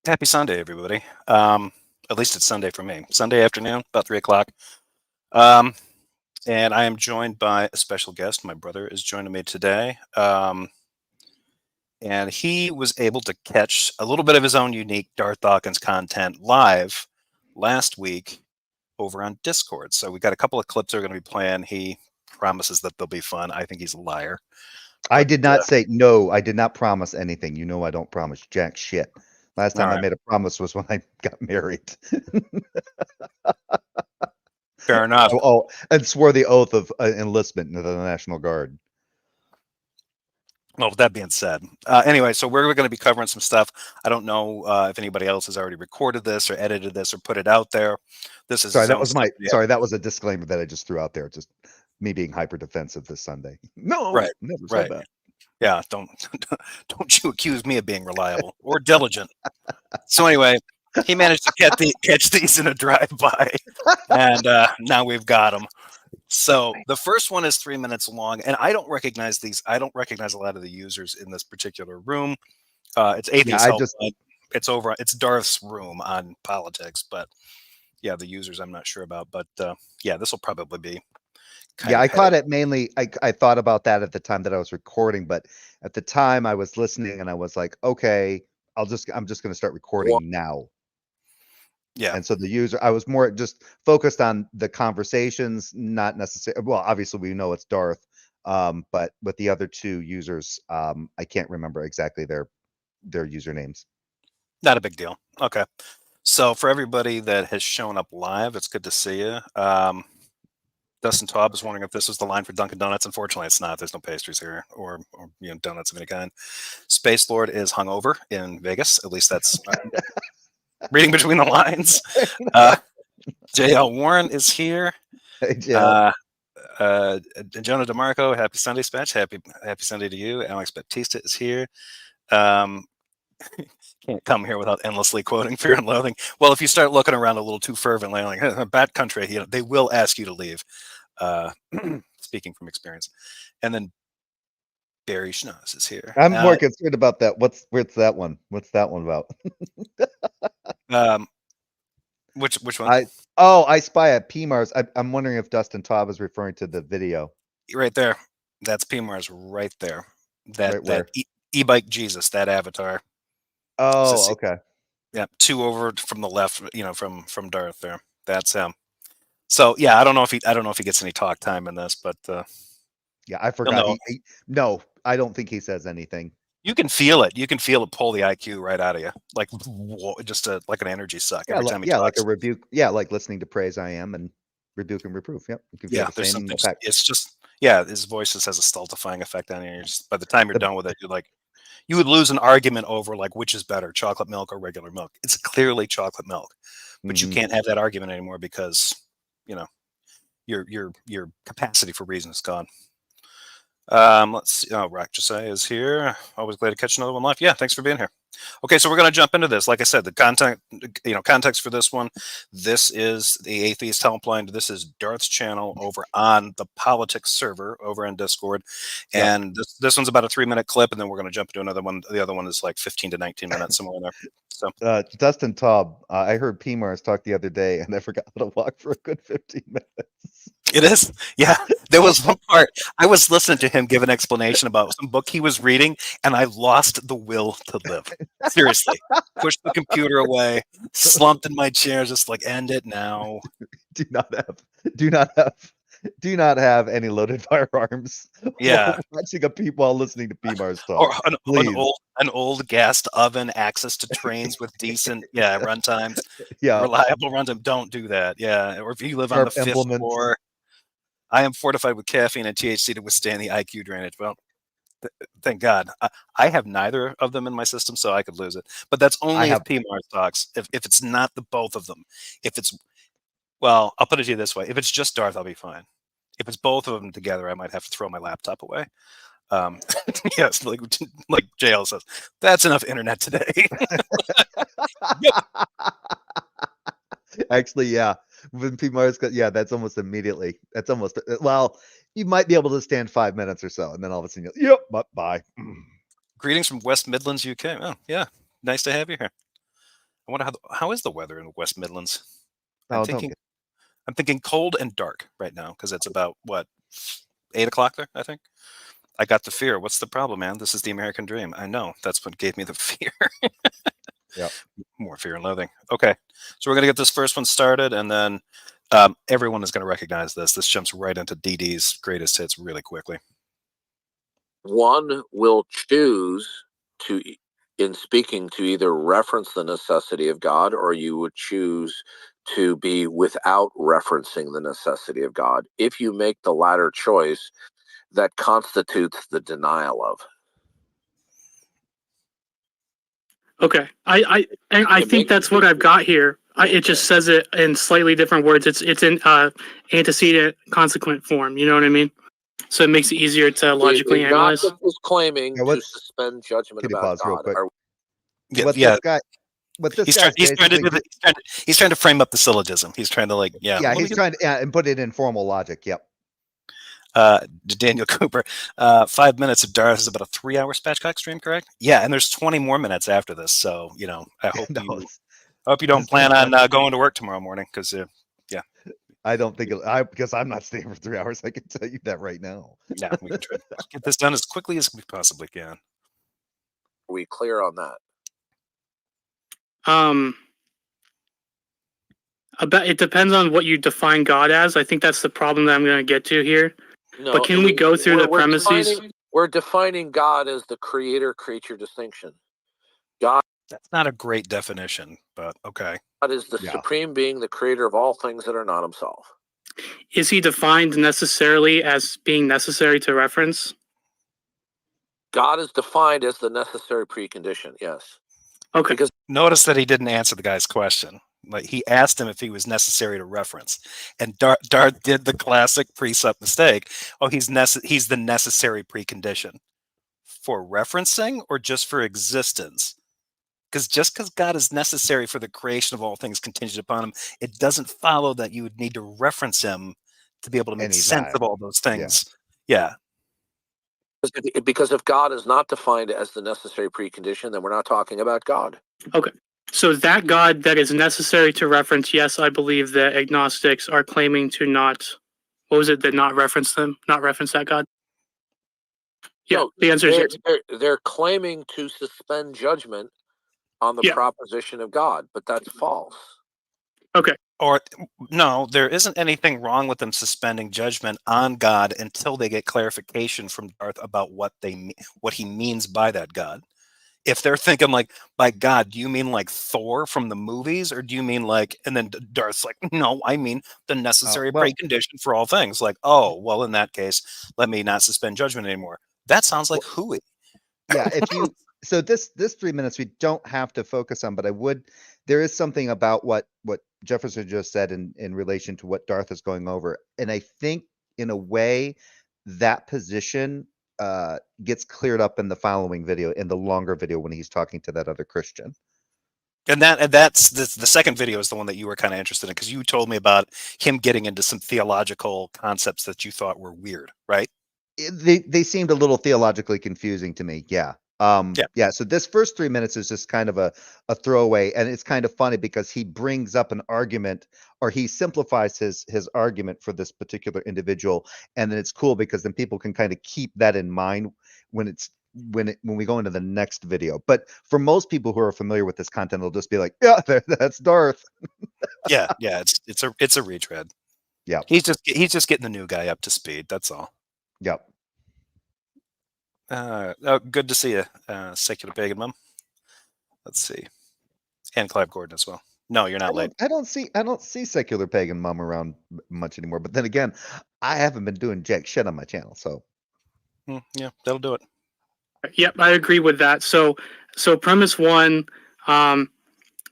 Happy Sunday, everybody. At least it's Sunday for me. Sunday afternoon, about 3 o'clock. Um, and I am joined by a special guest. My brother is joining me today. And he was able to catch a little bit of his own unique Darth Dawkins content live last week over on Discord. So we got a couple of clips that are going to be playing. He promises that they'll be fun. I think he's a liar. I did not say no. I did not promise anything. You know I don't promise jack shit. Last time I made a promise was when I got married. Fair enough. And swore the oath of enlistment into the National Guard. Well, with that being said, anyway, so we're going to be covering some stuff. I don't know if anybody else has already recorded this or edited this or put it out there. This is that was a disclaimer that I just threw out there. Just me being hyper defensive this Sunday. No, right, never right. said that. Yeah, don't you accuse me of being reliable or diligent. So anyway, he managed to catch these in a drive-by, and now we've got them. So the first one is 3 minutes long, and I don't recognize these. I don't recognize a lot of the users in this particular room. It's Atheist Helpline. It's over. It's Darth's room on politics, but yeah, the users I'm not sure about. But yeah, this will probably be. I caught it mainly. I thought about that at the time that I was recording, but at the time I was listening and I was like, okay, I'm just going to start recording now. Yeah. And so I was more just focused on the conversations, not necessarily. Well, obviously we know it's Darth, but with the other two users, I can't remember exactly their usernames. Not a big deal. Okay. So for everybody that has shown up live, it's good to see you. Dustin Taub is wondering if this was the line for Dunkin' Donuts. Unfortunately, it's not. There's no pastries here or donuts of any kind. Space Lord is hungover in Vegas. At least that's reading between the lines. J.L. Warren is here. Hey, Jonah DeMarco, happy Sunday, Spatch. Happy Sunday to you. Alex Baptista is here. Can't come here without endlessly quoting Fear and Loathing. Well, if you start looking around a little too fervently, like bad country, they will ask you to leave. Speaking from experience. And then Barry Schnoz is here. I'm more concerned about that. What's that one? What's that one about? Which one? I spy at PMARS. I'm wondering if Dustin Taub is referring to the video. Right there. That's PMARS right there. That e-bike Jesus, that avatar. Oh, okay. Yeah, 2 over from the left, from Darth there. That's him. So yeah, I don't know if he gets any talk time in this, but yeah, I forgot. No, I don't think he says anything. You can feel it. You can feel it pull the IQ right out of you, like just like an energy suck every time he talks. Like a rebuke. Yeah, like listening to Praise I Am and Rebuke and Reproof. Yep. You can feel the same effect. It's just his voice just has a stultifying effect on you. By the time you're done with it, you're like, you would lose an argument over like which is better, chocolate milk or regular milk. It's clearly chocolate milk, but you can't have that argument anymore because your capacity for reason is gone. Let's see. Oh, Rock Josiah is here. Always glad to catch another one live. Yeah, thanks for being here. Okay, so we're going to jump into this. Like I said, the context for this one. This is the Atheist Helpline. This is Darth's channel over on the politics server over on Discord, and this one's about a 3-minute clip, and then we're going to jump into another one. The other one is like 15 to 19 minutes, somewhere in there. So, Dustin Taub, I heard PMARS talk the other day, and I forgot how to walk for a good 15 minutes. It is. Yeah. There was one part I was listening to him give an explanation about some book he was reading, and I lost the will to live. Seriously. Pushed the computer away, slumped in my chair, just like, end it now. Do not have any loaded firearms. Yeah. Watching while listening to PMARS talk. Or an old gassed oven, access to trains with decent runtimes. Yeah. Reliable runtime. Don't do that. Yeah. Or if you live on the 5th floor. I am fortified with caffeine and THC to withstand the IQ drainage. Well, thank God. I have neither of them in my system, so I could lose it. But that's only if PMARS talks. If it's not the both of them. Well, I'll put it to you this way. If it's just Darth, I'll be fine. If it's both of them together, I might have to throw my laptop away. Yes, like JL says, that's enough internet today. Actually, yeah. When PMARS that's almost immediately. That's almost, well, you might be able to stand 5 minutes or so, and then all of a sudden, bye. Greetings from West Midlands, UK. Oh, yeah. Nice to have you here. I wonder how is the weather in the West Midlands? Oh, I'm thinking cold and dark right now because it's about what 8 o'clock there. I think I got the fear. What's the problem, man? This is the American dream. I know that's what gave me the fear. yeah. More fear and loathing. Okay, so we're gonna get this first one started, and then everyone is gonna recognize this. This jumps right into DD's greatest hits really quickly. One will choose to, in speaking, to either reference the necessity of God, or you would choose to be without referencing the necessity of God. If you make the latter choice, that constitutes the denial of. Okay, I think that's what I've got here. It just says it in slightly different words. It's in antecedent consequent form. You know what I mean? So it makes it easier to logically analyze. God is claiming to suspend judgment about God. Real quick? He's trying to frame up the syllogism. He's trying to he's trying to and put it in formal logic. Yep. Daniel Cooper, 5 minutes of Darth is about a 3-hour Spatchcock stream, correct? Yeah, and there's 20 more minutes after this. So I hope you don't plan on going to work tomorrow morning because I don't think because I'm not staying for 3 hours. I can tell you that right now. Yeah, we can try to get this done as quickly as we possibly can. Are we clear on that? It depends on what you define God as. I think that's the problem that I'm going to get to here. No, but can we go through the premises? We're defining God as the creator-creature distinction. That's not a great definition, but okay. God is the supreme being, the creator of all things that are not himself. Is he defined necessarily as being necessary to reference? God is defined as the necessary precondition, yes. Okay. Because notice that he didn't answer the guy's question. Like he asked him if he was necessary to reference, and Darth did the classic precept mistake. Oh, he's the necessary precondition for referencing or just for existence. Because just because God is necessary for the creation of all things contingent upon him, it doesn't follow that you would need to reference him to be able to make sense of all those things. Yeah. Because if God is not defined as the necessary precondition, then we're not talking about God. Okay. So that God that is necessary to reference, yes, I believe that agnostics are claiming to not, not reference that God? Yeah, no, the answer is yes. They're claiming to suspend judgment on the proposition of God, but that's false. Okay. Or no, there isn't anything wrong with them suspending judgment on God until they get clarification from Darth about what he means by that God. If they're thinking like, by God, do you mean like Thor from the movies, or do you mean like? And then Darth's like, no, I mean the necessary precondition for all things. Like, oh, well, in that case, let me not suspend judgment anymore. That sounds like hooey. Yeah, if you so this 3 minutes we don't have to focus on, but there is something about what Jefferson just said in relation to what Darth is going over, and I think in a way that position gets cleared up in the following video, in the longer video when he's talking to that other Christian. And that's the second video is the one that you were kind of interested in, because you told me about him getting into some theological concepts that you thought were weird, right? They seemed a little theologically confusing to me. Yeah. So this first 3 minutes is just kind of a throwaway, and it's kind of funny because he brings up an argument, or he simplifies his argument for this particular individual, and then it's cool because then people can kind of keep that in mind when we go into the next video. But for most people who are familiar with this content, they'll just be like, yeah, that's Darth. yeah, it's a retread. Yeah, he's just getting the new guy up to speed. That's all. Yep. Good to see you, Secular Pagan Mum. Let's see, and Clive Gordon as well. No, you're not late. I don't see Secular Pagan Mum around much anymore. But then again, I haven't been doing jack shit on my channel, so yeah, that'll do it. Yep, I agree with that. So premise one,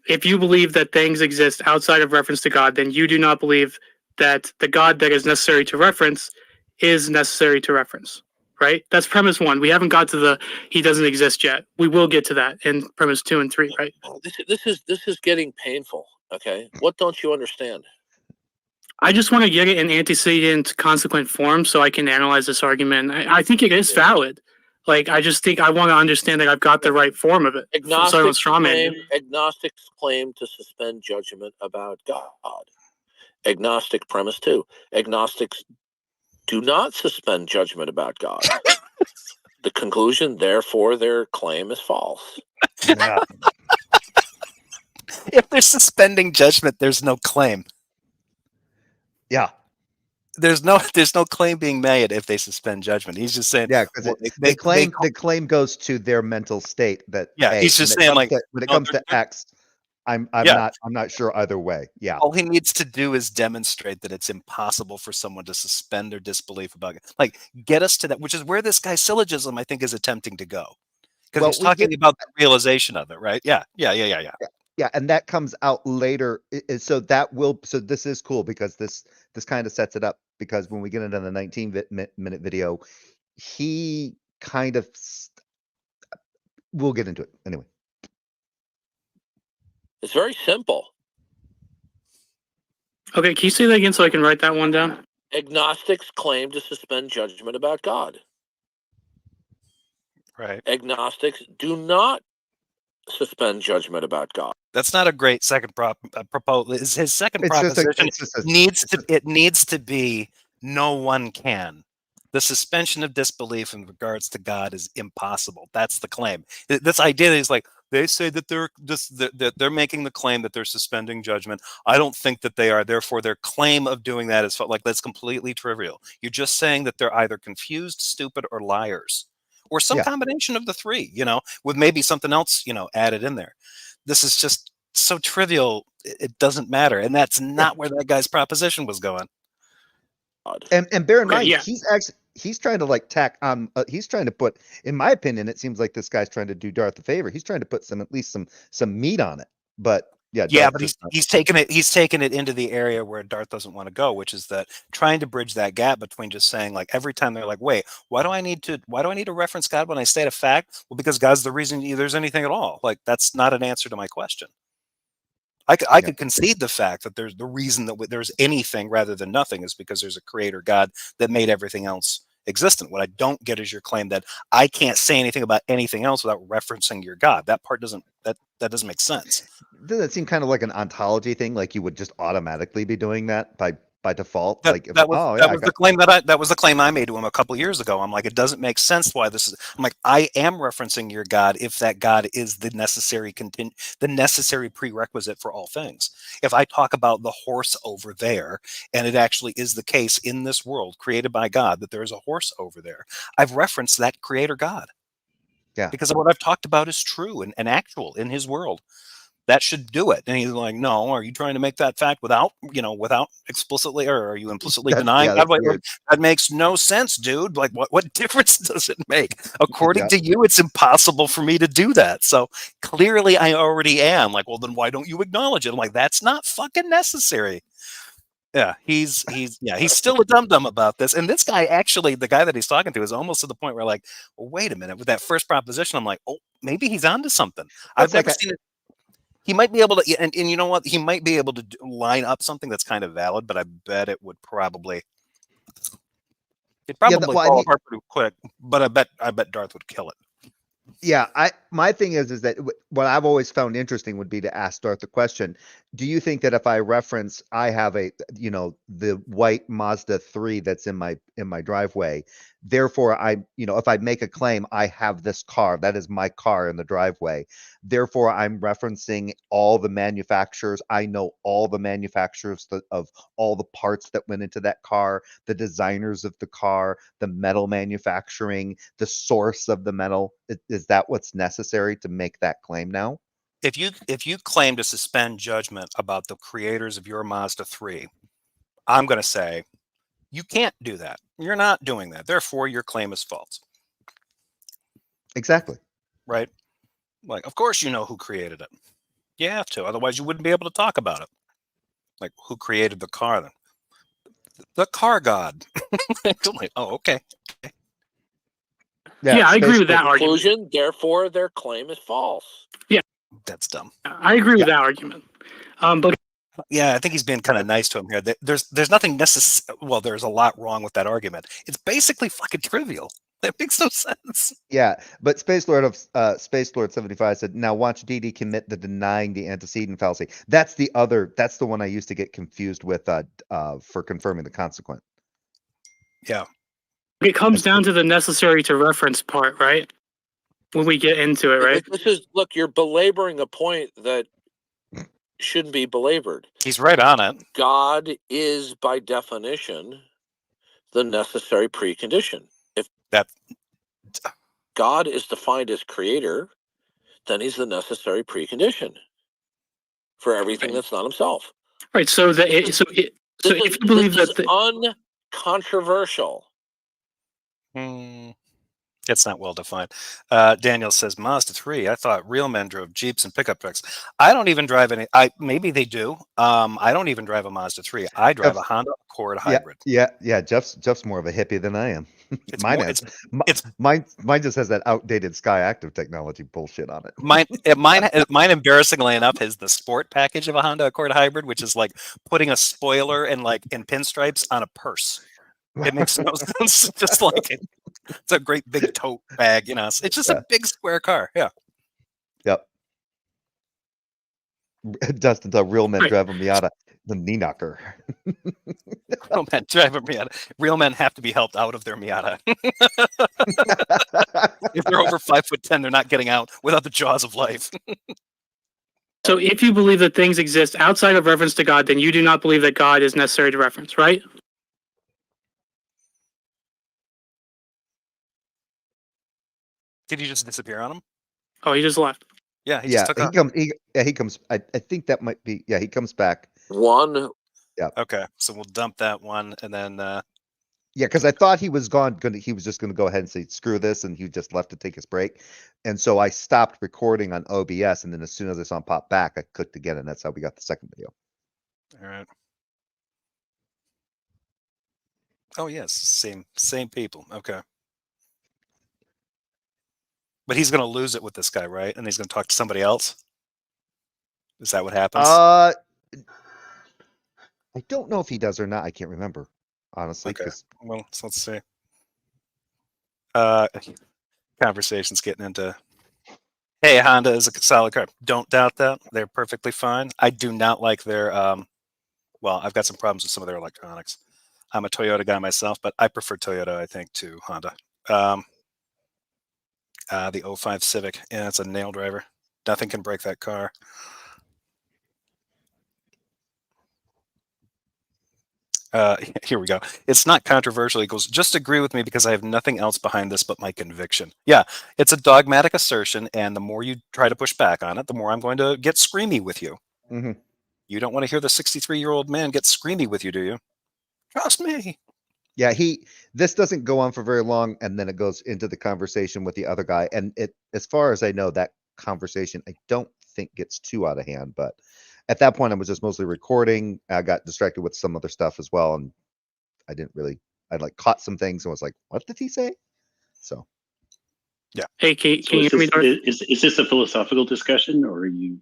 if you believe that things exist outside of reference to God, then you do not believe that the God that is necessary to reference is necessary to reference. Right? That's premise one. We haven't got to he doesn't exist yet. We will get to that in premise 2 and 3, right? This is getting painful. Okay, what don't you understand? I just want to get it in antecedent consequent form so I can analyze this argument. I think it is valid. Like, I just think I want to understand that I've got the right form of it. Agnostics claim to suspend judgment about God. Agnostic premise 2. Agnostics do not suspend judgment about God. The conclusion, therefore, their claim is false. Yeah. If they're suspending judgment, there's no claim. Yeah. There's no claim being made if they suspend judgment. He's just saying, Yeah, because the claim goes to their mental state that he's just saying like when it comes to X, I'm not sure either way. Yeah. All he needs to do is demonstrate that it's impossible for someone to suspend their disbelief about it. Like, get us to that, which is where this guy's syllogism, I think, is attempting to go. Because he's talking about the realization of it, right? Yeah, and that comes out later. So this is cool because this kind of sets it up, because when we get into the 19-minute video, he kind of we'll get into it anyway. It's very simple. Okay, can you say that again so I can write that one down? Agnostics claim to suspend judgment about God. Right. Agnostics do not suspend judgment about God. That's not a great second proposal. His second proposition needs to be no one can. The suspension of disbelief in regards to God is impossible. That's the claim. This idea is like, they say that they're making the claim that they're suspending judgment. I don't think that they are. Therefore, their claim of doing that is like, that's completely trivial. You're just saying that they're either confused, stupid, or liars, or some combination of the three. With maybe something else, added in there. This is just so trivial. It doesn't matter, and that's not where that guy's proposition was going. And bear in mind, he's trying to like tack on. He's trying to put, in my opinion, it seems like this guy's trying to do Darth a favor. He's trying to put at least some meat on it. But but he's taken it into the area where Darth doesn't want to go, which is that trying to bridge that gap between just saying like every time they're like, wait, why do I need to reference God when I state a fact? Well, because God's the reason there's anything at all. Like, that's not an answer to my question. I could concede the fact that there's the reason that there's anything rather than nothing is because there's a creator God that made everything else existent. What I don't get is your claim that I can't say anything about anything else without referencing your God. That part doesn't make sense. Doesn't it seem kind of like an ontology thing? Like you would just automatically be doing that by default? That was the claim I made to him a couple years ago. I'm like, it doesn't make sense why this is. I'm like, I am referencing your God if that God is the necessary prerequisite for all things. If I talk about the horse over there, and it actually is the case in this world created by God that there is a horse over there, I've referenced that creator God. Yeah, because of what I've talked about is true and actual in his world. That should do it. And he's like, no, are you trying to make that fact without explicitly, or are you implicitly denying God? That makes no sense, dude. Like, what difference does it make? According to you, it's impossible for me to do that. So clearly I already am. Like, well, then why don't you acknowledge it? I'm like, that's not fucking necessary. Yeah, he's still a dum-dum about this. And this guy, actually, the guy that he's talking to, is almost to the point where, like, well, wait a minute, with that first proposition, I'm like, oh, maybe he's onto something. I've never seen it. He might be able to, and you know what? He might be able to line up something that's kind of valid, but I bet it would probably fall apart pretty quick. But I bet Darth would kill it. Yeah, my thing is that what I've always found interesting would be to ask Darth the question: do you think that if I reference, I have the white Mazda 3 that's in my driveway, therefore if I make a claim, I have this car, that is my car in the driveway, therefore I'm referencing all the manufacturers, I know all the manufacturers of all the parts that went into that car, the designers of the car, the metal manufacturing, the source of the metal. Is that what's necessary to make that claim now? If you claim to suspend judgment about the creators of your Mazda 3, I'm going to say you can't do that. You're not doing that. Therefore, your claim is false. Exactly. Right? Like, of course you know who created it. You have to. Otherwise, you wouldn't be able to talk about it. Like, who created the car then? The car god. Like, oh, okay. Yeah, I agree with that conclusion, argument. Therefore, their claim is false. Yeah. That's dumb. I agree with that argument. But yeah, I think he's being kind of nice to him here. There's nothing necessary. Well, there's a lot wrong with that argument. It's basically fucking trivial. That makes no sense. Yeah, but Space Lord 75 said, "Now watch DD commit the denying the antecedent fallacy." That's the one I used to get confused with for confirming the consequent. Yeah. It comes down to the necessary to reference part, right? When we get into it, right? Look, you're belaboring a point that shouldn't be belabored. He's right on it. God is, by definition, the necessary precondition. If God is defined as creator, then he's the necessary precondition for everything that's not himself. Right. So if you believe that uncontroversial. It's not well defined. Daniel says Mazda 3. I thought real men drove Jeeps and pickup trucks. I don't even drive any. Maybe they do. I don't even drive a Mazda 3. I drive a Honda Accord hybrid. Yeah. Jeff's more of a hippie than I am. Mine just has that outdated Sky Active technology bullshit on it. Mine embarrassingly enough has the sport package of a Honda Accord hybrid, which is like putting a spoiler and in pinstripes on a purse. It makes no sense. Just like it's a great big tote bag, It's just a big square car. Yeah. Yep. Dustin's a real men drive a Miata, the knee knocker. Real men drive a Miata. Real men have to be helped out of their Miata. If they're over 5'10", they're not getting out without the jaws of life. So if you believe that things exist outside of reference to God, then you do not believe that God is necessary to reference, right? Did he just disappear on him? Oh, he just left. Yeah, he just took off. He comes. I think that might be. Yeah, he comes back. One. Yeah. Okay, so we'll dump that one, and then. Yeah, because I thought he was gone. He was just going to go ahead and say screw this, and he just left to take his break. And so I stopped recording on OBS, and then as soon as I saw him pop back, I clicked again, and that's how we got the second video. All right. Oh yes, same people. Okay. But he's going to lose it with this guy, right? And he's going to talk to somebody else? Is that what happens? I don't know if he does or not. I can't remember, honestly. Okay. Well, so let's see. Conversation's getting into, hey, Honda is a solid car. Don't doubt that. They're perfectly fine. I do not like their, I've got some problems with some of their electronics. I'm a Toyota guy myself, but I prefer Toyota, I think, to Honda. The 05 Civic. Yeah, it's a nail driver. Nothing can break that car. Here we go. It's not controversial. He goes, just agree with me because I have nothing else behind this but my conviction. Yeah, it's a dogmatic assertion, and the more you try to push back on it, the more I'm going to get screamy with you. Mm-hmm. You don't want to hear the 63-year-old man get screamy with you, do you? Trust me. Yeah, this doesn't go on for very long, and then it goes into the conversation with the other guy. And as far as I know, that conversation I don't think gets too out of hand. But at that point, I was just mostly recording. I got distracted with some other stuff as well, and I caught some things and was like, "What did he say?" So, yeah. Hey, can you hear me, Darth? Is this a philosophical discussion, or are you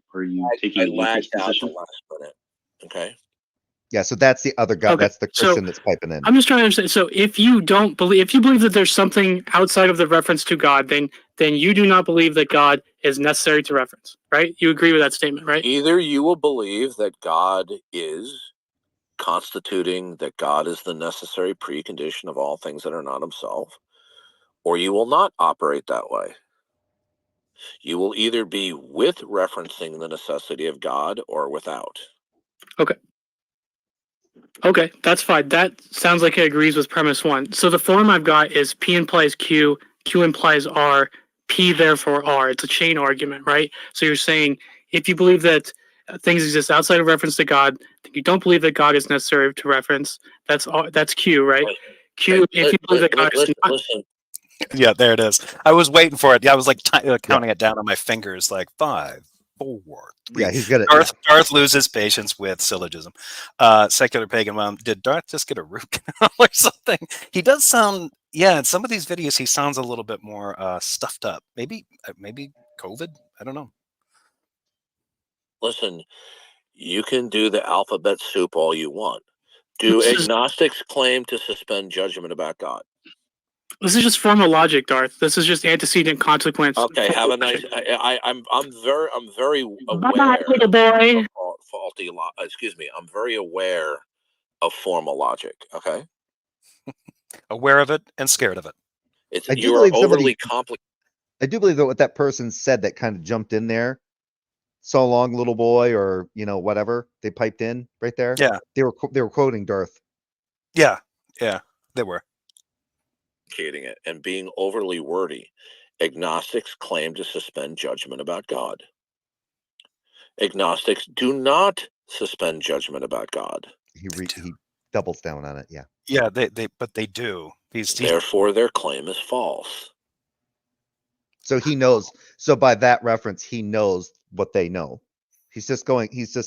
taking an atheist position? Okay. Yeah, so that's the other guy. Okay. That's the Christian that's piping in. I'm just trying to understand. So if you believe that there's something outside of the reference to God, then you do not believe that God is necessary to reference, right? You agree with that statement, right? Either you will believe that God is constituting that God is the necessary precondition of all things that are not himself, or you will not operate that way. You will either be with referencing the necessity of God or without. Okay, that's fine. That sounds like it agrees with premise one. So the form I've got is P implies Q, Q implies R, P therefore R. It's a chain argument, right? So you're saying if you believe that things exist outside of reference to God, then you don't believe that God is necessary to reference. That's Q, right? Q, if you believe that God is not. Listen. Yeah, there it is. I was waiting for it. Yeah, I was like counting it down on my fingers, like 5, 4, 3. Yeah, he's got it. Darth loses patience with syllogism. Secular pagan mom. Did Darth just get a root canal or something? He does sound. Yeah, in some of these videos, he sounds a little bit more stuffed up. Maybe COVID. I don't know. Listen, you can do the alphabet soup all you want. Do agnostics claim to suspend judgment about God? This is just formal logic, Darth. This is just antecedent consequence. Okay, have a nice. I'm very Bye-bye, aware little boy. of faulty. Excuse me. I'm very aware of formal logic. Okay, Aware of it and scared of it. You are overly complicated. I do believe that what that person said that kind of jumped in there. So long, little boy, or whatever they piped in right there. Yeah, they were quoting Darth. Yeah, they were. It and being overly wordy. Agnostics claim to suspend judgment about God. Agnostics do not suspend judgment about God. He doubles down on it. Yeah. Yeah, but they do. Therefore, their claim is false. So he knows. So by that reference, he knows what they know.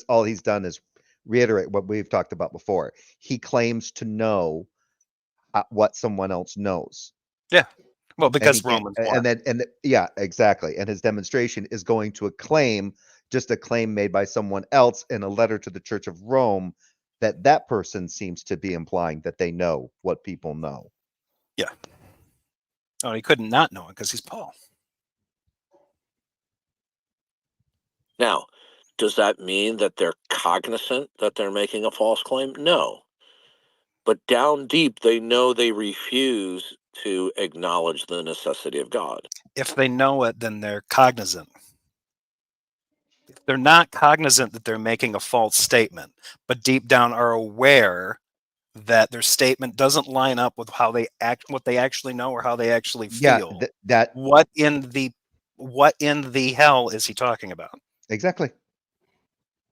All he's done is reiterate what we've talked about before. He claims to know what someone else knows. Yeah. Well, because Romans 4. Yeah, exactly. And his demonstration is going to just a claim made by someone else in a letter to the Church of Rome that person seems to be implying that they know what people know. Yeah. Oh, he couldn't not know it because he's Paul. Now, does that mean that they're cognizant that they're making a false claim? No. But down deep, they know they refuse to acknowledge the necessity of God. If they know it, then they're cognizant. If they're not cognizant that they're making a false statement, but deep down are aware that their statement doesn't line up with how they act, what they actually know, or how they actually feel. What in the hell is he talking about? Exactly.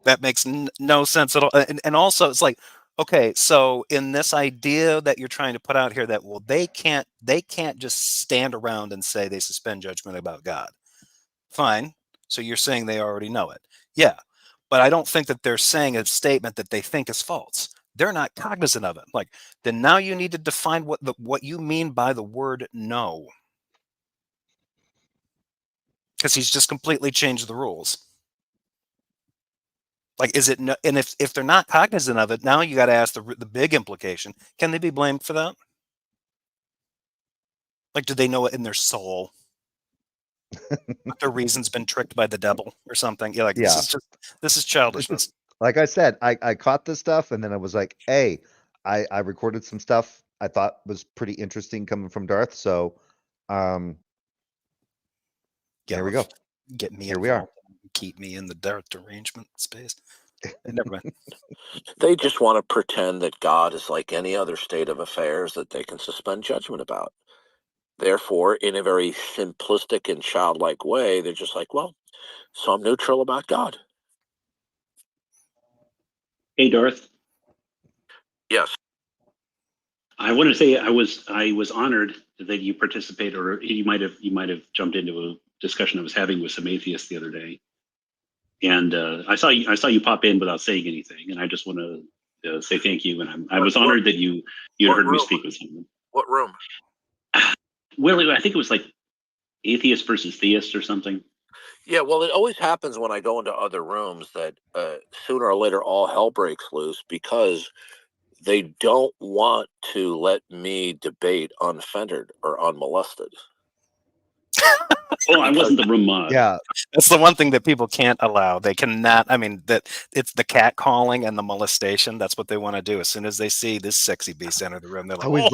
That makes no sense at all. And also, it's like, okay, so in this idea that you're trying to put out here, that they can't just stand around and say they suspend judgment about God. Fine. So you're saying they already know it. Yeah. But I don't think that they're saying a statement that they think is false. They're not cognizant of it. Like, then now you need to define what you mean by the word know. Because he's just completely changed the rules. Like, is it no, and if they're not cognizant of it, now you got to ask the big implication: can they be blamed for that? Like, do they know it in their soul? Their reason's been tricked by the devil or something. You're like, this is childishness. Like I said, I caught this stuff, and then I was like, hey, I recorded some stuff I thought was pretty interesting coming from Darth. So, there we go. Get me. Here we are. Keep me in the Darth derangement space. Never mind. They just want to pretend that God is like any other state of affairs that they can suspend judgment about. Therefore, in a very simplistic and childlike way, they're just like, well, so I'm neutral about God. Hey, Darth. Yes. I want to say I was honored that you participated, or you might have jumped into a discussion I was having with some atheists the other day, and I saw you pop in without saying anything, and I just want to say thank you, and I was honored that you heard me speak with someone. What room? Well, I think it was like atheist versus theist or something. Yeah, well, it always happens when I go into other rooms that sooner or later all hell breaks loose because they don't want to let me debate unfettered or unmolested. Oh, I wasn't the room mod. Yeah, that's the one thing that people can't allow. They cannot. I mean, that it's the cat calling and the molestation. That's what they want to do. As soon as they see this sexy beast enter the room, they're like, I always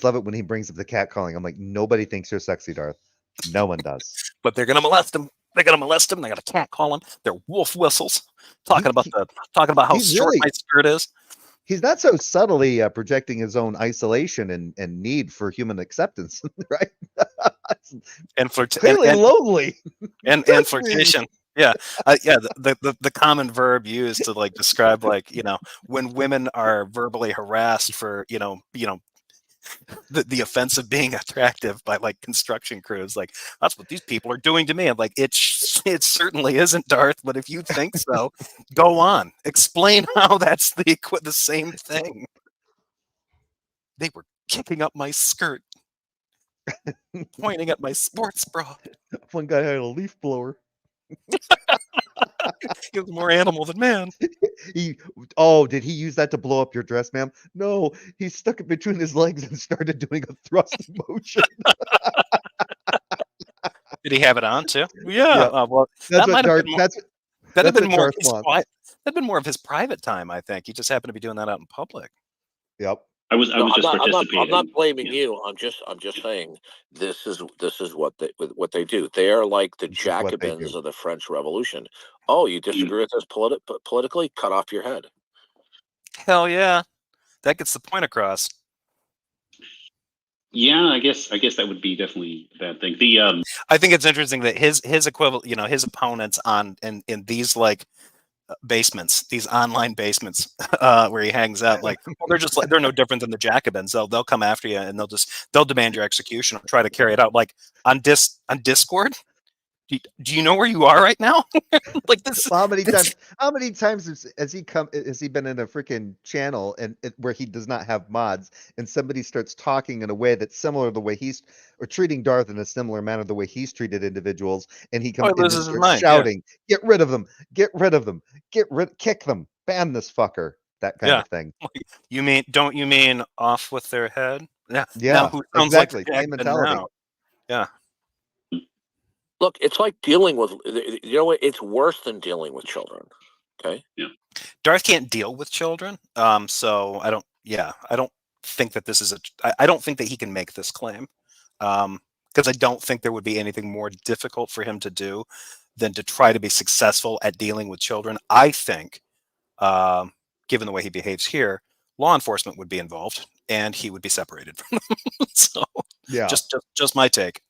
love it when he brings up the cat calling. I'm like, nobody thinks you're sexy, Darth. No one does. But they're gonna molest him. They're gonna molest him. They got a cat call him. They're wolf whistles talking about how short my skirt is. He's not so subtly projecting his own isolation and need for human acceptance, right? And clearly lonely and flirtation. Yeah, the common verb used to like describe like when women are verbally harassed for the offense of being attractive by like construction crews. Like, that's what these people are doing to me. I'm like, it certainly isn't, Darth, but if you think so, go on. Explain how that's the same thing. They were kicking up my skirt, pointing at my sports bra. One guy had a leaf blower. He was more animal than man. Oh, did he use that to blow up your dress, ma'am? No, he stuck it between his legs and started doing a thrust motion. Did he have it on too? Yeah. Yep. Well, That's that what might have Darth. been more. That'd have That's been what more of Darth his wants. that'd been more of his private time, I think. He just happened to be doing that out in public. Yep. I was No, just participating. I'm not blaming Yeah. you. I'm just saying this is what they do. They are like the This is what they Jacobins do. of the French Revolution. Oh, you disagree with us politically? Cut off your head. Hell yeah, that gets the point across. Yeah, I guess that would be definitely a bad thing. The I think it's interesting that his equivalent, his opponents in these like basements, these online basements where he hangs out, like, well, they're no different than the Jacobins. They'll come after you and they'll demand your execution or try to carry it out. Like on Discord. Do you know where you are right now? Like this. Well, how many times has he been in a freaking channel where he does not have mods and somebody starts talking in a way that's similar to the way or treating Darth in a similar manner the way he's treated individuals, and he comes Oh, he in and loses his starts mind. shouting, "Get rid of them! Get rid of them! Kick them! Ban this fucker!" That kind of thing. Don't you mean off with their head? Yeah. Yeah, now who sounds exactly. like Same mentality. now? Yeah. Look, it's like dealing with, what? It's worse than dealing with children. Okay. Yeah. Darth can't deal with children. So I don't think that this is I don't think that he can make this claim. Because I don't think there would be anything more difficult for him to do than to try to be successful at dealing with children. I think, given the way he behaves here, law enforcement would be involved and he would be separated from them. So yeah, just my take.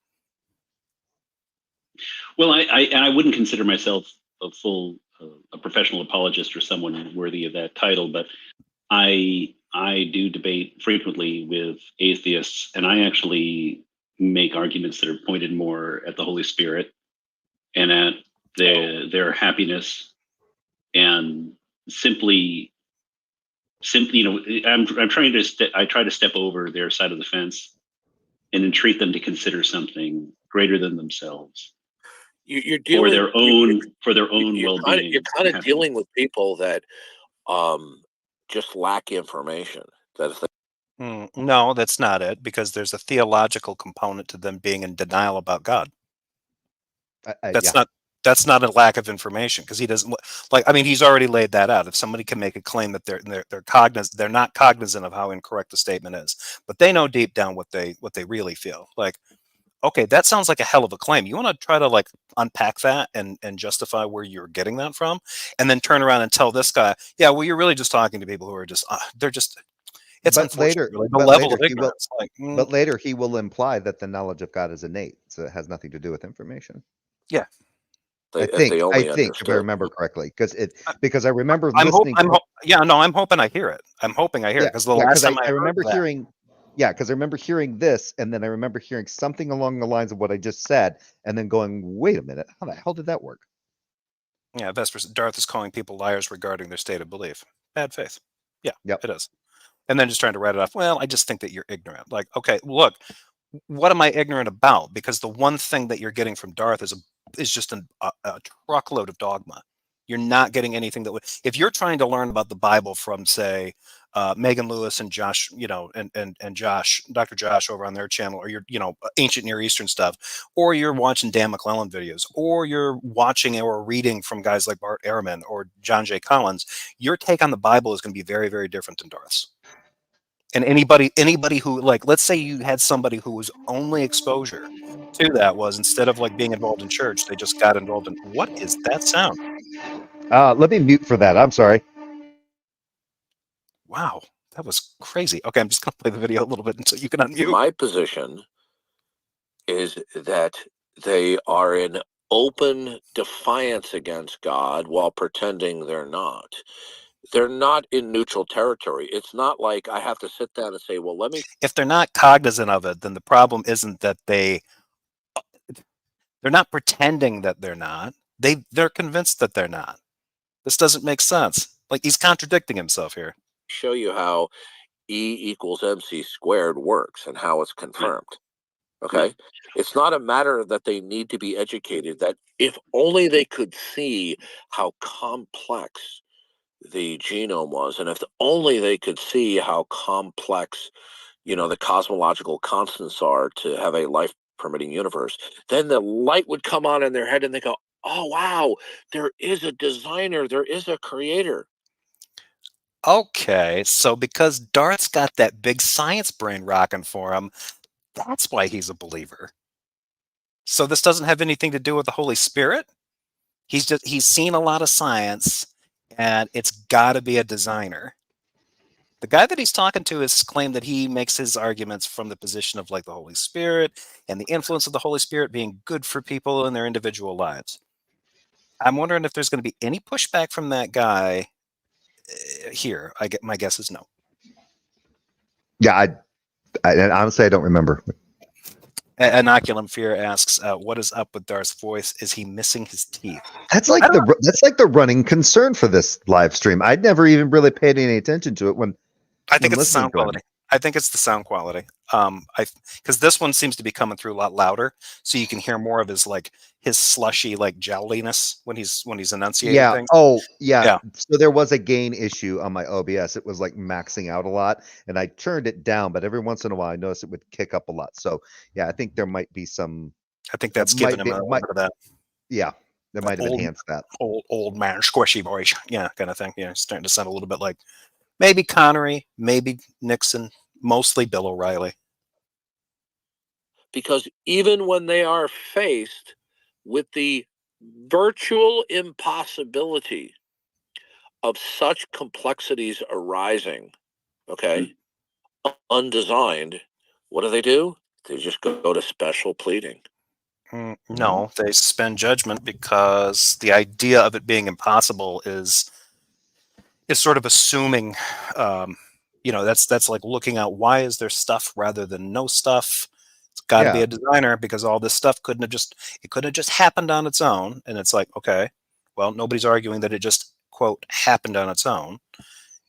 Well, I wouldn't consider myself a professional apologist or someone worthy of that title, but I do debate frequently with atheists, and I actually make arguments that are pointed more at the Holy Spirit and at their happiness, and simply, I'm trying to I try to step over their side of the fence and entreat them to consider something greater than themselves. You're dealing for their own well-being. You're kind of dealing with people that just lack information. No, that's not it, because there's a theological component to them being in denial about God. That's not a lack of information, because he doesn't he's already laid that out. If somebody can make a claim that they're not cognizant of how incorrect the statement is, but they know deep down what they really feel. Like, okay, that sounds like a hell of a claim. You want to try to unpack that and justify where you're getting that from, and then turn around and tell this guy, yeah, well, you're really just talking to people who are just they're just. It's unfortunate. But later he will imply that the knowledge of God is innate, so it has nothing to do with information. Yeah. I think if I remember correctly, because I remember listening. I'm hoping I hear it. I'm hoping I hear it, because the last time I remember hearing. Yeah, because I remember hearing this, and then I remember hearing something along the lines of what I just said, and then going, "Wait a minute, how the hell did that work?" Yeah, Darth is calling people liars regarding their state of belief. Bad faith. Yeah, It is. And then just trying to write it off. Well, I just think that you're ignorant. Like, okay, look, what am I ignorant about? Because the one thing that you're getting from Darth is just a truckload of dogma. You're not getting anything that would. If you're trying to learn about the Bible from, say, Megan Lewis and Josh, and Josh, Dr. Josh over on their channel, or you're, ancient Near Eastern stuff, or you're watching Dan McClellan videos, or you're watching or reading from guys like Bart Ehrman or John J. Collins, your take on the Bible is going to be very, very different than Darth's. And anybody who, let's say you had somebody who was only exposure to that was, instead of being involved in church, they just got involved in, what is that sound? Let me mute for that. I'm sorry. Wow, that was crazy. Okay, I'm just going to play the video a little bit until you can unmute. My position is that they are in open defiance against God while pretending they're not. They're not in neutral territory. It's not like I have to sit down and say, well, let me. If they're not cognizant of it, then the problem isn't that they're not pretending that they're not. They're convinced that they're not. This doesn't make sense. He's contradicting himself here. Show you how E equals MC squared works and how it's confirmed. Okay. It's not a matter that they need to be educated, that if only they could see how complex the genome was, and if only they could see how complex, the cosmological constants are to have a life permitting universe, then the light would come on in their head and they go, oh wow, there is a designer, there is a creator. Okay, so because Darth's got that big science brain rocking for him, that's why he's a believer. So this doesn't have anything to do with the Holy Spirit? He's seen a lot of science, and it's got to be a designer. The guy that he's talking to has claimed that he makes his arguments from the position of like the Holy Spirit and the influence of the Holy Spirit being good for people in their individual lives. I'm wondering if there's going to be any pushback from that guy here. My guess is no. Yeah, I honestly I don't remember. Inoculum Fear asks, "What is up with Darth's voice? Is he missing his teeth?" That's like the running concern for this live stream. I'd never even really paid any attention to it when I think it's the listening sound to him. quality. I think it's the sound quality. Because this one seems to be coming through a lot louder, so you can hear more of his slushy like jowliness when he's enunciating Yeah. things. Oh, yeah. Yeah. So there was a gain issue on my OBS. It was like maxing out a lot, and I turned it down, but every once in a while I noticed it would kick up a lot. So yeah, I think there might be some. I think that's giving him a little bit of that. Yeah, that might have enhanced that. Old man, squishy voice, yeah, kind of thing. Yeah, starting to sound a little bit like maybe Connery, maybe Nixon, mostly Bill O'Reilly. Because even when they are faced with the virtual impossibility of such complexities arising, okay, undesigned, what do? They just go to special pleading. No, they suspend judgment because the idea of it being impossible is sort of assuming, that's like looking at why is there stuff rather than no stuff. It's got to be a designer because all this stuff couldn't have just happened on its own. And it's like, okay, well, nobody's arguing that it just quote happened on its own.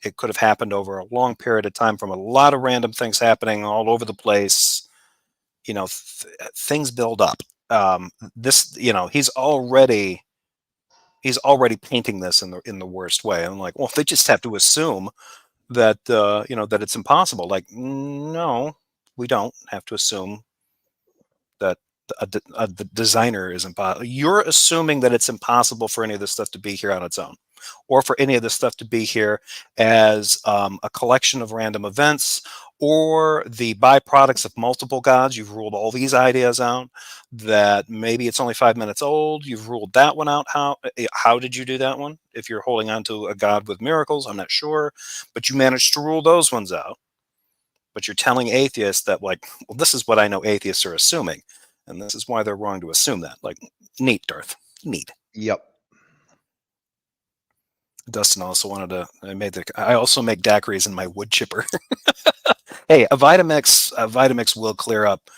It could have happened over a long period of time from a lot of random things happening all over the place. Things build up. He's already painting this in the worst way. I'm like, well, they just have to assume that that it's impossible. Like, no, we don't have to assume that the designer is impossible. You're assuming that it's impossible for any of this stuff to be here on its own, or for any of this stuff to be here as a collection of random events, or the byproducts of multiple gods. You've ruled all these ideas out. That maybe it's only 5 minutes old. You've ruled that one out. How did you do that one? If you're holding on to a god with miracles, I'm not sure, but you managed to rule those ones out. But you're telling atheists that, like, well, this is what I know atheists are assuming, and this is why they're wrong to assume that. Like, neat, Darth. Neat. Yep. Dustin also I also make daiquiris in my wood chipper. Hey, a Vitamix will clear up.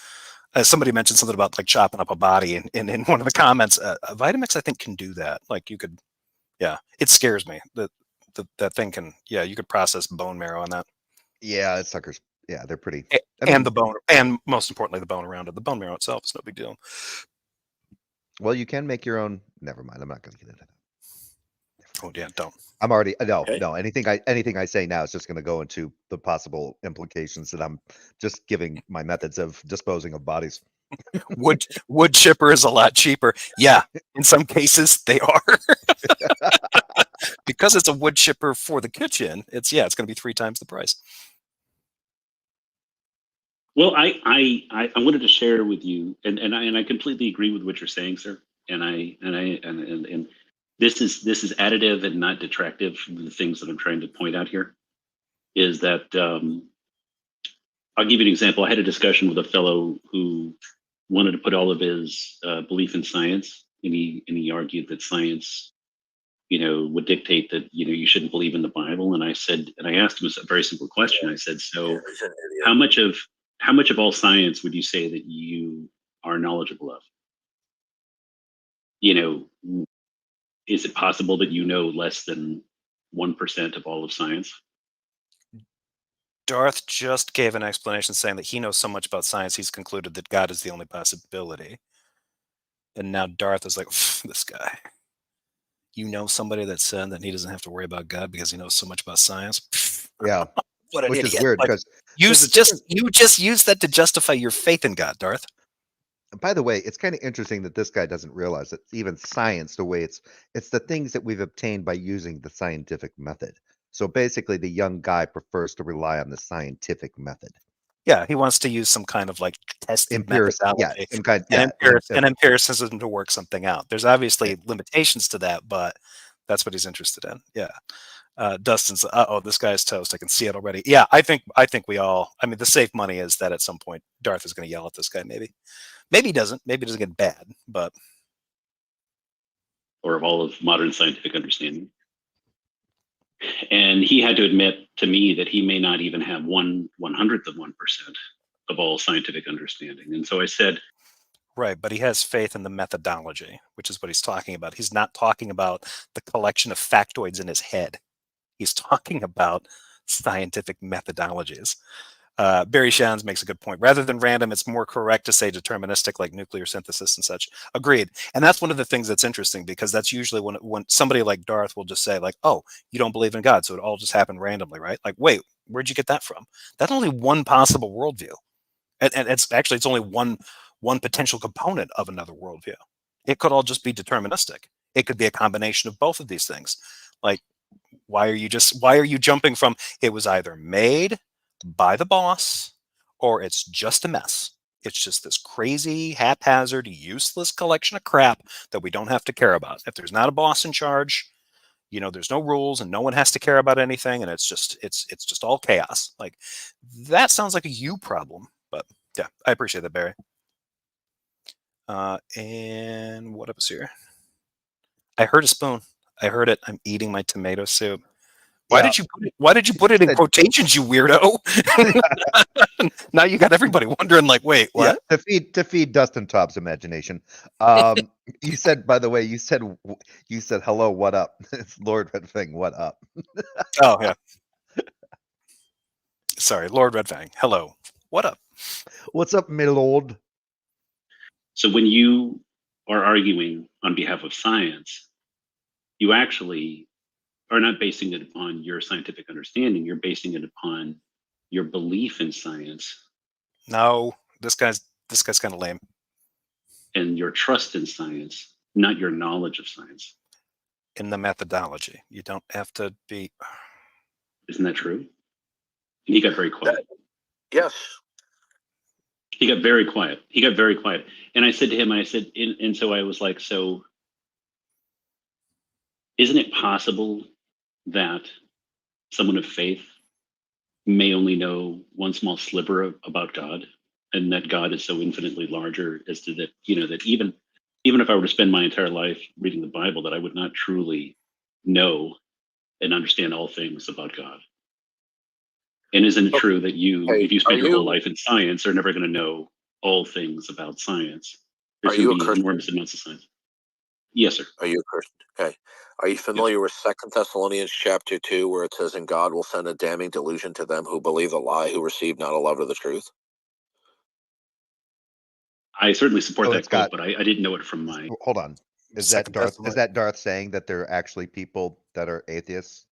Somebody mentioned something about like chopping up a body in one of the comments. A Vitamix, I think, can do that. Like you could, yeah, it scares me that thing can, yeah, you could process bone marrow on that. Yeah, it's suckers. Yeah, they're pretty. The bone, and most importantly, the bone around it. The bone marrow itself is no big deal. Well, you can make your own. Never mind. I'm not going to get into that. Oh yeah, don't. I'm already no. Anything I say now is just going to go into the possible implications that I'm just giving my methods of disposing of bodies. Wood chipper is a lot cheaper. Yeah, in some cases they are. Because it's a wood chipper for the kitchen. It's going to be 3 times the price. Well, I wanted to share with you, and I completely agree with what you're saying, sir. And this is additive and not detractive from the things that I'm trying to point out here. Is that I'll give you an example. I had a discussion with a fellow who wanted to put all of his belief in science, and he argued that science, would dictate that you shouldn't believe in the Bible. And I asked him a very simple question. I said, so how much of all science would you say that you are knowledgeable of? Is it possible that you know less than 1% of all of science? Darth just gave an explanation saying that he knows so much about science, he's concluded that God is the only possibility. And now Darth is like, this guy. you know somebody that said that he doesn't have to worry about God because he knows so much about science. Yeah, What an which idiot. is weird Like, because you it's just use that to justify your faith in God, Darth. by the way, it's kind of interesting that this guy doesn't realize that even science, the way it's the things that we've obtained by using the scientific method. So basically, the young guy prefers to rely on the scientific method. Yeah, he wants to use some kind of like tested methodology some kind, and empiricism to work something out. There's obviously limitations to that, but that's what he's interested in. Yeah. Dustin's, this guy's toast. I can see it already. Yeah, I think we all. I mean, the safe money is that at some point Darth is going to yell at this guy. Maybe he doesn't. Maybe it doesn't get bad, but or of all of modern scientific understanding. And he had to admit to me that he may not even have 1/100th of 1% of all scientific understanding. And so I said, right, but he has faith in the methodology, which is what he's talking about. He's not talking about the collection of factoids in his head. He's talking about scientific methodologies. Barry Shands makes a good point. Rather than random, it's more correct to say deterministic, like nuclear synthesis and such. Agreed. And that's one of the things that's interesting, because that's usually when somebody like Darth will just say, like, oh, you don't believe in God, so it all just happened randomly, right? Like, wait, where'd you get that from? That's only one possible worldview. And it's only one potential component of another worldview. It could all just be deterministic. It could be a combination of both of these things. Like, why are you jumping from it was either made by the boss or it's just a mess? It's just this crazy, haphazard, useless collection of crap that we don't have to care about. If there's not a boss in charge, there's no rules and no one has to care about anything, and it's just all chaos. Like, that sounds like a you problem. But yeah, I appreciate that, Barry. And what else here? I heard a spoon. I heard it. I'm eating my tomato soup. Why did you put it in quotations, you weirdo? Now you got everybody wondering, like, wait, what? Yeah, to feed Dustin Topp's imagination. You said, by the way, you said hello, what up? It's Lord Red Fang, what up? Oh yeah. Sorry, Lord Red Fang. Hello, what up? What's up, my lord? So when you are arguing on behalf of science, you actually are not basing it upon your scientific understanding. You're basing it upon your belief in science. No, this guy's kind of lame. And your trust in science, not your knowledge of science. In the methodology, you don't have to be. Isn't that true? And he got very quiet. Yes. He got very quiet. And I said to him, and so I was like, so isn't it possible that someone of faith may only know one small sliver about God, and that God is so infinitely larger as to that, that even if I were to spend my entire life reading the Bible, that I would not truly know and understand all things about God? And isn't it true that if you spend your whole life in science, are never going to know all things about science? There's going to be enormous amounts of science. Yes, sir. Are you a Christian? Okay. Are you familiar with 2 Thessalonians chapter 2, where it says, "And God will send a damning delusion to them who believe the lie, who receive not a love of the truth"? I certainly support that quote, but I didn't know it from my. Hold on. Is that Darth saying that there are actually people that are atheists?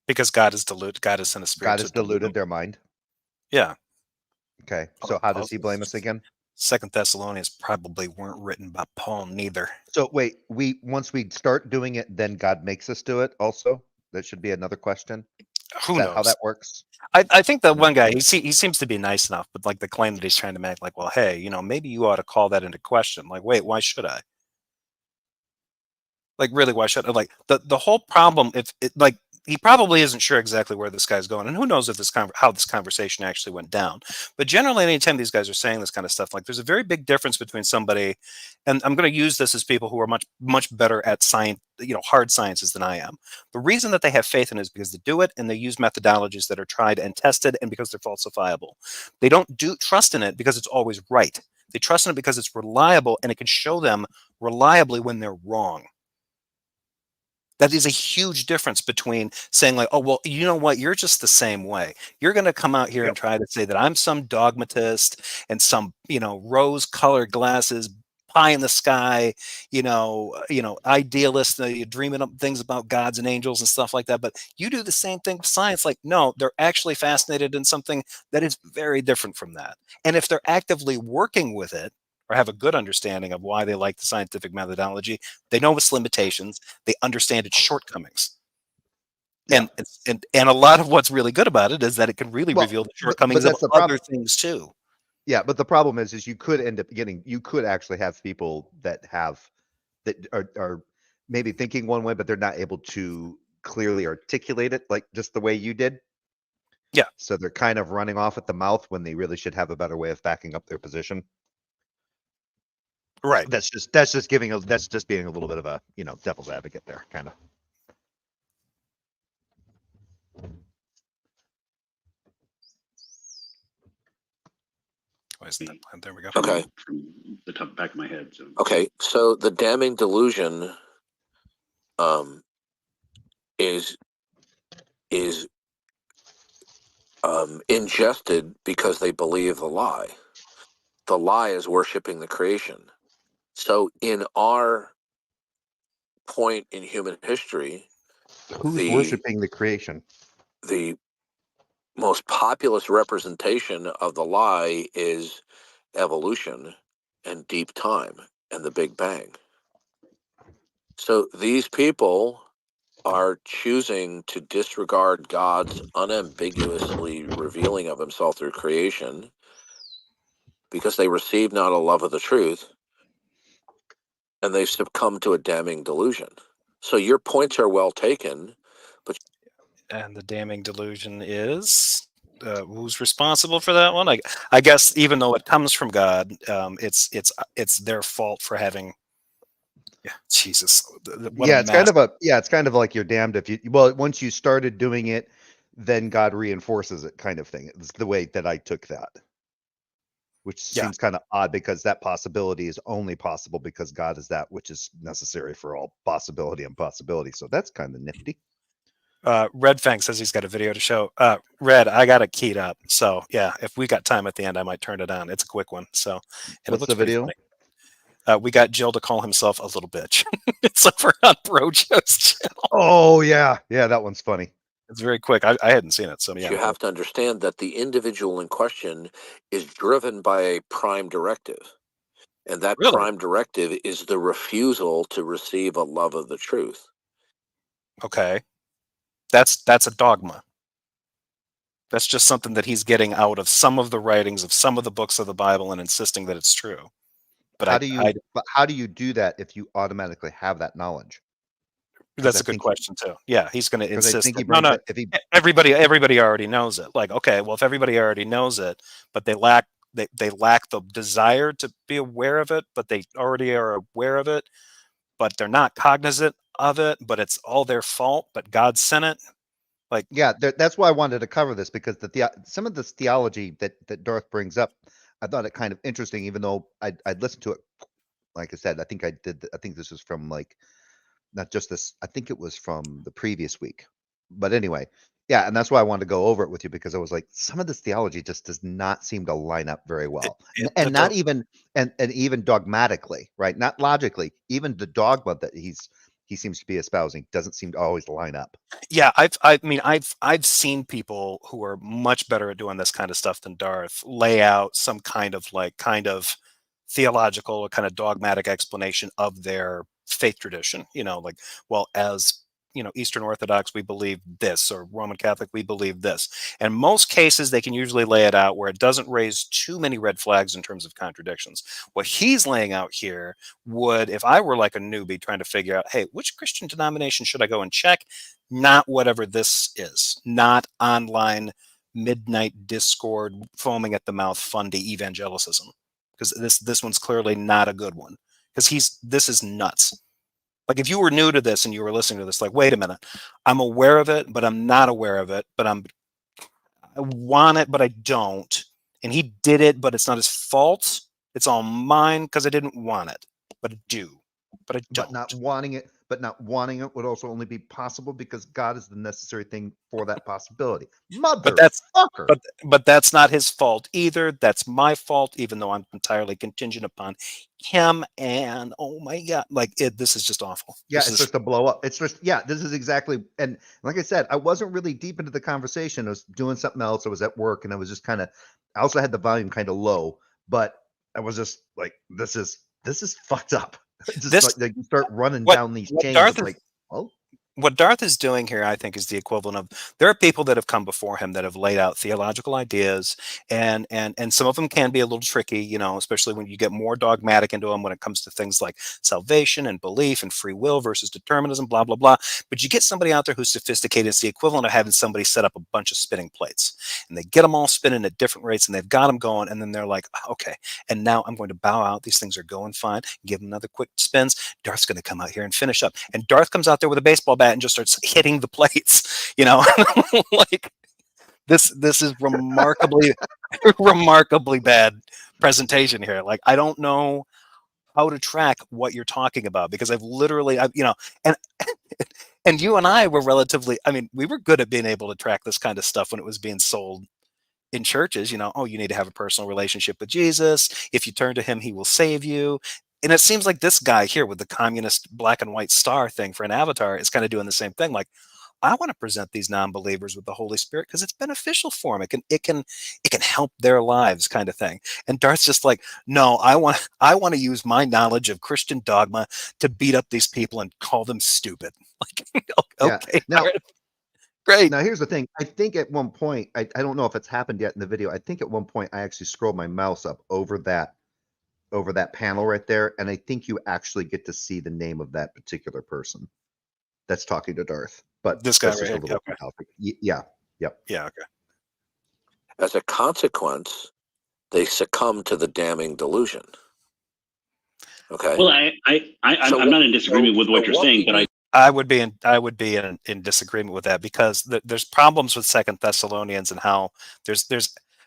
Because God is deluded. God has sent a spirit. God has deluded their mind. Yeah. Okay. So how does he blame us again? 2 Thessalonians probably weren't written by Paul neither. So wait, once we start doing it, then God makes us do it also? That should be another question. Who knows how that works? I think that one guy, he seems to be nice enough, but like the claim that he's trying to make, like, well, hey, maybe you ought to call that into question. Like, wait, why should I? Like, really, why should I? Like, the whole problem, he probably isn't sure exactly where this guy's going, and who knows if how this conversation actually went down. But generally, anytime these guys are saying this kind of stuff, like, there's a very big difference between somebody, and I'm going to use this as people who are much, much better at science, hard sciences than I am. The reason that they have faith in it is because they do it, and they use methodologies that are tried and tested, and because they're falsifiable. They don't trust in it because it's always right. They trust in it because it's reliable, and it can show them reliably when they're wrong. That is a huge difference between saying, like, oh, well, you know what? You're just the same way. You're going to come out here and try to say that I'm some dogmatist and some, rose-colored glasses, pie in the sky, idealists, you're dreaming up things about gods and angels and stuff like that. But you do the same thing with science. Like, no, they're actually fascinated in something that is very different from that. And if they're actively working with it or have a good understanding of why they like the scientific methodology, they know its limitations, they understand its shortcomings. Yeah. And a lot of what's really good about it is that it can really reveal the shortcomings of other things too. Yeah, but the problem is you could end up you could actually have people that are maybe thinking one way, but they're not able to clearly articulate it like just the way you did. Yeah. So they're kind of running off at the mouth when they really should have a better way of backing up their position. Right. That's just being a little bit of a, devil's advocate there, kind of. There we go. Okay. From the top back of my head. So. Okay, so the damning delusion is ingested because they believe the lie. The lie is worshiping the creation. So in our point in human history, who's worshiping the creation? The most populous representation of the lie is evolution and deep time and the Big Bang. So these people are choosing to disregard God's unambiguously revealing of himself through creation because they receive not a love of the truth, and they've succumbed to a damning delusion. So your points are well taken, but and the damning delusion is who's responsible for that one? I guess even though it comes from God, it's their fault for having. Yeah, Jesus. It's kind of like you're damned if you. Well, once you started doing it, then God reinforces it, kind of thing. It's the way that I took that, which seems kind of odd because that possibility is only possible because God is that which is necessary for all possibility and possibility. So that's kind of nifty. Red Fang says he's got a video to show. Red, I got it keyed up. So yeah, if we got time at the end, I might turn it on. It's a quick one. So what's the video? We got Jill to call himself a little bitch. It's over on Brojo's channel. Oh yeah, that one's funny. It's very quick. I hadn't seen it, so yeah. You have to understand that the individual in question is driven by a prime directive, and that prime directive is the refusal to receive a love of the truth. Okay. That's a dogma. That's just something that he's getting out of some of the writings of some of the books of the Bible and insisting that it's true. But how do you do that if you automatically have that knowledge? That's a good question too. Yeah, he's going to insist. Everybody already knows it. Like, okay, well, if everybody already knows it, but they lack the desire to be aware of it, but they already are aware of it, but they're not cognizant of it, but it's all their fault, but God sent it. Like, yeah, that's why I wanted to cover this, because some of this theology that Darth brings up, I thought it kind of interesting, even though I'd listened to it. Like I said, I think this was from not just this. I think it was from the previous week. But anyway, yeah, and that's why I wanted to go over it with you, because I was like, some of this theology just does not seem to line up very well, and not even and even dogmatically, right? Not logically. Even the dogma that he seems to be espousing doesn't seem to always line up. Yeah, I've seen people who are much better at doing this kind of stuff than Darth lay out some kind of theological or kind of dogmatic explanation of their faith tradition. As Eastern Orthodox, we believe this, or Roman Catholic, we believe this. And most cases, they can usually lay it out where it doesn't raise too many red flags in terms of contradictions. What he's laying out here would, if I were like a newbie trying to figure out, hey, which Christian denomination should I go and check? Not whatever this is, not online midnight Discord foaming at the mouth fundy evangelicism, because this one's clearly not a good one, because this is nuts. Like, if you were new to this and you were listening to this, like, wait a minute, I'm aware of it, but I'm not aware of it, but I want it, but I don't. And he did it, but it's not his fault. It's all mine because I didn't want it, but I do. But I don't. But not wanting it, but not wanting it would also only be possible because God is the necessary thing for that possibility. But that's Motherfucker. but that's not his fault either. That's my fault, even though I'm entirely contingent upon him. And oh my god, like this is just awful. Yeah, This it's is, just a blow up. It's just, yeah, this is exactly. And like I said, I wasn't really deep into the conversation. I was doing something else. I was at work, and I was just kind of. I also had the volume kind of low, but I was just like, this is fucked up. Just this like you start running what, down these what chains. Darth Of is, like, well, what Darth is doing here, I think, is the equivalent of there are people that have come before him that have laid out theological ideas, and some of them can be a little tricky, you know, especially when you get more dogmatic into them when it comes to things like salvation and belief and free will versus determinism, blah blah blah. But you get somebody out there who's sophisticated. It's the equivalent of having somebody set up a bunch of spinning plates, and they get them all spinning at different rates, and they've got them going, and then they're like, okay, and now I'm going to bow out. These things are going fine. Give them another quick spins. Darth's going to come out here and finish up, and Darth comes out there with a baseball bat and just starts hitting the plates, you know. Like this is remarkably remarkably bad presentation here. Like I don't know how to track what you're talking about because I've you know, and and you and I were relatively, I mean, we were good at being able to track this kind of stuff when it was being sold in churches, you know. Oh, you need to have a personal relationship with Jesus. If you turn to him, he will save you. And it seems like this guy here with the communist black and white star thing for an avatar is kind of doing the same thing. Like, I want to present these non-believers with the Holy Spirit because it's beneficial for them. It can help their lives, kind of thing. And Darth's just like, no, I want to use my knowledge of Christian dogma to beat up these people and call them stupid. Like, okay, yeah. Now, great. Now here's the thing. I think at one point, I don't know if it's happened yet in the video. I think at one point I actually scrolled my mouse up over that panel right there, and I think you actually get to see the name of that particular person that's talking to Darth. But This guy that's just right a here. little Okay. Yeah. Yep. Yeah. Okay. As a consequence, they succumb to the damning delusion. Okay. Well, I'm not in disagreement with what you're saying, but I would be in disagreement with that because there's problems with Second Thessalonians and how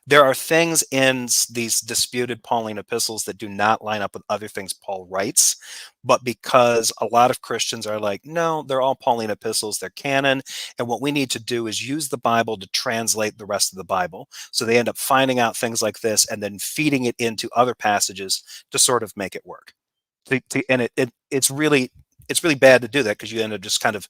there are things in these disputed Pauline epistles that do not line up with other things Paul writes, but because a lot of Christians are like, no, they're all Pauline epistles, they're canon, and what we need to do is use the Bible to translate the rest of the Bible. So they end up finding out things like this and then feeding it into other passages to sort of make it work. And it's really bad to do that because you end up just kind of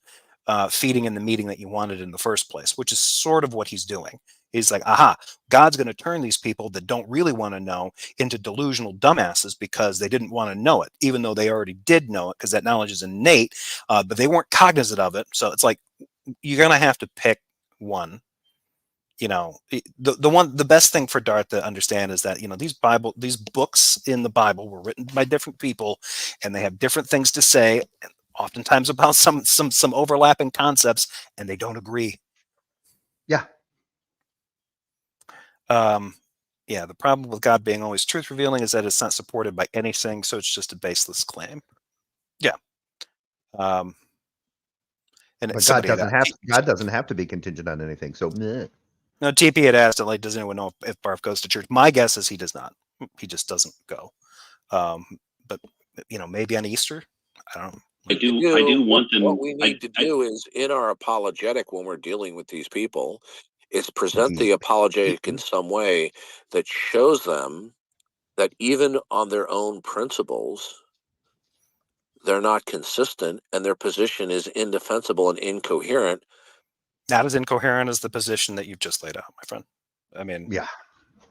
feeding in the meeting that you wanted in the first place, which is sort of what he's doing. He's like, aha, God's going to turn these people that don't really want to know into delusional dumbasses because they didn't want to know it, even though they already did know it because that knowledge is innate, but they weren't cognizant of it. So it's like you're going to have to pick one. You know, the best thing for Darth to understand is that, you know, these books in the Bible were written by different people, and they have different things to say, oftentimes about some overlapping concepts, and they don't agree. Yeah. Yeah. The problem with God being always truth revealing is that it's not supported by anything, so it's just a baseless claim. Yeah. And But God doesn't have to be contingent on anything. So. Meh. No, TP had asked, like, does anyone know if Barf goes to church? My guess is he does not. He just doesn't go. But you know, maybe on Easter. I don't know. I do want them. What we need to do is in our apologetic when we're dealing with these people, is present the apologetic in some way that shows them that even on their own principles, they're not consistent and their position is indefensible and incoherent. Not as incoherent as the position that you've just laid out, my friend. I mean, yeah.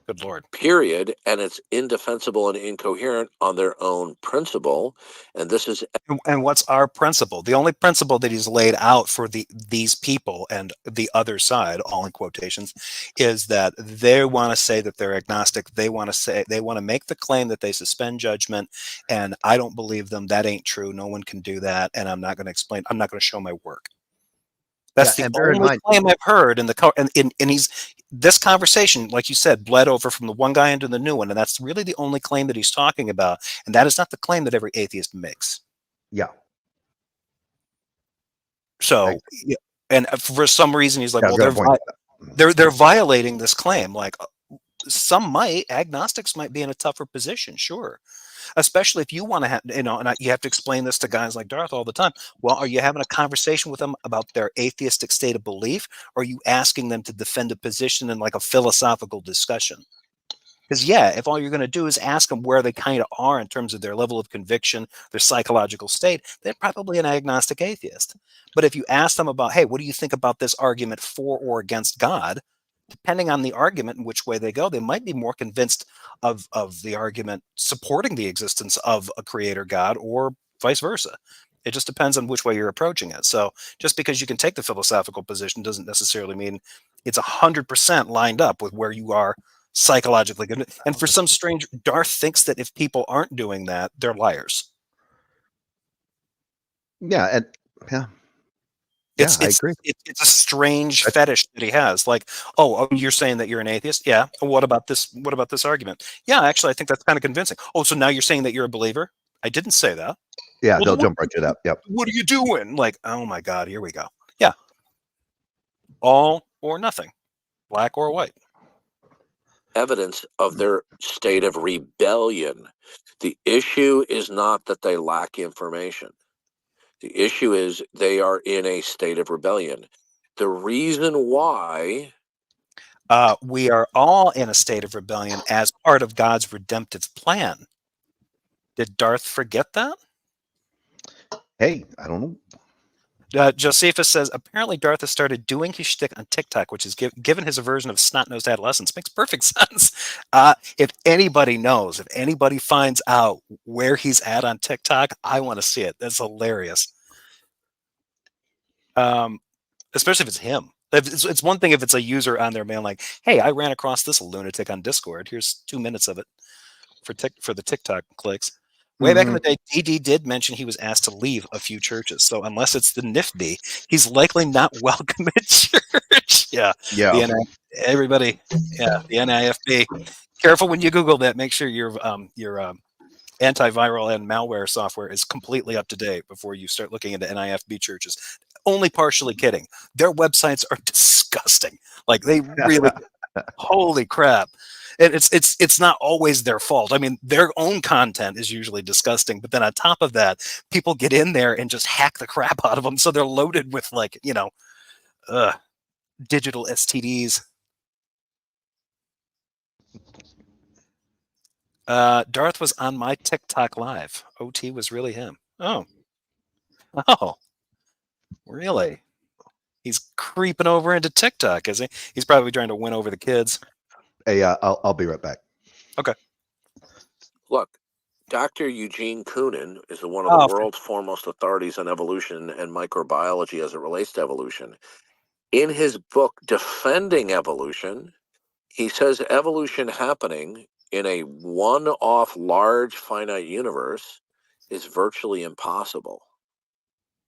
Good Lord. Period. And it's indefensible and incoherent on their own principle. And this is. And what's our principle? The only principle that he's laid out for these people and the other side, all in quotations, is that they want to say that they're agnostic. They want to make the claim that they suspend judgment. And I don't believe them. That ain't true. No one can do that. And I'm not going to explain. I'm not going to show my work. That's the only claim I've heard in this conversation, like you said, bled over from the one guy into the new one, and that's really the only claim that he's talking about, and that is not the claim that every atheist makes. Yeah. So, and for some reason, he's like, well, they're violating this claim. Like, agnostics might be in a tougher position, sure, especially if you want to have, and you have to explain this to guys like Darth all the time. Well, are you having a conversation with them about their atheistic state of belief, or are you asking them to defend a position in like a philosophical discussion? Because if all you're going to do is ask them where they kind of are in terms of their level of conviction, their psychological state, they're probably an agnostic atheist. But if you ask them about, hey, what do you think about this argument for or against God? Depending on the argument and which way they go, they might be more convinced of the argument supporting the existence of a creator God, or vice versa. It just depends on which way you're approaching it. So just because you can take the philosophical position doesn't necessarily mean it's 100% lined up with where you are psychologically good. And for some strange, Darth thinks that if people aren't doing that, they're liars. Yeah, and I agree. It's a strange fetish that he has. Like, oh, you're saying that you're an atheist? Yeah. What about this? What about this argument? Yeah, actually, I think that's kind of convincing. Oh, so now you're saying that you're a believer? I didn't say that. Yeah, well, they'll jump right to that. Yep. What are you doing? Like, oh my God, here we go. Yeah. All or nothing, black or white. Evidence of their state of rebellion. The issue is not that they lack information. The issue is they are in a state of rebellion. The reason why we are all in a state of rebellion as part of God's redemptive plan. Did Darth forget that? Hey, I don't know. Josephus says, apparently Darth has started doing his shtick on TikTok, which is given his aversion of snot-nosed adolescence. Makes perfect sense. If anybody knows, if anybody finds out where he's at on TikTok, I want to see it. That's hilarious. Especially if it's him. It's one thing if it's a user on there being like, hey, I ran across this lunatic on Discord. Here's 2 minutes of it for the TikTok clicks. Way back in the day, DD did mention he was asked to leave a few churches. So unless it's the NIFB, he's likely not welcome at church. Yeah. Everybody. Yeah. The NIFB. Careful when you Google that. Make sure your antiviral and malware software is completely up to date before you start looking into NIFB churches. Only partially kidding. Their websites are disgusting. Like they really, holy crap. And it's not always their fault. I mean, their own content is usually disgusting, but then on top of that, people get in there and just hack the crap out of them. So they're loaded with like, digital STDs. Darth was on my TikTok live. OT was really him. Oh, really? He's creeping over into TikTok, is he? He's probably trying to win over the kids. Hey, I'll be right back. Okay. Look, Dr. Eugene Koonin is one of the world's foremost authorities on evolution and microbiology as it relates to evolution. In his book, Defending Evolution, he says evolution happening in a one-off large finite universe is virtually impossible.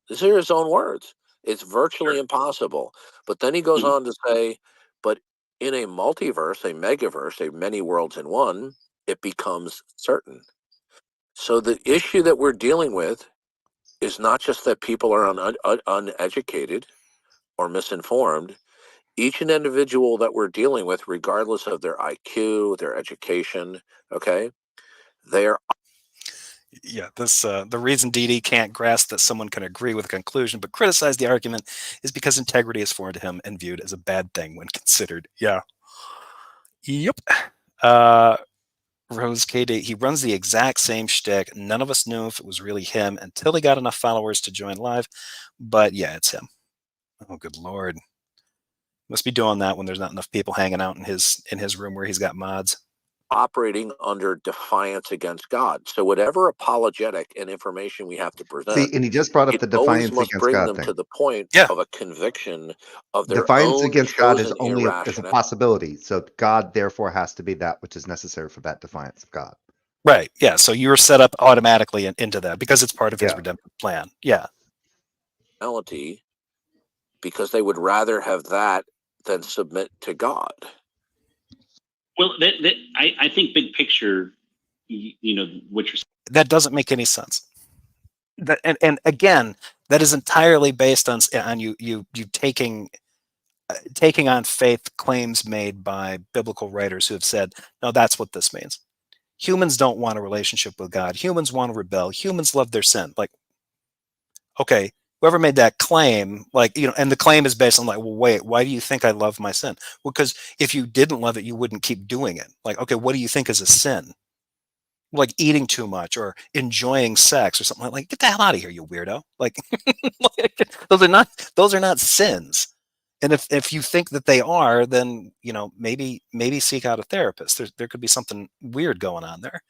These are his own words. It's virtually impossible. But then he goes on to say, but in a multiverse, a megaverse, a many worlds in one, it becomes certain. So the issue that we're dealing with is not just that people are uneducated or misinformed. Each and individual that we're dealing with, regardless of their IQ, their education, okay, they are. Yeah, the reason DD can't grasp that someone can agree with a conclusion but criticize the argument is because integrity is foreign to him and viewed as a bad thing when considered. Yeah. Yep. Rose KD, he runs the exact same shtick. None of us knew if it was really him until he got enough followers to join live. But yeah, it's him. Oh, good Lord. Must be doing that when there's not enough people hanging out in his room where he's got mods. Operating under defiance against God. So whatever apologetic and information we have to present, see, and he just brought up the defiance must against bring God them thing. to the point of a conviction of their defiance own against God is chosen only as a possibility. So God therefore has to be that which is necessary for that defiance of God. Right. Yeah. So you're set up automatically into that because it's part of his redemptive plan. Yeah. Because they would rather have that than submit to God. Well, I think big picture, what you're saying. That doesn't make any sense. And again, that is entirely based on you taking on faith claims made by biblical writers who have said, no, that's what this means. humans don't want a relationship with God. Humans want to rebel. Humans love their sin. Like, okay, whoever made that claim, like, and the claim is based on like, well, wait, why do you think I love my sin? Well, because if you didn't love it, you wouldn't keep doing it. Like, okay, what do you think is a sin? Like eating too much or enjoying sex or something like, get the hell out of here, you weirdo. Like, those are not sins. And if you think that they are, then, maybe seek out a therapist. There could be something weird going on there.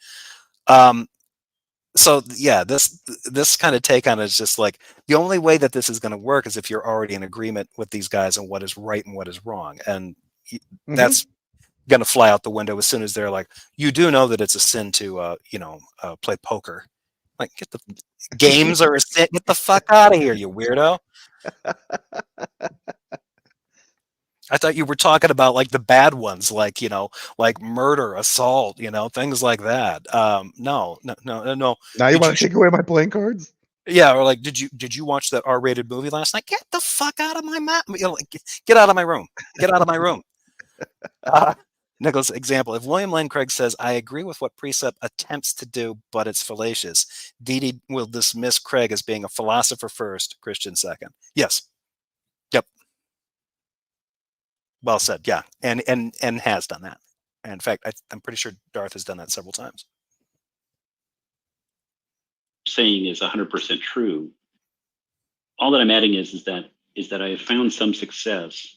So yeah, this kind of take on it is just like, the only way that this is going to work is if you're already in agreement with these guys on what is right and what is wrong. And that's going to fly out the window as soon as they're like, you do know that it's a sin to, play poker. Like, get the games are a sin. Get the fuck out of here, you weirdo. I thought you were talking about like the bad ones, like, like murder, assault, things like that. No. Now you want to take away my playing cards? Yeah, or like, did you watch that R-rated movie last night? Get the fuck out of my mouth! Get out of my room! Get out of my room! Nicholas, example: if William Lane Craig says, "I agree with what Precept attempts to do, but it's fallacious," Dede will dismiss Craig as being a philosopher first, Christian second. Yes. Yep. Well said. Yeah, and has done that. And in fact, I'm pretty sure Darth has done that several times. Saying is 100% true. All that I'm adding is that I have found some success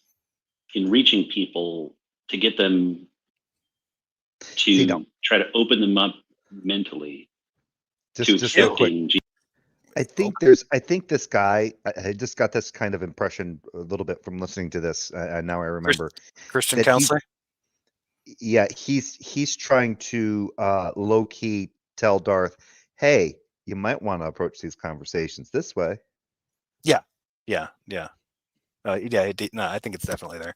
in reaching people to get them to try to open them up mentally to accepting Jesus. I think this guy, I just got this kind of impression a little bit from listening to this, and now I remember. Christian counselor? He's trying to low-key tell Darth, hey, you might want to approach these conversations this way. Yeah. No, I think it's definitely there.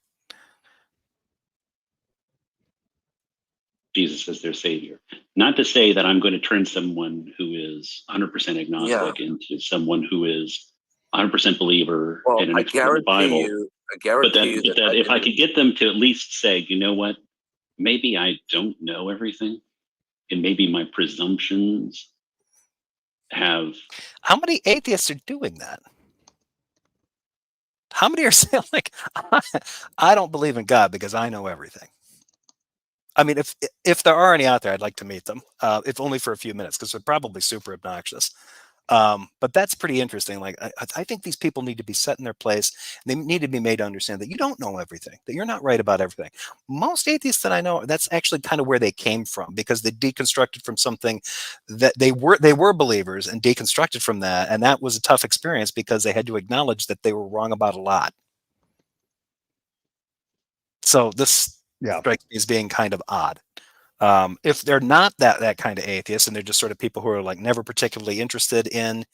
Jesus as their savior. Not to say that I'm going to turn someone who is 100% agnostic into someone who is 100% believer and an expert in the Bible. But that if I could get them to at least say, you know what, maybe I don't know everything, and maybe my presumptions have. How many atheists are doing that? How many are saying like, I don't believe in God because I know everything? I mean, if there are any out there, I'd like to meet them, if only for a few minutes, because they're probably super obnoxious. But that's pretty interesting. Like, I think these people need to be set in their place. They need to be made to understand that you don't know everything, that you're not right about everything. Most atheists that I know, that's actually kind of where they came from, because they deconstructed from something that they were believers and deconstructed from that. And that was a tough experience because they had to acknowledge that they were wrong about a lot. So this strikes me as being kind of odd. If they're not that kind of atheist, and they're just sort of people who are like never particularly interested in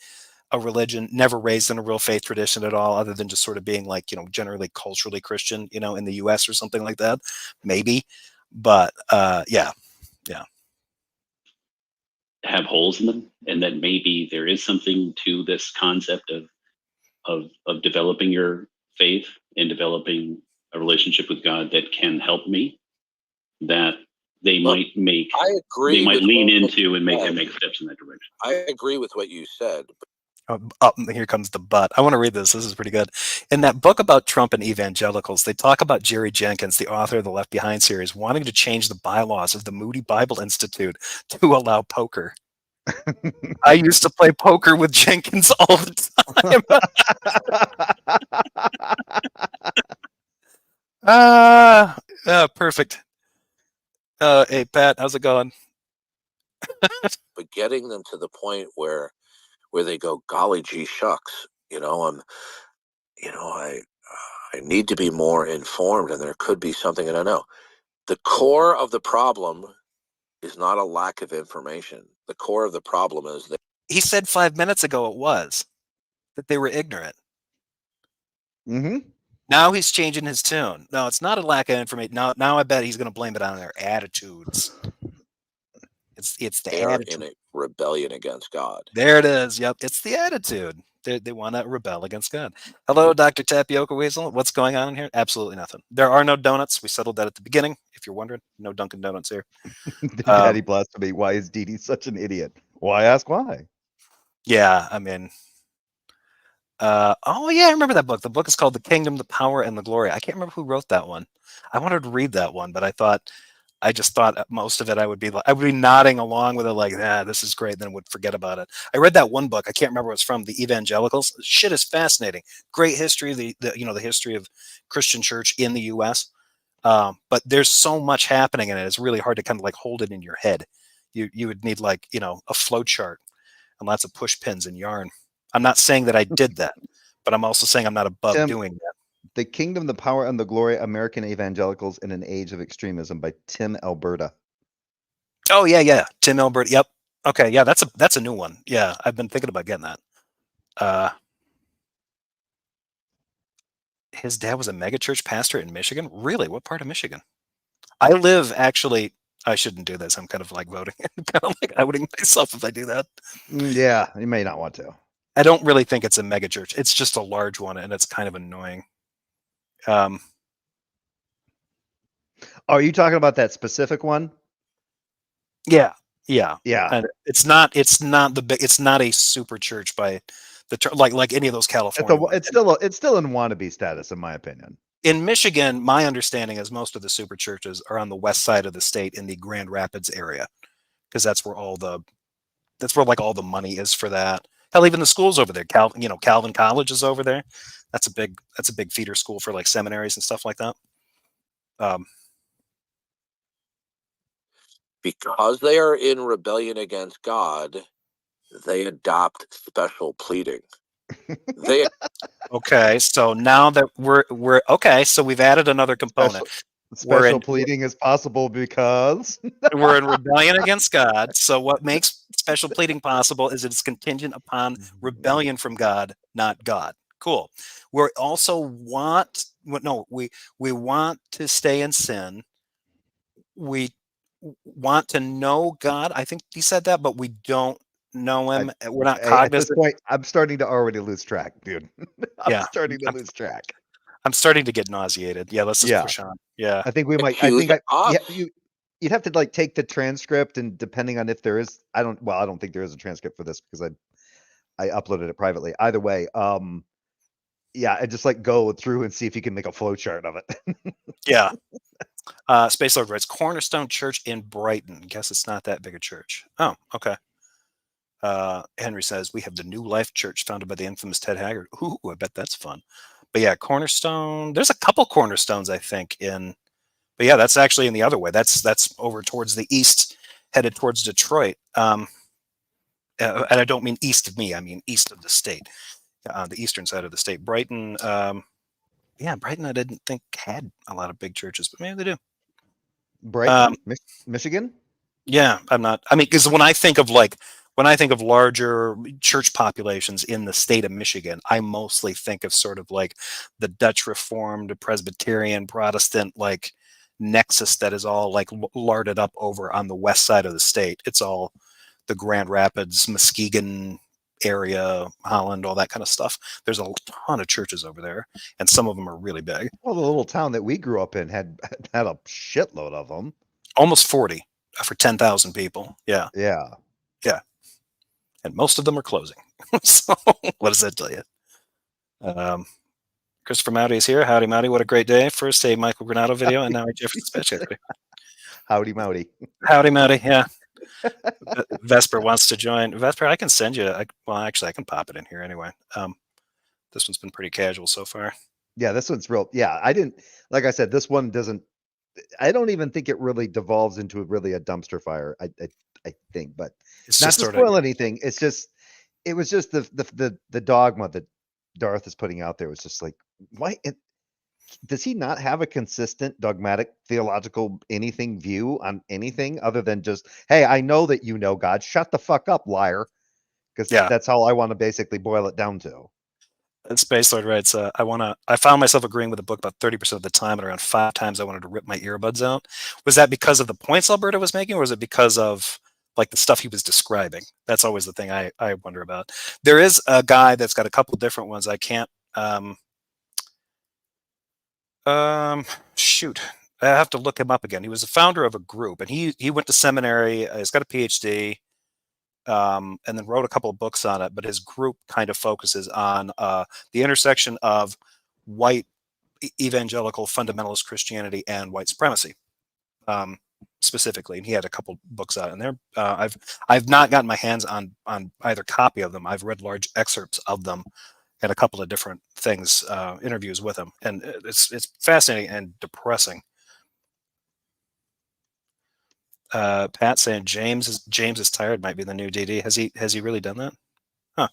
a religion, never raised in a real faith tradition at all, other than just sort of being like, generally culturally Christian, in the US or something like that, maybe. But yeah. Have holes in them, and that maybe there is something to this concept of developing your faith and developing a relationship with God that can help me, that they might make. I agree. They might lean into and make steps in that direction. I agree with what you said. Here comes the but. I want to read this. This is pretty good. In that book about Trump and evangelicals, they talk about Jerry Jenkins, the author of the Left Behind series, wanting to change the bylaws of the Moody Bible Institute to allow poker. I used to play poker with Jenkins all the time. Perfect. Hey, Pat, how's it going? But getting them to the point where they go, golly gee shucks, I need to be more informed, and there could be something I don't know. The core of the problem is not a lack of information. The core of the problem is that he said 5 minutes ago it was that they were ignorant. Mm-hmm. Now he's changing his tune. No, it's not a lack of information. Now I bet he's going to blame it on their attitudes. It's the attitude. In a rebellion against God. There it is. Yep, it's the attitude. They want to rebel against God. Hello, Dr. Tapioca Weasel. What's going on in here? Absolutely nothing. There are no donuts. We settled that at the beginning. If you're wondering, no Dunkin' Donuts here. Daddy blasphemy. Why is Dee Dee such an idiot? Why ask why? Yeah, I mean, oh yeah, I remember that book. The book is called The Kingdom, the Power, and the Glory. I can't remember who wrote that one. I wanted to read that one, but I just thought most of it I would be nodding along with it like, this is great, then would forget about it. I read that one book. I can't remember what it's from, the Evangelicals. Shit is fascinating. Great history, the history of Christian church in the US. But there's so much happening in it. It's really hard to kind of like hold it in your head. You would need like, a flow chart and lots of push pins and yarn. I'm not saying that I did that, but I'm also saying I'm not above doing that. The Kingdom, the Power, and the Glory, American Evangelicals in an Age of Extremism by Tim Alberta. Oh, yeah. Tim Alberta. Yep. Okay, yeah, that's a new one. Yeah, I've been thinking about getting that. His dad was a megachurch pastor in Michigan? Really? What part of Michigan? I shouldn't do this. I'm kind of like voting. I'm kind of like outing myself if I do that. Yeah, you may not want to. I don't really think it's a megachurch. It's just a large one, and it's kind of annoying. Are you talking about that specific one? Yeah. And it's not a super church by the like any of those California ones. It's still in wannabe status, in my opinion. In Michigan, my understanding is most of the super churches are on the west side of the state in the Grand Rapids area, because that's where all the money is for that. Hell, even the schools over there, Calvin College is over there. That's a big feeder school for like seminaries and stuff like that. Because they are in rebellion against God, they adopt special pleading. Okay, so now that we're okay, so we've added another component. Special pleading is possible because we're in rebellion against God. So what makes special pleading possible is it's contingent upon rebellion from God, not God. Cool. We also want we want to stay in sin. We want to know God. I think he said that, but we don't know him. We're not cognizant. At this point, I'm starting to already lose track, dude. I'm starting to lose track. I'm starting to get nauseated. Yeah, let's just push on. Yeah, I think we might. You'd have to like take the transcript, and depending on if there is, I don't think there is a transcript for this because I uploaded it privately. Either way, I just like go through and see if you can make a flow chart of it. Yeah. Space Lord writes Cornerstone Church in Brighton. Guess it's not that big a church. Oh, okay. Henry says we have the New Life Church founded by the infamous Ted Haggard. Ooh, I bet that's fun. But yeah, Cornerstone. There's a couple Cornerstones, I think, but yeah, that's actually in the other way. That's over towards the east, headed towards Detroit. And I don't mean east of me. I mean east of the state, on the eastern side of the state. Brighton. Brighton. I didn't think had a lot of big churches, but maybe they do. Brighton, Michigan. Yeah, because when I think of larger church populations in the state of Michigan, I mostly think of sort of like the Dutch Reformed, Presbyterian, Protestant like nexus that is all like larded up over on the west side of the state. It's all the Grand Rapids, Muskegon area, Holland, all that kind of stuff. There's a ton of churches over there, and some of them are really big. Well, the little town that we grew up in had a shitload of them. Almost 40 for 10,000 people. Yeah. And most of them are closing. So what does that tell you? Christopher Mowdy is here. Howdy, Mowdy. What a great day. First a Michael Granado video, and now a Jeffrey Dispatch. Howdy, Mowdy. Howdy, Mowdy. Yeah. Vesper wants to join. Vesper, I can send you. I can pop it in here anyway. This one's been pretty casual so far. Yeah, this one's real. Yeah, like I said, this one doesn't. I don't even think it really devolves into really a dumpster fire. I think, but it's not to spoil anything. It was just the dogma that Darth is putting out there was just like, why? Does he not have a consistent dogmatic theological anything view on anything other than just, hey, I know that you know God, shut the fuck up, liar? Because that's how I want to basically boil it down to. Space Lord writes, I found myself agreeing with the book about 30% of the time, and around 5 times I wanted to rip my earbuds out. Was that because of the points Alberta was making, or was it because of like the stuff he was describing. That's always the thing I wonder about. There is a guy that's got a couple of different ones. I can't. Shoot, I have to look him up again. He was the founder of a group, and he went to seminary. He's got a PhD, and then wrote a couple of books on it. But his group kind of focuses on the intersection of white evangelical fundamentalist Christianity and white supremacy, specifically. And he had a couple books out, and there. I've not gotten my hands on either copy of them. I've read large excerpts of them and a couple of different things, interviews with him, and it's fascinating and depressing. Pat saying James is tired might be the new DD. Has he really done that? Huh.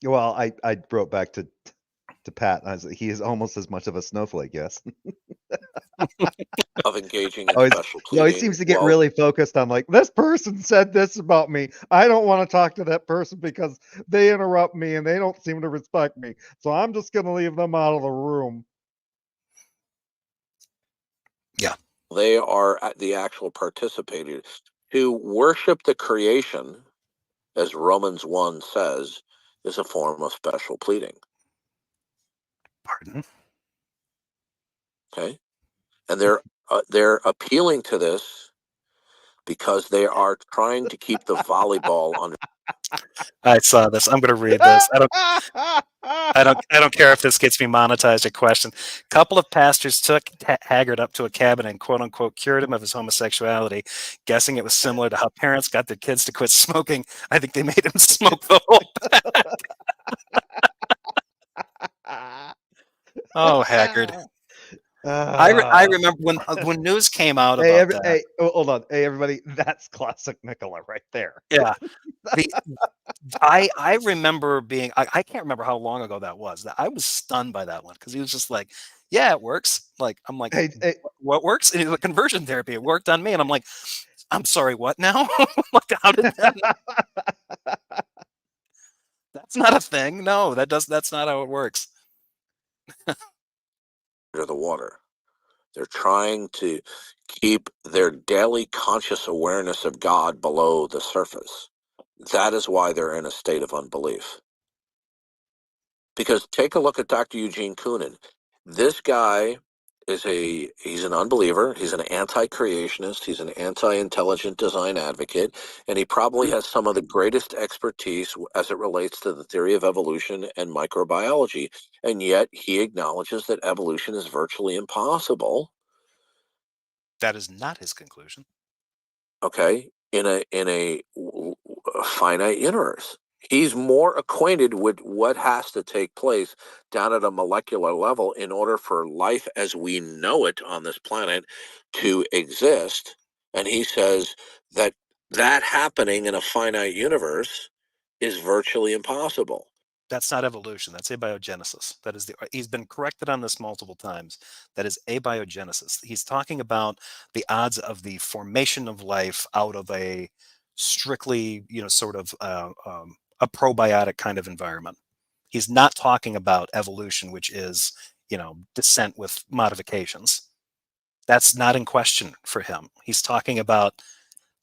Well, I wrote back to Pat. And I was like, he is almost as much of a snowflake, yes. Of engaging in special pleading. No, he seems to get really focused on like, this person said this about me. I don't want to talk to that person because they interrupt me and they don't seem to respect me. So I'm just going to leave them out of the room. Yeah. They are the actual participators. To worship the creation, as Romans 1 says, is a form of special pleading. Pardon? Okay. And they're appealing to this because they are trying to keep the volleyball under. I saw this. I'm going to read this. I don't care if this gets me monetized. A question. A couple of pastors took Haggard up to a cabin and quote unquote cured him of his homosexuality, guessing it was similar to how parents got their kids to quit smoking. I think they made him smoke the whole pack. Oh, Haggard. I remember when news came out about that. Hey, hold on. Hey, everybody, that's classic Nicola right there. Yeah. I remember being, I can't remember how long ago that was. I was stunned by that one because he was just like, yeah, it works. Like, I'm like, hey, what works? And he's like, conversion therapy. It worked on me. And I'm like, I'm sorry, what now? Like, how did that? That's not a thing. No, that's not how it works. Under the water. They're trying to keep their daily conscious awareness of God below the surface. That is why they're in a state of unbelief. Because take a look at Dr. Eugene Koonin. This guy he's an unbeliever. He's an anti-creationist. He's an anti-intelligent design advocate. And he probably has some of the greatest expertise as it relates to the theory of evolution and microbiology. And yet he acknowledges that evolution is virtually impossible. That is not his conclusion. Okay, in a finite universe. He's more acquainted with what has to take place down at a molecular level in order for life as we know it on this planet to exist. And he says that happening in a finite universe is virtually impossible. That's not evolution. That's abiogenesis. He's been corrected on this multiple times. That is abiogenesis. He's talking about the odds of the formation of life out of a strictly, sort of a probiotic kind of environment. He's not talking about evolution, which is, descent with modifications. That's not in question for him. He's talking about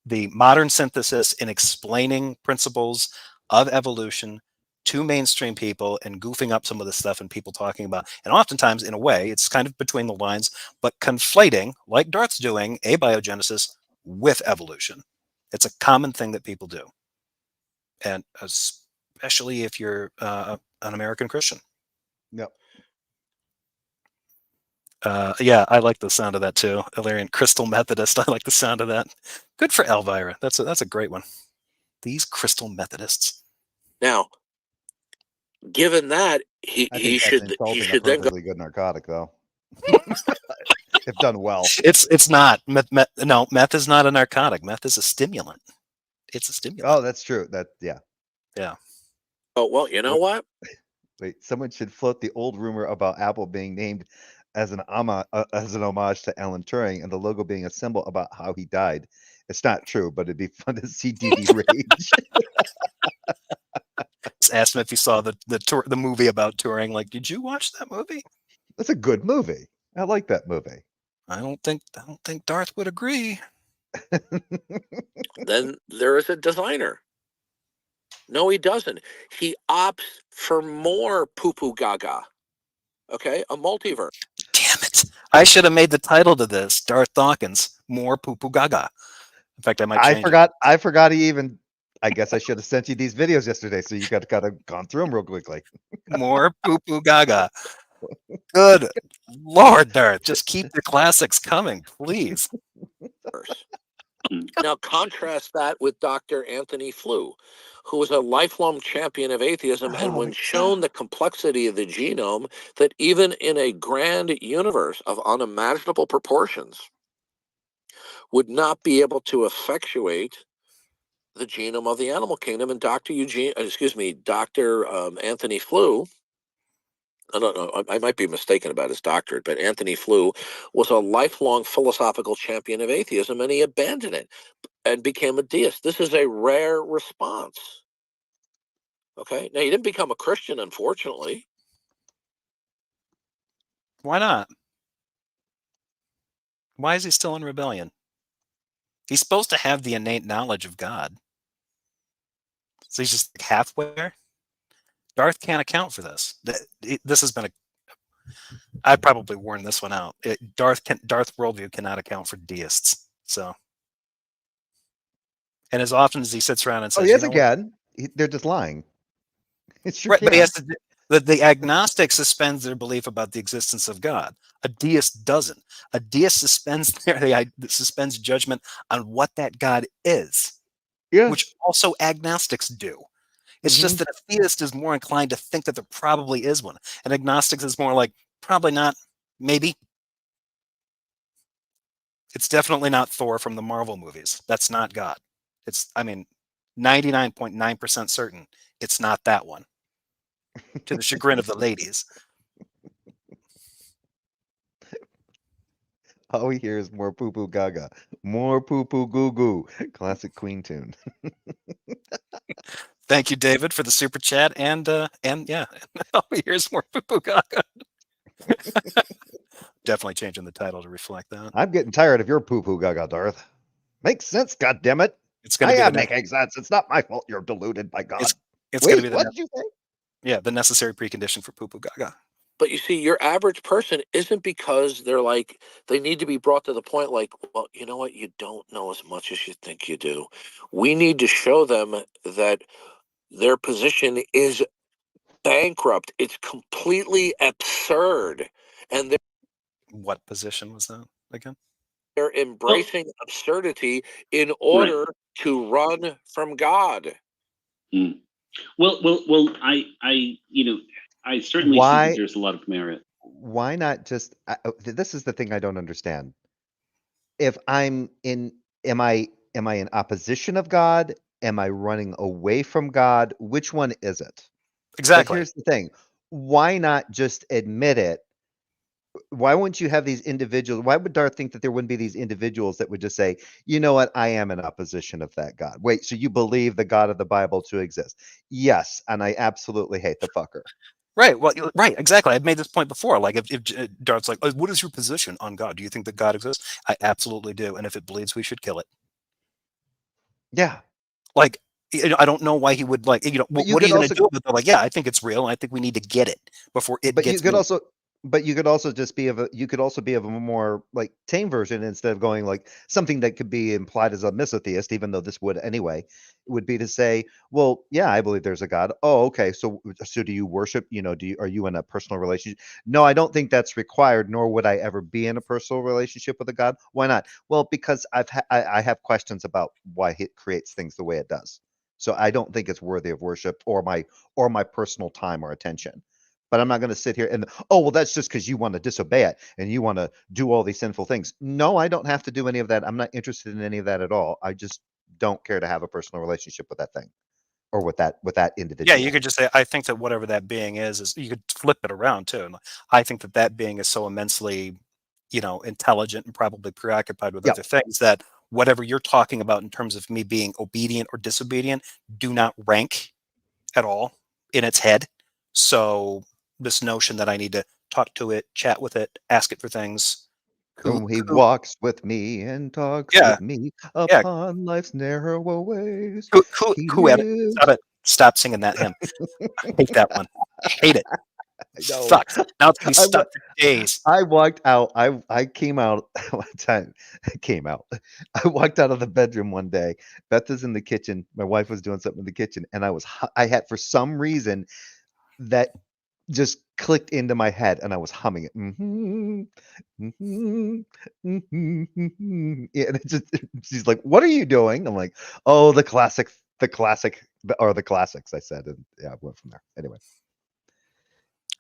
the modern synthesis in explaining principles of evolution to mainstream people and goofing up some of the stuff and people talking about, and oftentimes in a way it's kind of between the lines, but conflating, like Darth's doing, abiogenesis with evolution. It's a common thing that people do, and especially if you're an American Christian. Yep. Yeah, I like the sound of that too. Illyrian Crystal Methodist. I like the sound of that. Good for Elvira. That's a great one. These Crystal Methodists. Now, given that, he should then go. Good narcotic though. If done well. It's not. No, meth is not a narcotic. Meth is a stimulant. It's a stimulant. Oh, that's true. Yeah. Oh, well, you know what? Wait, someone should float the old rumor about Apple being named as an homage to Alan Turing and the logo being a symbol about how he died. It's not true, but it'd be fun to see DD rage. Just asked him if he saw the movie about Turing. Like, did you watch that movie? That's a good movie. I like that movie. I don't think Darth would agree. Then there is a designer. No, he doesn't. He opts for more poo-poo gaga. Okay, a multiverse. Damn it! I should have made the title to this Darth Dawkins, more poo poo gaga. In fact, I might change it. I forgot he even. I guess I should have sent you these videos yesterday, so you got to kind of gone through them real quickly. More poo poo gaga. Good Lord, Darth, just keep the classics coming, please. Now contrast that with Dr. Anthony Flew, who was a lifelong champion of atheism, and when shown the complexity of the genome, that even in a grand universe of unimaginable proportions, would not be able to effectuate the genome of the animal kingdom. And Dr. Anthony Flew, I don't know, I might be mistaken about his doctorate, but Anthony Flew was a lifelong philosophical champion of atheism, and he abandoned it and became a deist. This is a rare response. Okay, now he didn't become a Christian, unfortunately. Why not? Why is he still in rebellion? He's supposed to have the innate knowledge of God. So he's just halfway there? Darth can't account for this. This has been I'd probably warn this one out. Darth worldview cannot account for deists. So, and as often as he sits around and says, yes, again, they're just lying. It's true. Right, but he has to. The agnostic suspends their belief about the existence of God. A deist doesn't. A deist suspends judgment on what that God is, which also agnostics do. It's just that a theist is more inclined to think that there probably is one. And agnostics is more like, probably not, maybe. It's definitely not Thor from the Marvel movies. That's not God. 99.9% certain it's not that one. To the chagrin of the ladies. All we hear is more poo poo gaga, more poo poo goo goo. Classic Queen tune. Thank you, David, for the super chat, and yeah, all we hear is more poo poo gaga. Definitely changing the title to reflect that. I'm getting tired of your poo poo gaga, Darth. Makes sense, goddammit. It's going to be making sense. It's not my fault you're deluded by God. It's going to be what did you say? Yeah, the necessary precondition for poo poo gaga. But you see, your average person isn't because they're like, they need to be brought to the point like, well, you know what? You don't know as much as you think you do. We need to show them that their position is bankrupt. It's completely absurd. And what position was that again? They're embracing absurdity in order to run from God. Mm. Well, I certainly see that there's a lot of merit. Why not just? This is the thing I don't understand. If am I in opposition of God? Am I running away from God? Which one is it? Exactly. But here's the thing: why not just admit it? Why wouldn't you have these individuals? Why would Darth think that there wouldn't be these individuals that would just say, you know what, I am in opposition of that God. Wait, so you believe the God of the Bible to exist? Yes, and I absolutely hate the fucker. Right. Well, right. Exactly. I've made this point before. Like, if Darth's like, what is your position on God? Do you think that God exists? I absolutely do. And if it believes, we should kill it. Yeah. Like, I don't know why he would what are you going to do? But they're like, yeah, I think it's real. And I think we need to get it before it gets. But you could also just be of a more like tame version instead of going like something that could be implied as a misotheist, even though this would anyway, would be to say, well, yeah, I believe there's a God. Oh, okay. So do you worship? Are you in a personal relationship? No, I don't think that's required, nor would I ever be in a personal relationship with a God. Why not? Well, because I have questions about why it creates things the way it does. So I don't think it's worthy of worship or my personal time or attention. But I'm not going to sit here and, oh, well, that's just because you want to disobey it and you want to do all these sinful things. No, I don't have to do any of that. I'm not interested in any of that at all. I just don't care to have a personal relationship with that thing or with that individual. Yeah, you could just say, I think that whatever that being is you could flip it around too. And I think that being is so immensely, intelligent and probably preoccupied with other things that whatever you're talking about in terms of me being obedient or disobedient do not rank at all in its head. So this notion that I need to talk to it, chat with it, ask it for things, So he walks with me and talks Yeah. with me Yeah. upon life's narrow ways. Who at it? Stop singing that hymn. I hate that one. I hate it. I know. Sucks. Now it's gonna be stuck for days. I walked out. I came out one time. Came out. I walked out of the bedroom one day. Beth is in the kitchen. My wife was doing something in the kitchen, and I had, for some reason, that just clicked into my head, and I was humming it. Yeah, and it just, she's like, "What are you doing?" I'm like, "Oh, the classics." I said, and yeah, I went from there. Anyway.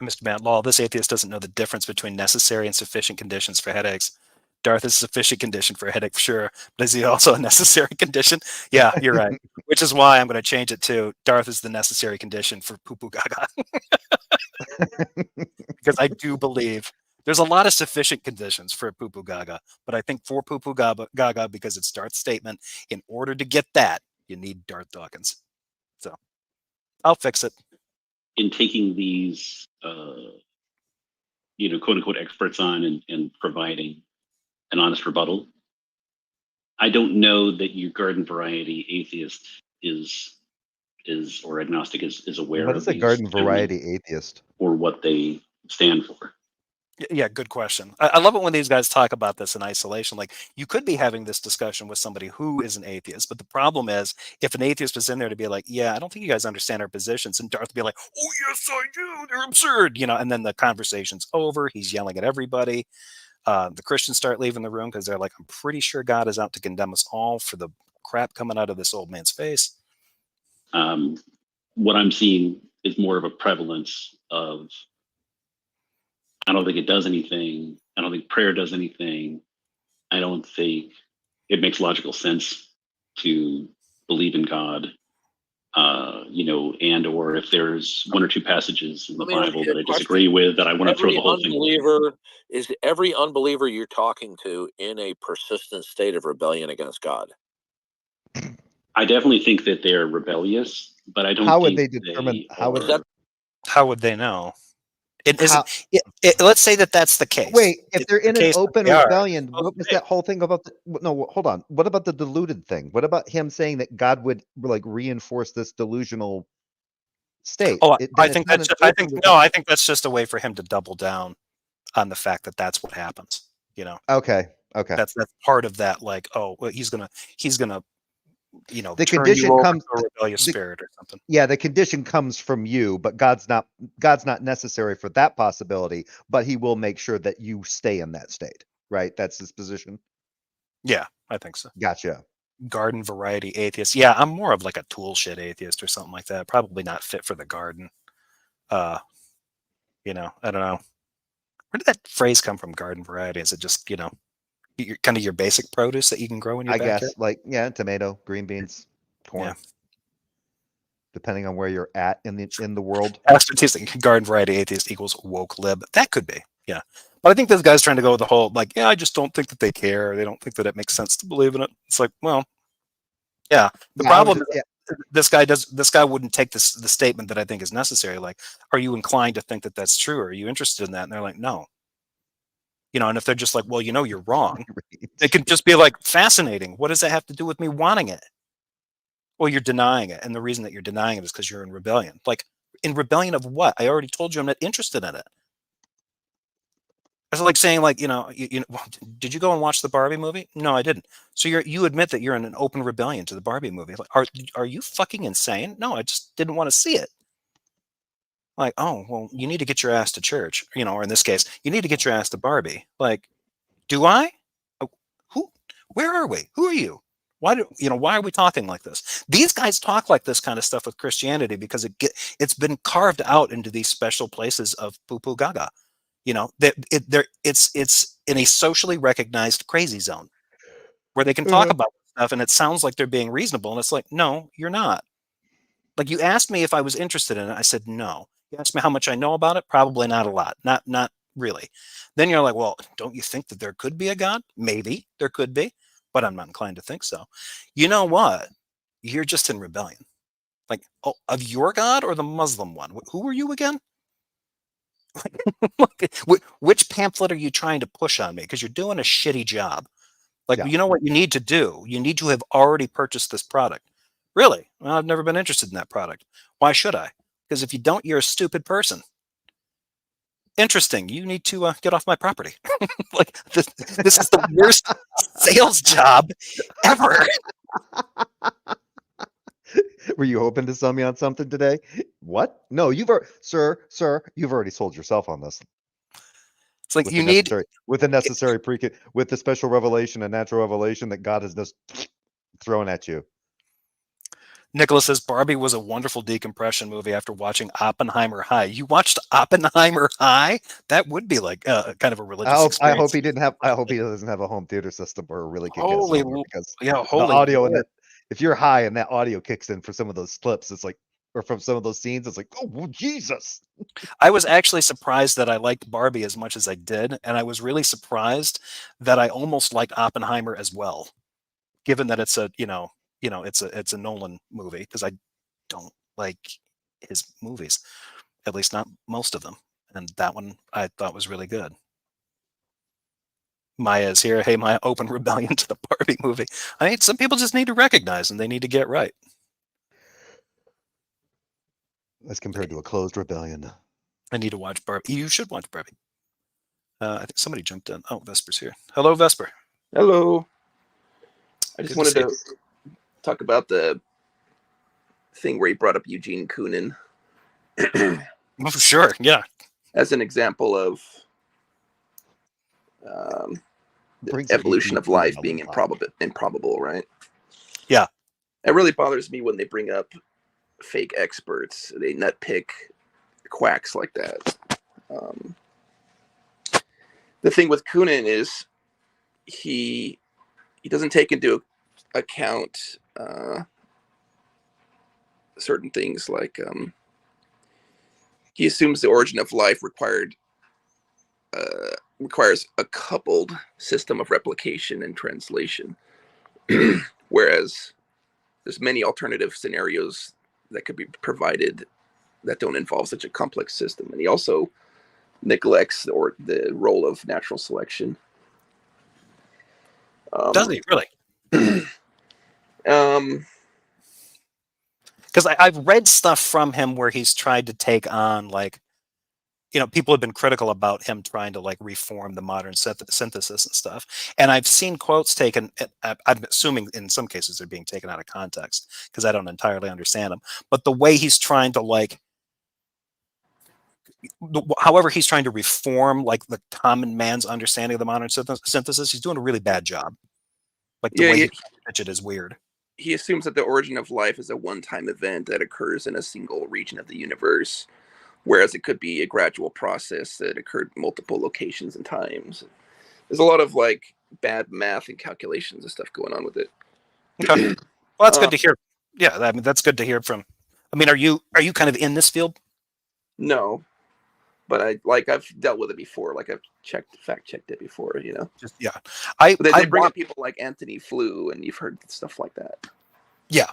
Mr. Matlaw, this atheist doesn't know the difference between necessary and sufficient conditions for headaches. Darth is a sufficient condition for a headache for sure, but is he also a necessary condition? Yeah, you're right. Which is why I'm going to change it to Darth is the necessary condition for poo-poo gaga. Because I do believe there's a lot of sufficient conditions for poo-poo gaga, but I think for poo-poo gaga, because it's Darth's statement, in order to get that, you need Darth Dawkins. So I'll fix it. In taking these, quote unquote experts on and providing an honest rebuttal, I don't know that your garden variety atheist is or agnostic is aware What of is a garden variety atheist? Or what they stand for. Yeah, good question. I love it when these guys talk about this in isolation. Like, you could be having this discussion with somebody who is an atheist, but the problem is, if an atheist was in there to be like, yeah, I don't think you guys understand our positions, and Darth would be like, oh, yes, I do, they're absurd, and then the conversation's over, he's yelling at everybody. The Christians start leaving the room because they're like, I'm pretty sure God is out to condemn us all for the crap coming out of this old man's face. What I'm seeing is more of a prevalence of, I don't think it does anything. I don't think prayer does anything. I don't think it makes logical sense to believe in God, and or if there's one or two passages in the Bible that I disagree with, that I want to throw the whole thing. Is every unbeliever you're talking to in a persistent state of rebellion against God? I definitely think that they're rebellious, but I don't. How would they determine? How would they know? It isn't. Let's say that that's the case. Wait, if they're in an open rebellion, what was that whole thing about? No, hold on. What about the deluded thing? What about him saying that God would reinforce this delusional state? Oh, I think that's just a way for him to double down on the fact that that's what happens. Okay. That's part of that. Like, oh, well, he's gonna. The condition comes to a rebellious spirit or something. Yeah, the condition comes from you, but God's not necessary for that possibility, but he will make sure that you stay in that state, right? That's his position. Yeah, I think so. Gotcha. Garden variety atheist. Yeah, I'm more of like a tool shed atheist or something like that. Probably not fit for the garden. I don't know. Where did that phrase come from? Garden variety? Is it just kind of your basic produce that you can grow in your backyard? I guess, tomato, green beans, corn. Yeah. Depending on where you're at in the world. Garden variety atheist equals woke lib. That could be, yeah. But I think this guy's trying to go with the whole I just don't think that they care. They don't think that it makes sense to believe in it. It's like, well, yeah. The problem is this guy wouldn't take the statement that I think is necessary. Like, are you inclined to think that that's true? Or are you interested in that? And they're like, no. And if they're just like, well, you're wrong, it could just be like, fascinating. What does that have to do with me wanting it? Well, you're denying it. And the reason that you're denying it is because you're in rebellion. Like, in rebellion of what? I already told you I'm not interested in it. It's like saying, like, did you go and watch the Barbie movie? No, I didn't. So you admit that you're in an open rebellion to the Barbie movie. Like, are you fucking insane? No, I just didn't want to see it. Like, oh, well, you need to get your ass to church, or in this case, you need to get your ass to Barbie. Like, do I? Who? Where are we? Who are you? Why are we talking like this? These guys talk like this kind of stuff with Christianity because it's been carved out into these special places of poo-poo gaga. It's in a socially recognized crazy zone where they can talk about stuff and it sounds like they're being reasonable. And it's like, no, you're not. Like, you asked me if I was interested in it. I said, no. You asked me how much I know about it? Probably not a lot. Not really. Then you're like, well, don't you think that there could be a God? Maybe there could be, but I'm not inclined to think so. You know what? You're just in rebellion. Like, oh, of your God or the Muslim one? Who are you again? Which pamphlet are you trying to push on me? Because you're doing a shitty job. Like, Yeah. you know what you need to do? You need to have already purchased this product. Really? Well, I've never been interested in that product. Why should I? Because if you don't, you're a stupid person. Interesting. You need to get off my property. Like, this is the worst sales job ever. Were you hoping to sell me on something today? What? No, sir, you've already sold yourself on this. It's like With you the need necessary with the special revelation and natural revelation that God has just thrown at you. Nicholas says Barbie was a wonderful decompression movie after watching Oppenheimer High. You watched Oppenheimer High? That would be like kind of a religious experience. I hope he doesn't have a home theater system or a really kick-ass Holy, software, because yeah, the holy. audio and that, if you're high and that audio kicks in for some of those clips, it's like, or from some of those scenes, it's like, oh well, Jesus. I was actually surprised that I liked Barbie as much as I did, and I was really surprised that I almost liked Oppenheimer as well, given that it's a it's a Nolan movie, because I don't like his movies, at least not most of them, and that one I thought was really good. Maya's here. Hey, Maya, open rebellion to the Barbie movie. I mean, some people just need to recognize and they need to get right. As compared to a closed rebellion. I need to watch Barbie. You should watch Barbie. I think somebody jumped in. Oh, Vesper's here. Hello, Vesper. Hello. I just Good wanted to to talk about the thing where he brought up Eugene Koonin Oh, sure. Yeah. as an example of the Brings up evolution Eugene of life Koonin a being lot. improbable, right? Yeah. It really bothers me when they bring up fake experts. They nutpick quacks like that. The thing with Koonin is he doesn't take into account certain things, like he assumes the origin of life requires a coupled system of replication and translation, whereas there's many alternative scenarios that could be provided that don't involve such a complex system. And he also neglects the role of natural selection. Does he really? Because I've read stuff from him where he's tried to take on, like, people have been critical about him trying to like reform the modern synthesis and stuff. And I've seen quotes taken, I'm assuming in some cases they're being taken out of context because I don't entirely understand them. But the way he's trying to however he's trying to reform like the common man's understanding of the modern synthesis, he's doing a really bad job. Like the way he pitch it is weird. He assumes that the origin of life is a one-time event that occurs in a single region of the universe, whereas it could be a gradual process that occurred in multiple locations and times. There's a lot of like bad math and calculations and stuff going on with it. Okay. Well, that's good to hear. Yeah, I mean, that's good to hear from. I mean, are you kind of in this field? No, but I've dealt with it before. Like I've fact checked it before. Yeah. They bring up people like Anthony Flew, and you've heard stuff like that. Yeah,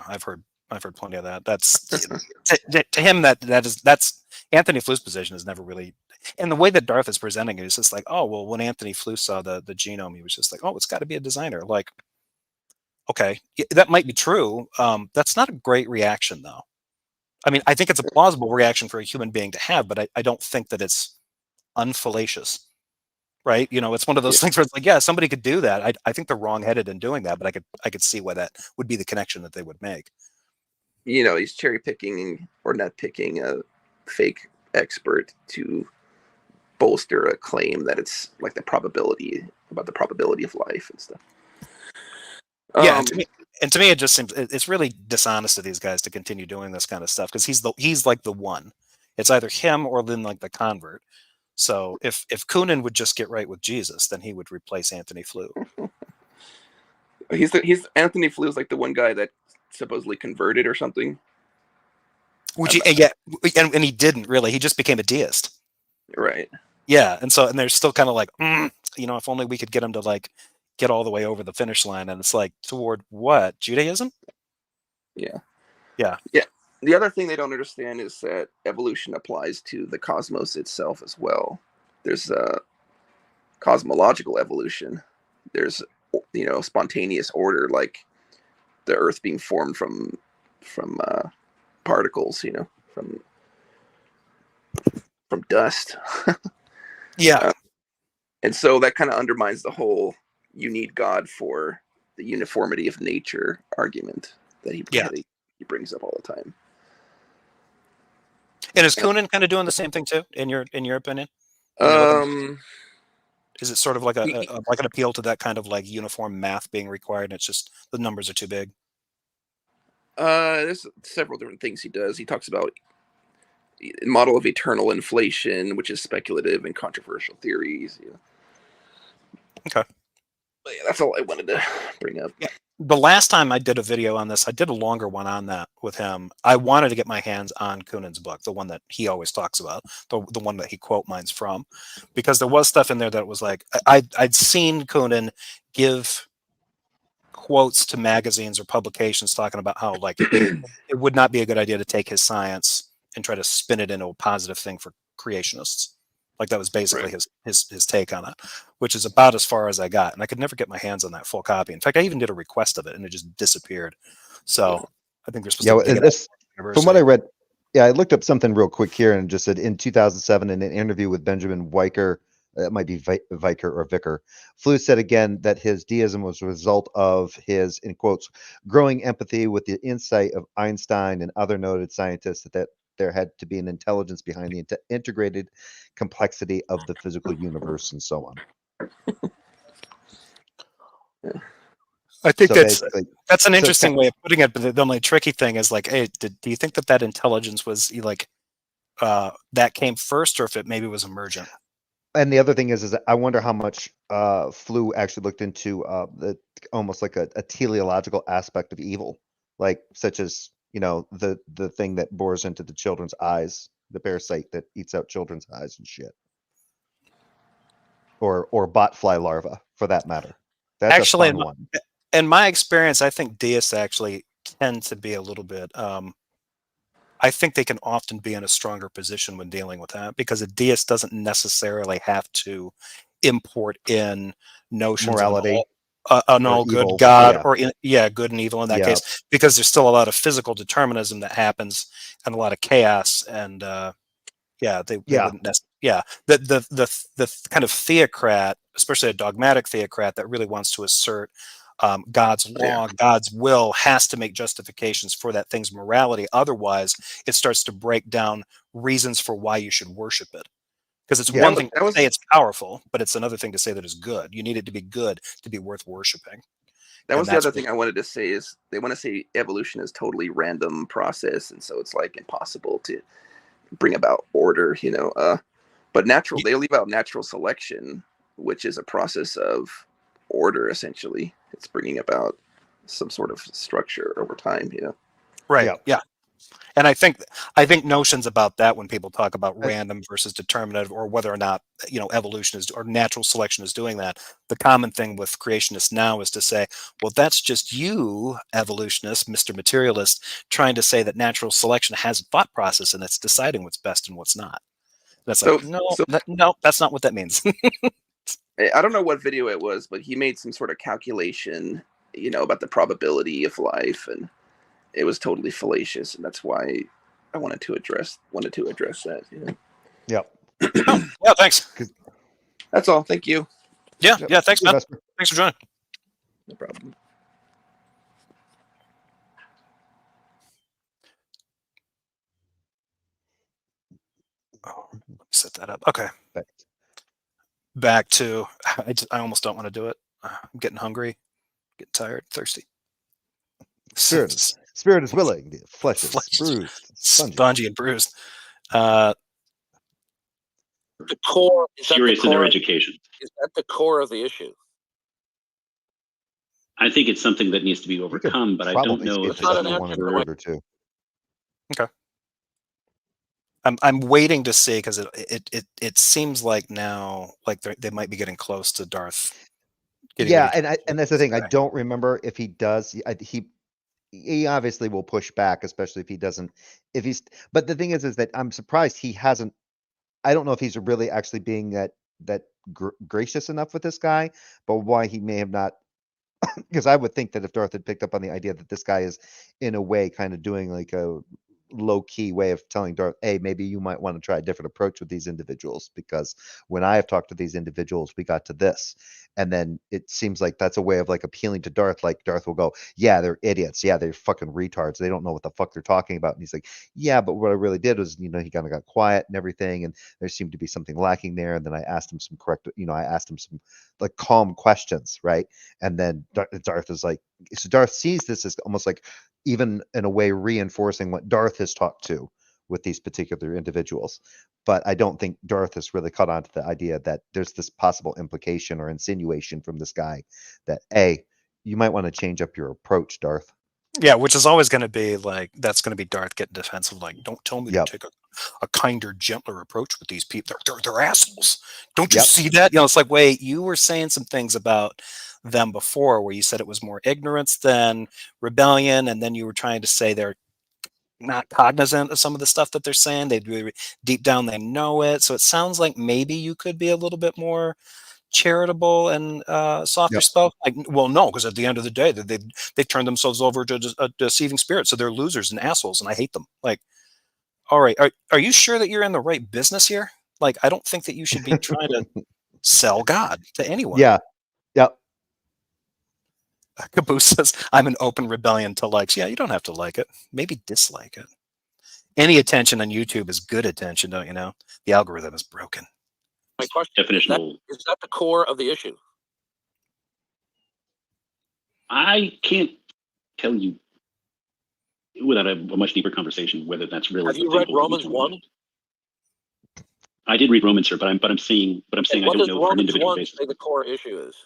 I've heard plenty of that. That's to him that's Anthony Flu's position is never really, and the way that Darth is presenting it is just like, oh well, when Anthony Flew saw the genome, he was just like, oh, it's got to be a designer. Like, okay, that might be true. That's not a great reaction though. I mean, I think it's a plausible reaction for a human being to have, but I don't think that it's unfallacious. Right, it's one of those things where it's like, yeah, somebody could do that. I think they're wrong-headed in doing that, but I could see why that would be the connection that they would make. He's cherry picking or not picking a fake expert to bolster a claim that it's like the probability of life and stuff. Yeah, to me, it just seems it's really dishonest of these guys to continue doing this kind of stuff because he's like the one. It's either him or then like the convert. So if Koonin would just get right with Jesus, then he would replace Anthony Flew. He's Anthony Flew is like the one guy that supposedly converted or something. Which and he didn't really. He just became a deist. Right. Yeah, and they're still kind of like, if only we could get him to like get all the way over the finish line, and it's like toward what? Judaism? Yeah. Yeah. Yeah. The other thing they don't understand is that evolution applies to the cosmos itself as well. there's cosmological evolution. There's spontaneous order, like the Earth being formed from particles, from dust. Yeah. And so that kind of undermines the whole "you need God for the uniformity of nature" argument that he brings up all the time. And is Kunin kind of doing the same thing too, in your opinion? Is it sort of like like an appeal to that kind of like uniform math being required, and it's just the numbers are too big? There's several different things he does. He talks about model of eternal inflation, which is speculative and controversial theories. Okay. But yeah, that's all I wanted to bring up. Yeah. The last time I did a video on this, I did a longer one on that with him. I wanted to get my hands on Kunin's book, the one that he always talks about, the one that he quote mines from, because there was stuff in there that was like, I'd seen Kunin give quotes to magazines or publications talking about how like it would not be a good idea to take his science and try to spin it into a positive thing for creationists. Like that was basically his take on it, which is about as far as I got. And I could never get my hands on that full copy. In fact, I even did a request of it and it just disappeared. So I think they're supposed to dig it up. From what I read, I looked up something real quick here and just said in 2007 in an interview with Benjamin Weicker, it might be Vicker or Vicker, Flew said again that his deism was a result of his, in quotes, growing empathy with the insight of Einstein and other noted scientists that there had to be an intelligence behind the integrated complexity of the physical universe and so on. I think that's an interesting way of putting it, but the only tricky thing is like, hey, do you think that intelligence was like that came first, or if it maybe was emergent? And the other thing is that I wonder how much Flew actually looked into the almost like a teleological aspect of evil, like such as the thing that bores into the children's eyes, the parasite that eats out children's eyes and shit, or botfly larva for that matter. That's actually a fun one. In my experience, I think deists actually tend to be a little bit. I think they can often be in a stronger position when dealing with that, because a deist doesn't necessarily have to import in notions morality, of an all good evil. God, or good and evil in that case, because there's still a lot of physical determinism that happens and a lot of chaos, and they wouldn't necessarily. The kind of theocrat, especially a dogmatic theocrat that really wants to assert God's law, God's will, has to make justifications for that thing's morality. Otherwise, it starts to break down reasons for why you should worship it. Because it's one thing to say it's powerful, but it's another thing to say that it's good. You need it to be good to be worth worshiping. That was the other thing I wanted to say is they want to say evolution is totally random process, and so it's like impossible to bring about order, but they leave out natural selection, which is a process of order. Essentially, it's bringing about some sort of structure over time. Right. Yeah. And I think notions about that, when people talk about random versus determinative, or whether or not evolution is or natural selection is doing that, the common thing with creationists now is to say, well, that's just you, evolutionist, Mr. Materialist, trying to say that natural selection has a thought process and it's deciding what's best and what's not. That's no, that's not what that means. I don't know what video it was, but he made some sort of calculation, about the probability of life, and it was totally fallacious, and that's why I wanted to address that. Yep. Yeah, thanks. That's all. Thank you. Yeah, thanks, man. Thanks for joining. No problem. Oh, let me set that up. Okay. Back to, I almost don't want to do it. I'm getting hungry, getting tired, thirsty. Spirit is willing, the flesh is bruised, spongy and bruised. The core is curious in their education. Is that the core of the issue? I think it's something that needs to be overcome, but I don't know if it's one word or two. Okay. I'm waiting to see, because it seems like now, like they might be getting close to Darth. And that's the thing. I don't remember if he does. He obviously will push back, especially if he doesn't. But the thing is that I'm surprised he hasn't. I don't know if he's really actually being that gracious enough with this guy, but why he may have not. Because I would think that if Darth had picked up on the idea that this guy is, in a way, kind of doing like a low-key way of telling Darth, hey, maybe you might want to try a different approach with these individuals, because when I have talked to these individuals, we got to this. And then it seems like that's a way of like appealing to Darth. Like Darth will go, yeah, they're idiots. Yeah, they're fucking retards. They don't know what the fuck they're talking about. And he's like, yeah, but what I really did was, he kind of got quiet and everything. And there seemed to be something lacking there. And then I asked him some some like calm questions, right? And then Darth is like, so Darth sees this as almost like even in a way reinforcing what Darth has talked to with these particular individuals. But I don't think Darth has really caught on to the idea that there's this possible implication or insinuation from this guy that, hey, you might want to change up your approach, Darth. Yeah, which is always going to be like, that's going to be Darth getting defensive. Like, don't tell me Yep. to take a kinder, gentler approach with these people. They're assholes. Don't you Yep. see that? It's like, wait, you were saying some things about them before where you said it was more ignorance than rebellion, and then you were trying to say they're not cognizant of some of the stuff that they're saying. They really, deep down, they know it. So it sounds like maybe you could be a little bit more charitable and softer Yep. spoken. Like, well, no, because at the end of the day, they turned themselves over to a deceiving spirit, so they're losers and assholes, and I hate them. Like, all right, are you sure that you're in the right business here? Like, I don't think that you should be trying to sell God to anyone. Yeah. Yep. Caboose says, I'm an open rebellion to likes. Yeah, you don't have to like it. Maybe dislike it. Any attention on YouTube is good attention, don't you know? The algorithm is broken. My question Definitional. is that the core of the issue? I can't tell you without a much deeper conversation whether that's really. Have you read Romans 1? I did read Romans, sir, but I'm saying I don't know for an individual basis. What does Romans 1 say the core issue is?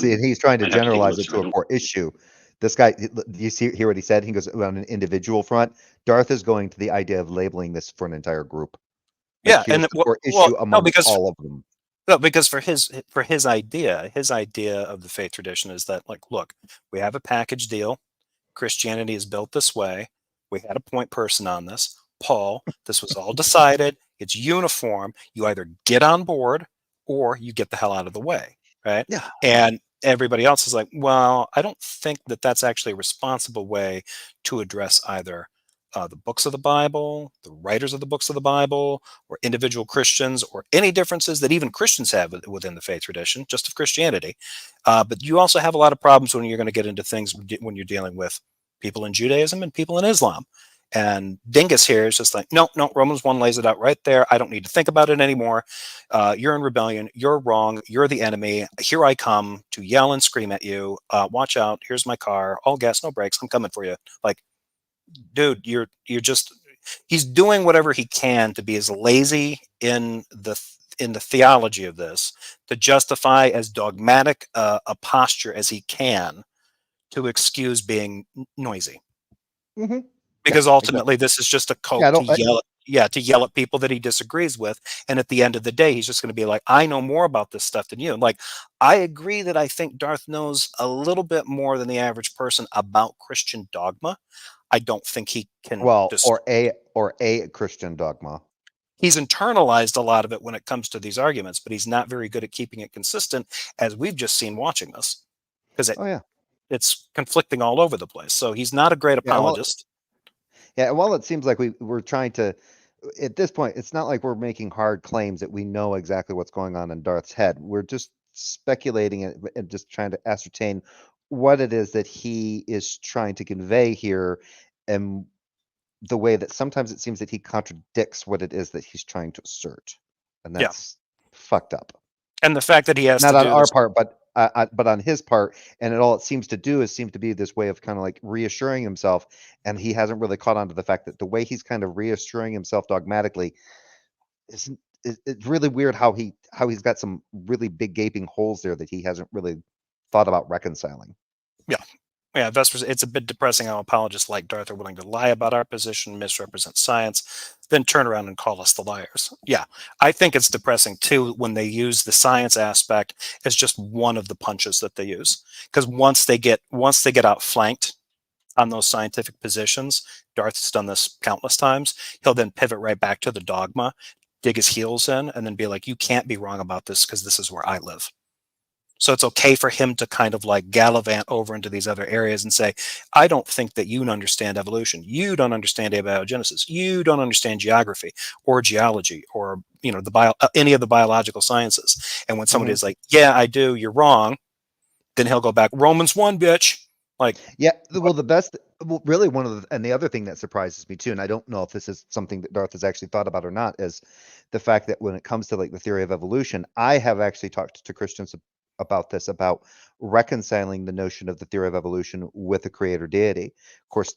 See, and he's trying to I'd have to take a generalize look, it sir. to a core issue. This guy, you hear what he said? He goes, on an individual front, Darth is going to the idea of labeling this for an entire group. Like, Yeah, here's and the core issue amongst all of them. No, because for his idea of the faith tradition is that, like, look, we have a package deal. Christianity is built this way. We had a point person on this, Paul. This was all decided. It's uniform. You either get on board or you get the hell out of the way, right? Yeah. And everybody else is like, well, I don't think that that's actually a responsible way to address either the books of the Bible, the writers of the books of the Bible, or individual Christians, or any differences that even Christians have within the faith tradition, just of Christianity. But you also have a lot of problems when you're going to get into things when you're dealing with people in Judaism and people in Islam. And Dingus here is just like, no, Romans 1 lays it out right there. I don't need to think about it anymore. You're in rebellion. You're wrong. You're the enemy. Here I come to yell and scream at you. Watch out. Here's my car. All gas, no brakes. I'm coming for you. Like, dude, you're just, he's doing whatever he can to be as lazy in the theology of this to justify as dogmatic a posture as he can to excuse being noisy. Mm-hmm. Because ultimately this is just a coat to yell at people that he disagrees with, and at the end of the day he's just going to be like, I know more about this stuff than you. And like, I agree that I think Darth knows a little bit more than the average person about Christian dogma. I don't think he can. Well, or a Christian dogma. He's internalized a lot of it when it comes to these arguments, but he's not very good at keeping it consistent, as we've just seen watching this, because it's conflicting all over the place. So he's not a great apologist. Yeah, well, it seems like we're trying to, at this point, it's not like we're making hard claims that we know exactly what's going on in Darth's head. We're just speculating and just trying to ascertain what it is that he is trying to convey here, and the way that sometimes it seems that he contradicts what it is that he's trying to assert. And that's fucked up. And the fact that he has not to on do our this, part, but on his part, and it seems to be this way of kind of like reassuring himself, and he hasn't really caught on to the fact that the way he's kind of reassuring himself dogmatically it's really weird how he's got some really big gaping holes there that he hasn't really thought about reconciling. Yeah, Vespers, it's a bit depressing how apologists like Darth are willing to lie about our position, misrepresent science, then turn around and call us the liars. Yeah, I think it's depressing too when they use the science aspect as just one of the punches that they use. Because once they get outflanked on those scientific positions, Darth's done this countless times, he'll then pivot right back to the dogma, dig his heels in, and then be like, you can't be wrong about this because this is where I live. So it's okay for him to kind of like gallivant over into these other areas and say, I don't think that you understand evolution. You don't understand abiogenesis. You don't understand geography or geology or, you know, any of the biological sciences. And when somebody is like, yeah, I do, you're wrong, then he'll go back, Romans 1, bitch. Like, yeah, well, really and the other thing that surprises me too, and I don't know if this is something that Darth has actually thought about or not, is the fact that when it comes to like the theory of evolution, I have actually talked to Christians about this, about reconciling the notion of the theory of evolution with a creator deity. Of course,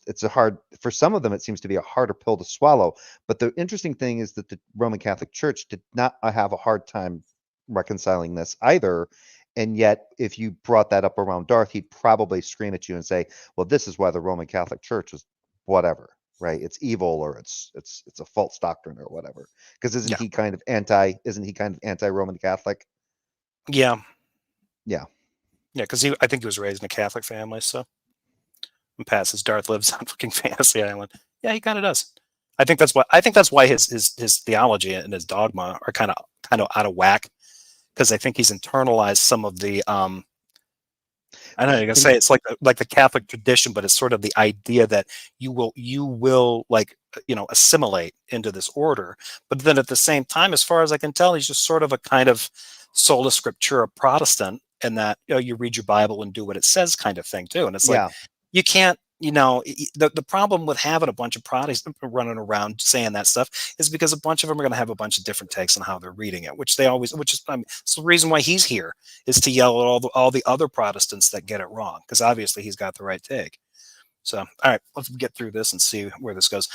for some of them, it seems to be a harder pill to swallow. But the interesting thing is that the Roman Catholic Church did not have a hard time reconciling this either. And yet, if you brought that up around Darth, he'd probably scream at you and say, well, this is why the Roman Catholic Church is whatever, right? It's evil, or it's a false doctrine or whatever. Because isn't he kind of anti-Roman Catholic? Yeah. Yeah. Yeah, because I think he was raised in a Catholic family, so. And Pat says Darth lives on fucking Fantasy Island. Yeah, he kind of does. I think that's why his theology and his dogma are kind of out of whack, because I think he's internalized some of the I don't know, you can say it's like the Catholic tradition, but it's sort of the idea that you will like, you know, assimilate into this order. But then at the same time, as far as I can tell, he's just sort of a kind of sola scriptura Protestant, and that, you know, you read your Bible and do what it says kind of thing too. And it's like, you can't, you know, the problem with having a bunch of Protestants running around saying that stuff is because a bunch of them are going to have a bunch of different takes on how they're reading it, which is it's the reason why he's here, is to yell at all the other Protestants that get it wrong, because obviously he's got the right take. So, all right, let's get through this and see where this goes.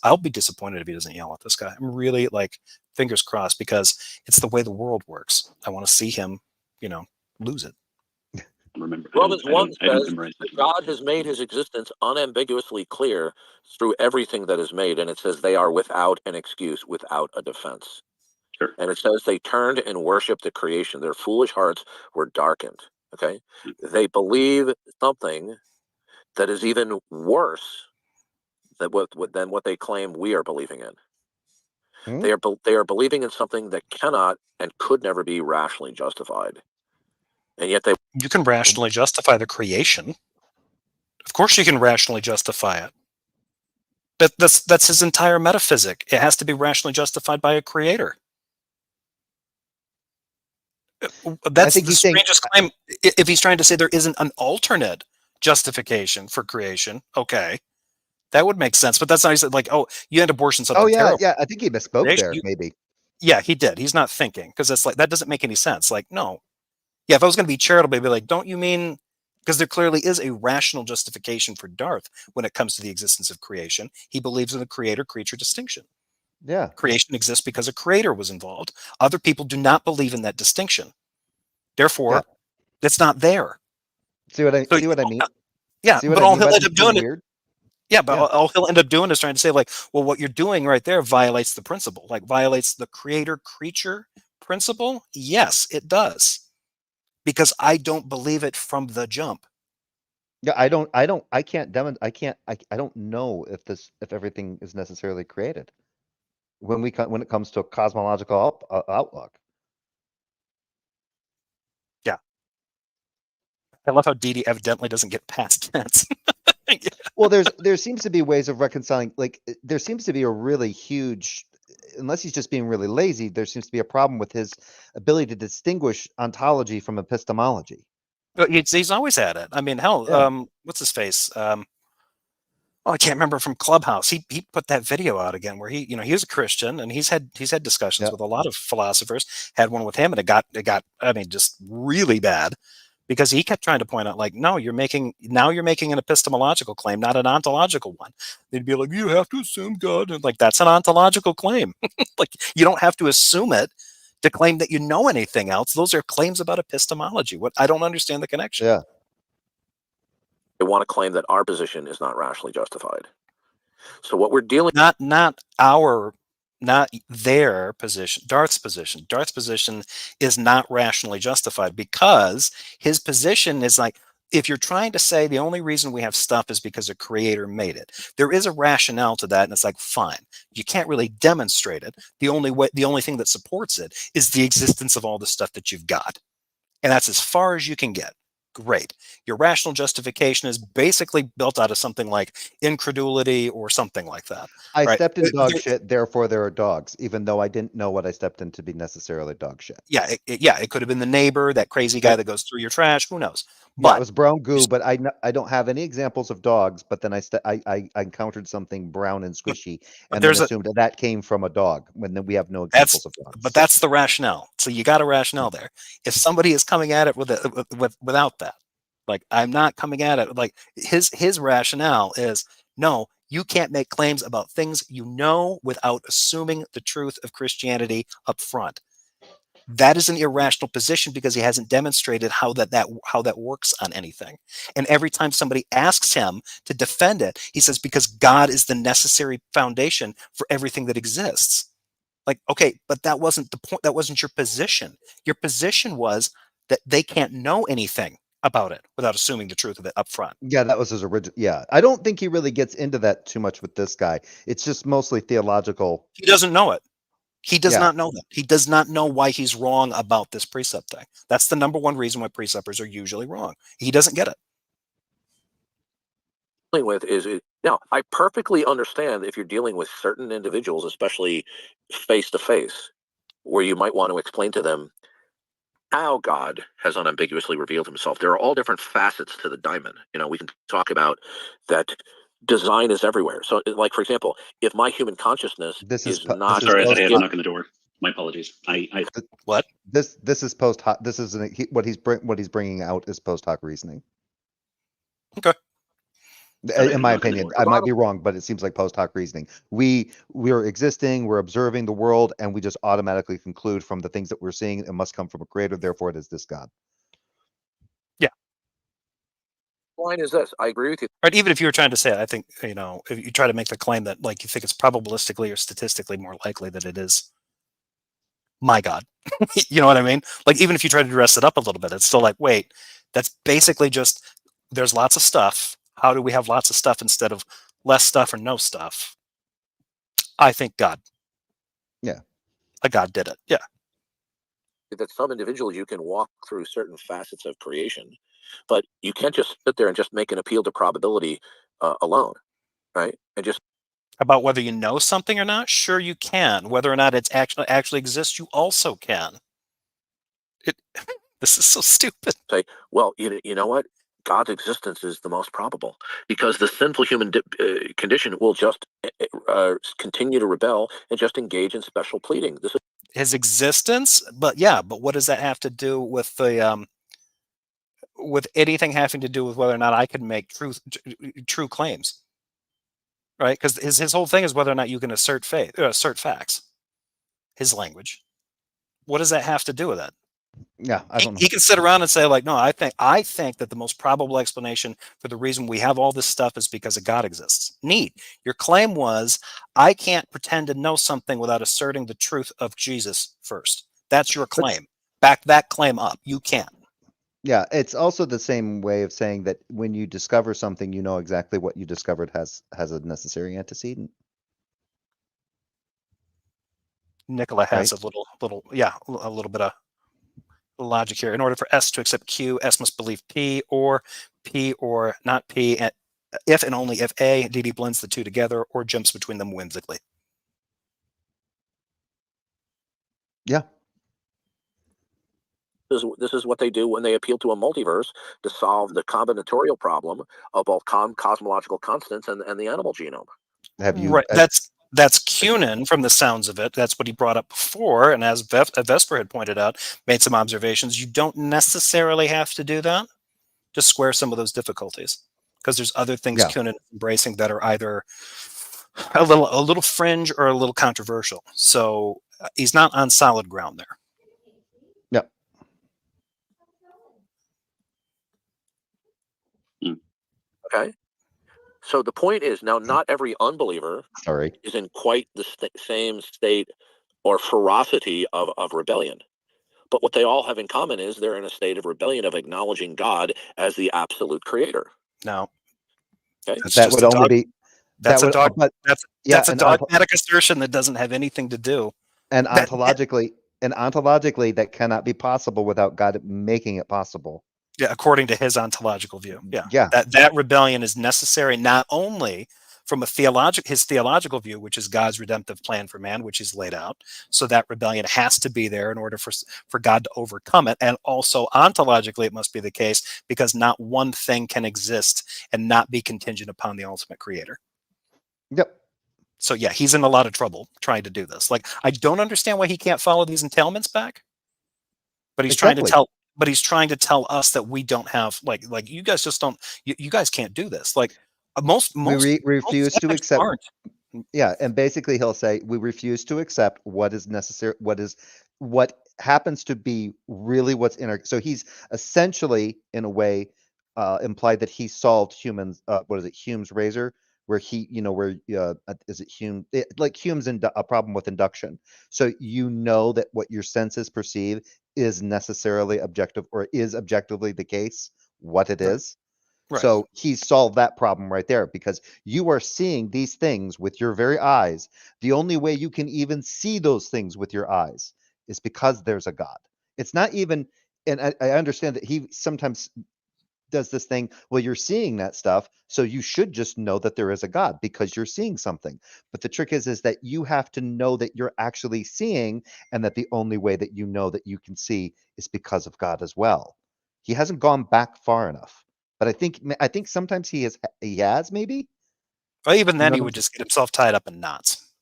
I'll be disappointed if he doesn't yell at this guy. I'm really like, fingers crossed, because it's the way the world works. I want to see him, you know, lose it. Remember, Romans 1 says that God has made his existence unambiguously clear through everything that is made, and it says they are without an excuse, without a defense. Sure. And it says they turned and worshiped the creation. Their foolish hearts were darkened. Okay, they believe something that is even worse than what they claim we are believing in. They are believing in something that cannot and could never be rationally justified. And yet you can rationally justify the creation. Of course you can rationally justify it. That's his entire metaphysic. It has to be rationally justified by a creator. That's the strangest claim. If he's trying to say there isn't an alternate justification for creation, okay, that would make sense. But that's not, he said, like, oh, you had abortion something terrible. Yeah, I think he misspoke there, maybe. Yeah, he did. He's not thinking, because it's like, that doesn't make any sense. Like, no. Yeah, if I was going to be charitable, I'd be like, don't you mean, because there clearly is a rational justification for Darth when it comes to the existence of creation. He believes in the creator-creature distinction. Yeah. Creation exists because a creator was involved. Other people do not believe in that distinction. Therefore, it's not there. See what I mean? Yeah, but all he'll end up doing weird? all he'll end up doing is trying to say, like, well, what you're doing right there violates the principle, like violates the creator-creature principle. Yes, it does. Because I don't believe it from the jump. Yeah, I don't know if everything is necessarily created when it comes to a cosmological outlook. Yeah. I love how Didi evidently doesn't get past tense. Yeah. Well, there seems to be ways of reconciling, like there seems to be a really huge, unless he's just being really lazy, there seems to be a problem with his ability to distinguish ontology from epistemology. He's always had it. I mean, hell, what's his face? I can't remember, from Clubhouse. He put that video out again where he was a Christian, and he's had discussions with a lot of philosophers. Had one with him, and it got I mean, just really bad, because he kept trying to point out, like, no, you're making an epistemological claim, not an ontological one. They'd be like, you have to assume God, and like, that's an ontological claim. Like, you don't have to assume it to claim that you know anything else. Those are claims about epistemology. What I don't understand the connection. Yeah. They want to claim that our position is not rationally justified. So what we're dealing not their position, Darth's position. Darth's position is not rationally justified, because his position is like, if you're trying to say the only reason we have stuff is because a creator made it, there is a rationale to that, and it's like, fine, you can't really demonstrate it. The only thing that supports it is the existence of all the stuff that you've got, and that's as far as you can get. Great. Your rational justification is basically built out of something like incredulity or something like that. I right? stepped in dog shit, therefore there are dogs, even though I didn't know what I stepped in to be necessarily dog shit. Yeah, it could have been the neighbor, that crazy guy that goes through your trash. Who knows? Yeah, But it was brown goo, but I don't have any examples of dogs. But then I encountered something brown and squishy, and then assumed that came from a dog. When then we have no examples of dogs. But that's the rationale. So you got a rationale there. If somebody is coming at it without that, like, I'm not coming at it like his rationale is, no, you can't make claims about things you know without assuming the truth of Christianity up front. That is an irrational position because he hasn't demonstrated how that works on anything. And every time somebody asks him to defend it, he says, because God is the necessary foundation for everything that exists. Like, okay, but that wasn't the point. That wasn't your position. Your position was that they can't know anything about it without assuming the truth of it up front. Yeah, that was his original. Yeah, I don't think he really gets into that too much with this guy. It's just mostly theological. He doesn't know it. He does not know that. He does not know why he's wrong about this precept thing. That's the number one reason why preceptors are usually wrong. He doesn't get it. With is it now, I perfectly understand if you're dealing with certain individuals, especially face to face, where you might want to explain to them how God has unambiguously revealed himself. There are all different facets to the diamond. We can talk about that design is everywhere. So, like, for example, if my human consciousness is not... Sorry, I thought I had a knock on the door. My apologies. What? This is post hoc. This is what he's bringing out is post hoc reasoning. Okay. In my opinion, I might be wrong, but it seems like post hoc reasoning. We're existing, we're observing the world, and we just automatically conclude from the things that we're seeing it must come from a creator. Therefore, it is this God. Yeah. Line is this. I agree with you. Right. Even if you were trying to say, I think, if you try to make the claim that, like, you think it's probabilistically or statistically more likely that it is my God. You know what I mean? Like, even if you try to dress it up a little bit, it's still like, wait, that's basically just, there's lots of stuff. How do we have lots of stuff instead of less stuff or no stuff? I think God. Yeah. A God did it. Yeah. That some individuals, you can walk through certain facets of creation, but you can't just sit there and just make an appeal to probability alone, right? And just about whether you know something or not. Sure, you can. Whether or not it's actually exists, you also can. This is so stupid. Say, well, you know what? God's existence is the most probable because the sinful human condition will just continue to rebel and just engage in special pleading. This is his existence, but what does that have to do with the with anything having to do with whether or not I can make true claims? Right? Because his whole thing is whether or not you can assert facts. His language. What does that have to do with it? Yeah, I don't know. He can sit around and say, like, no, I think that the most probable explanation for the reason we have all this stuff is because a God exists. Neat. Your claim was, I can't pretend to know something without asserting the truth of Jesus first. That's your claim. Back that claim up. You can't. Yeah, it's also the same way of saying that when you discover something, you know exactly what you discovered has a necessary antecedent. Nicola has a little bit of logic here. In order for S to accept Q, S must believe P or not P, if and only if A, DD blends the two together or jumps between them whimsically. Yeah. This is what they do when they appeal to a multiverse to solve the combinatorial problem of both cosmological constants and the animal genome. Have you? Right. That's Cunin from the sounds of it. That's what he brought up before. And as Vesper had pointed out, made some observations. You don't necessarily have to do that to square some of those difficulties, because there's other things Cunin is embracing that are either a little fringe or a little controversial. So he's not on solid ground there. Yep. Okay. So the point is, now not every unbeliever is in quite the same state or ferocity of rebellion. But what they all have in common is they're in a state of rebellion, of acknowledging God as the absolute creator. No. Okay? That would only be that's that a dog. but That's a dogmatic assertion that doesn't have anything to do. And ontologically, that cannot be possible without God making it possible. Yeah, according to his ontological view. Yeah. Yeah. That rebellion is necessary not only from his theological view, which is God's redemptive plan for man, which is laid out. So that rebellion has to be there in order for God to overcome it. And also ontologically, it must be the case because not one thing can exist and not be contingent upon the ultimate creator. Yep. So yeah, he's in a lot of trouble trying to do this. Like, I don't understand why he can't follow these entailments back, but he's trying to tell us that we don't have like you guys just don't. You guys can't do this. Like most we refuse to accept. Aren't. Yeah, and basically he'll say we refuse to accept what is necessary. What happens to be really what's in our. So he's essentially, in a way, implied that he solved Hume's. What is it? Hume's razor. Where he, is it Hume? Like Hume's a problem with induction. So that what your senses perceive is necessarily objective or is objectively the case, what it is. Right. So he solved that problem right there because you are seeing these things with your very eyes. The only way you can even see those things with your eyes is because there's a God. It's not even, and I understand that he sometimes does this thing, well, you're seeing that stuff, so you should just know that there is a God because you're seeing something. But the trick is that you have to know that you're actually seeing, and that the only way that you know that you can see is because of God as well. He hasn't gone back far enough, but I think sometimes he has maybe. Well, even then, he would just get himself tied up in knots.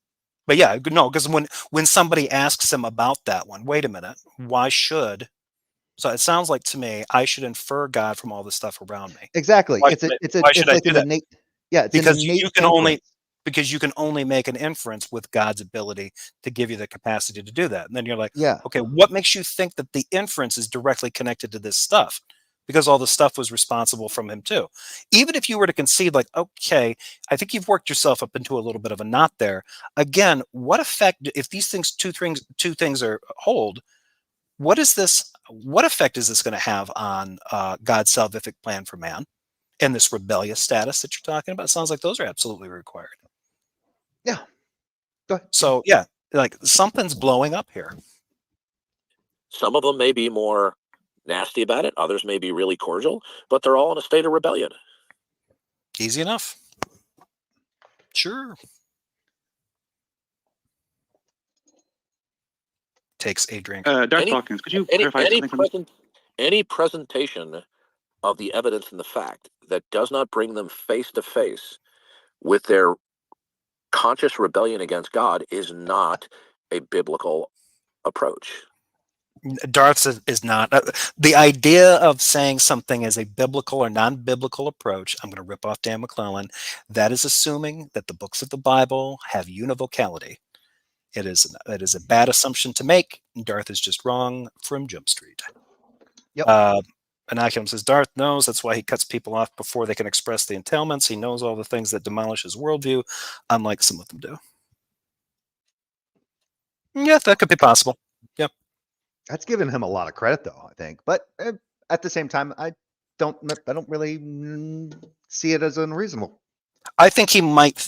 But yeah, no, because when somebody asks him about that one, wait a minute, why should? So it sounds like to me, I should infer God from all the stuff around me. Exactly. Why it's should I like do an that? innate. Yeah, it's because an innate you can only make an inference with God's ability to give you the capacity to do that. And then you're like, yeah, okay, what makes you think that the inference is directly connected to this stuff? Because all the stuff was responsible from him too. Even if you were to concede, like, okay, I think you've worked yourself up into a little bit of a knot there. Again, what effect if these two things are hold? What effect is this going to have on God's salvific plan for man and this rebellious status that you're talking about? It sounds like those are absolutely required. Yeah. Go ahead. So yeah, like something's blowing up here. Some of them may be more nasty about it. Others may be really cordial, but they're all in a state of rebellion. Easy enough. Sure. Takes a drink. Darth Dawkins, could you clarify something? Any presentation of the evidence and the fact that does not bring them face to face with their conscious rebellion against God is not a biblical approach. Darth is not. The idea of saying something is a biblical or non-biblical approach, I'm going to rip off Dan McClellan, that is assuming that the books of the Bible have univocality. It is a bad assumption to make. Darth is just wrong from Jump Street. Yep. Inoculum says Darth knows. That's why he cuts people off before they can express the entailments. He knows all the things that demolish his worldview, unlike some of them do. Yeah, that could be possible. Yep. That's given him a lot of credit, though, I think. But at the same time, I don't really see it as unreasonable. I think he might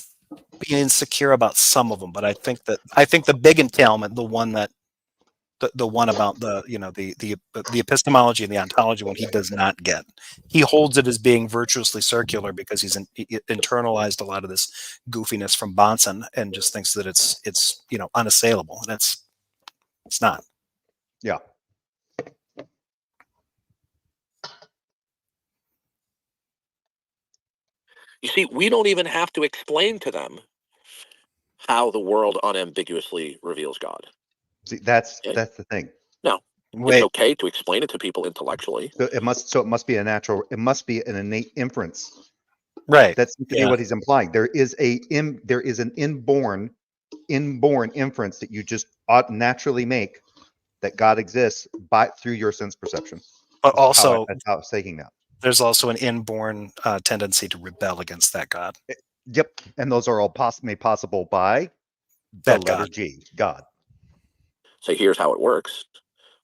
be insecure about some of them, but I think the big entailment, the one about the epistemology and the ontology one, he does not get. He holds it as being virtuously circular because he's internalized a lot of this goofiness from Bonson and just thinks that it's unassailable, and it's not. Yeah. You see, we don't even have to explain to them how the world unambiguously reveals God. See, that's the thing. No, it's okay to explain it to people intellectually. So it must be an innate inference. Right. That's what he's implying. There is an inborn inference that you just ought naturally make that God exists through your sense perception. But also, that's how I was taking that. There's also an inborn tendency to rebel against that God. Yep, and those are all made possible by that the letter God. G, God. So here's how it works.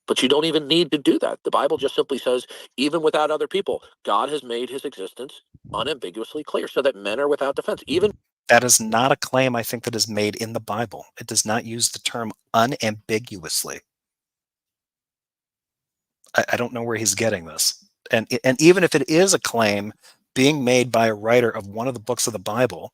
But you don't even need to do that. The Bible just simply says, even without other people, God has made his existence unambiguously clear so that men are without defense. Even That is not a claim I think that is made in the Bible. It does not use the term unambiguously. I don't know where he's getting this. And even if it is a claim being made by a writer of one of the books of the Bible,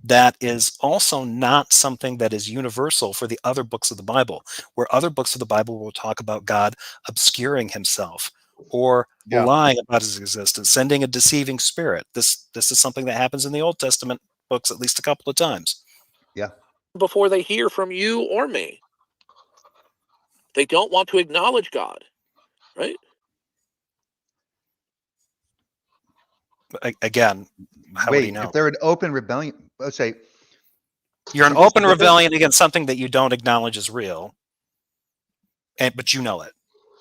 that is also not something that is universal for the other books of the Bible, where other books of the Bible will talk about God obscuring himself or lying about his existence, sending a deceiving spirit. This is something that happens in the Old Testament books at least a couple of times. Yeah. Before they hear from you or me, they don't want to acknowledge God, right? Again, how would he Wait, know? if they're an open rebellion, let's say You're an open rebellion against something that you don't acknowledge is real, but you know it.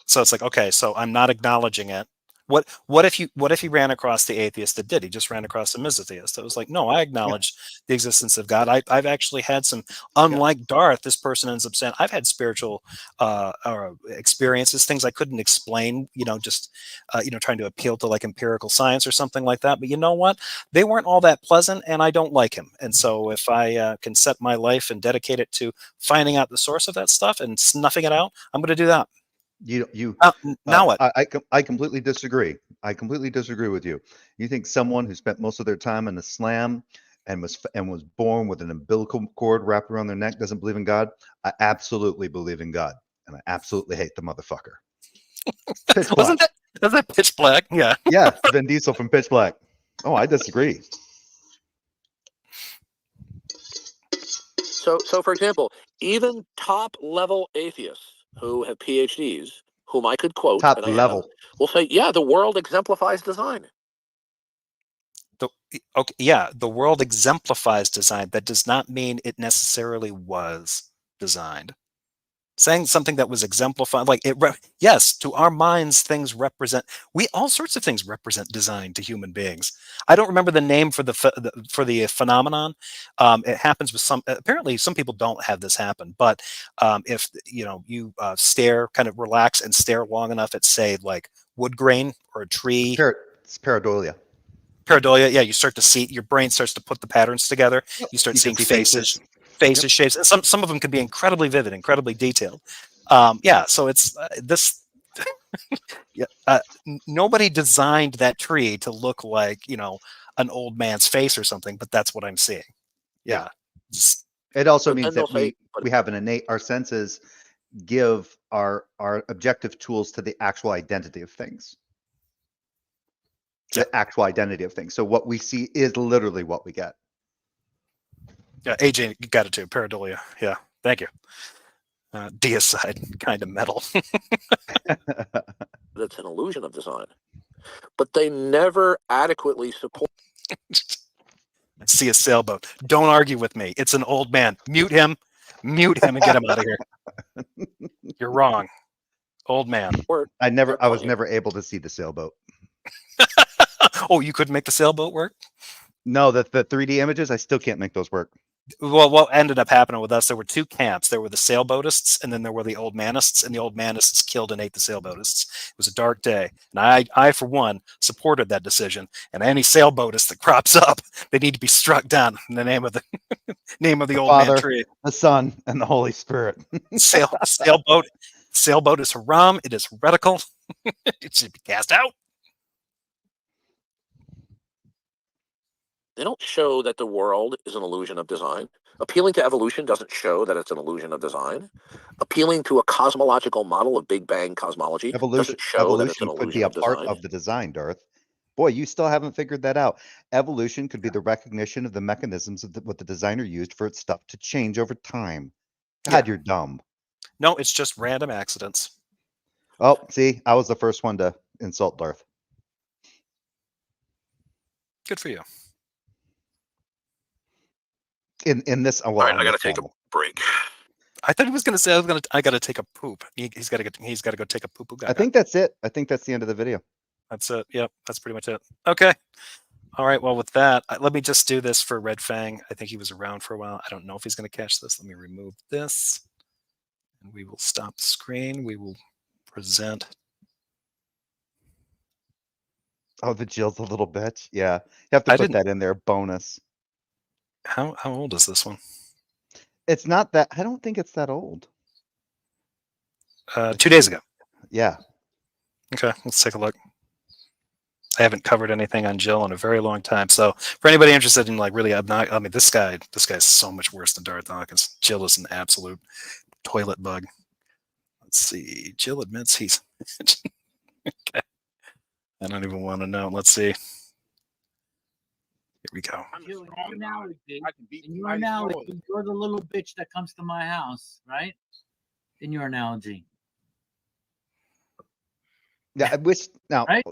So it's like, okay, so I'm not acknowledging it. What if he ran across the atheist that did? He just ran across him as a theist. It was like, no, I acknowledge the existence of God. I've actually had some, unlike Darth, this person ends up saying, I've had spiritual experiences, things I couldn't explain, just trying to appeal to like empirical science or something like that. But you know what? They weren't all that pleasant, and I don't like him. And so if I can set my life and dedicate it to finding out the source of that stuff and snuffing it out, I'm going to do that. Now what? I completely disagree. I completely disagree with you. You think someone who spent most of their time in Islam and was born with an umbilical cord wrapped around their neck doesn't believe in God? I absolutely believe in God, and I absolutely hate the motherfucker. Wasn't that Pitch Black? Yeah. Yeah, Vin Diesel from Pitch Black. Oh, I disagree. So for example, even top level atheists who have PhDs, whom I could quote, Top and I level, will say, yeah, the world exemplifies design. The world exemplifies design. That does not mean it necessarily was designed. Saying something that was exemplified, like yes, to our minds, things represent. All sorts of things represent design to human beings. I don't remember the name for the phenomenon. It happens with some. Apparently, some people don't have this happen. But if you stare, kind of relax and stare long enough at, say, like wood grain or a tree. It's pareidolia. Pareidolia, yeah, you start to see, your brain starts to put the patterns together. You start seeing faces, shapes, and some of them can be incredibly vivid, incredibly detailed. So it's this. Nobody designed that tree to look like an old man's face or something, but that's what I'm seeing. Yeah. It also means that we have an innate, our senses give our objective tools to the actual identity of things. The actual identity of things. So what we see is literally what we get. Yeah, AJ, you got it too. Pareidolia. Yeah, thank you. Deicide, kind of metal. That's an illusion of design. But they never adequately support. I see a sailboat. Don't argue with me. It's an old man. Mute him and get him out of here. You're wrong. Old man. I was never able to see the sailboat. Oh, you couldn't make the sailboat work? No, the 3D images, I still can't make those work. Well, what ended up happening with us, there were two camps. There were the sailboatists, and then there were the old manists, and the old manists killed and ate the sailboatists. It was a dark day, and I for one, supported that decision. And any sailboatist that crops up, they need to be struck down in the name of the old Father, man tree. The Son, and the Holy Spirit. Sailboat is haram. It is heretical. It should be cast out. They don't show that the world is an illusion of design. Appealing to evolution doesn't show that it's an illusion of design. Appealing to a cosmological model of Big Bang cosmology doesn't show that it's an illusion of design. Evolution could be a part of the design, Darth. Boy, you still haven't figured that out. Evolution could be the recognition of the mechanisms of what the designer used for its stuff to change over time. God, you're dumb. No, it's just random accidents. Oh, see, I was the first one to insult Darth. Good for you. In this, all right, I got to take a break. I thought he was going to say I got to take a poop. He's got to go take a poo. I think that's it. I think that's the end of the video. That's it. Yep, that's pretty much it. Okay. All right. Well, with that, let me just do this for Red Fang. I think he was around for a while. I don't know if he's going to catch this. Let me remove this, and we will stop the screen. We will Present. Oh, the Jill's a little bitch. Yeah, you have to put that in there. Bonus. How old is this one? It's not that. I don't think it's that old. 2 days ago. Yeah. Okay, let's take a look. I haven't covered anything on Jill in a very long time. So for anybody interested in like really obnoxious, I mean, this guy's so much worse than Darth Dawkins. Jill is an absolute toilet bug. Let's see. Jill admits he's. Okay. I don't even want to know. Let's see. Here we go. Jill, in your analogy, you're the little bitch that comes to my house, right? In your analogy. Yeah, I wish now. Right?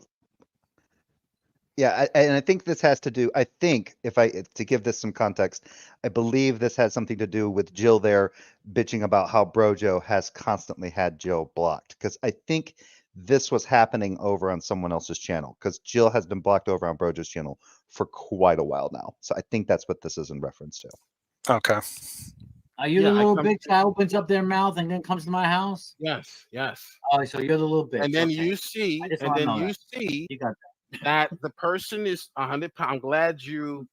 Yeah, and I think this has to do. I think to give this some context, I believe this has something to do with Jill there bitching about how Brojo has constantly had Jill blocked, because I think this was happening over on someone else's channel, because Jill has been blocked over on Brojo's channel for quite a while now. So I think that's what this is in reference to. Okay. Are you the little bitch that opens up their mouth and then comes to my house? Yes, yes. Oh, so you're the little bitch. And then okay. you see, I just wanna know you got that the person is 100 pounds. I'm glad you.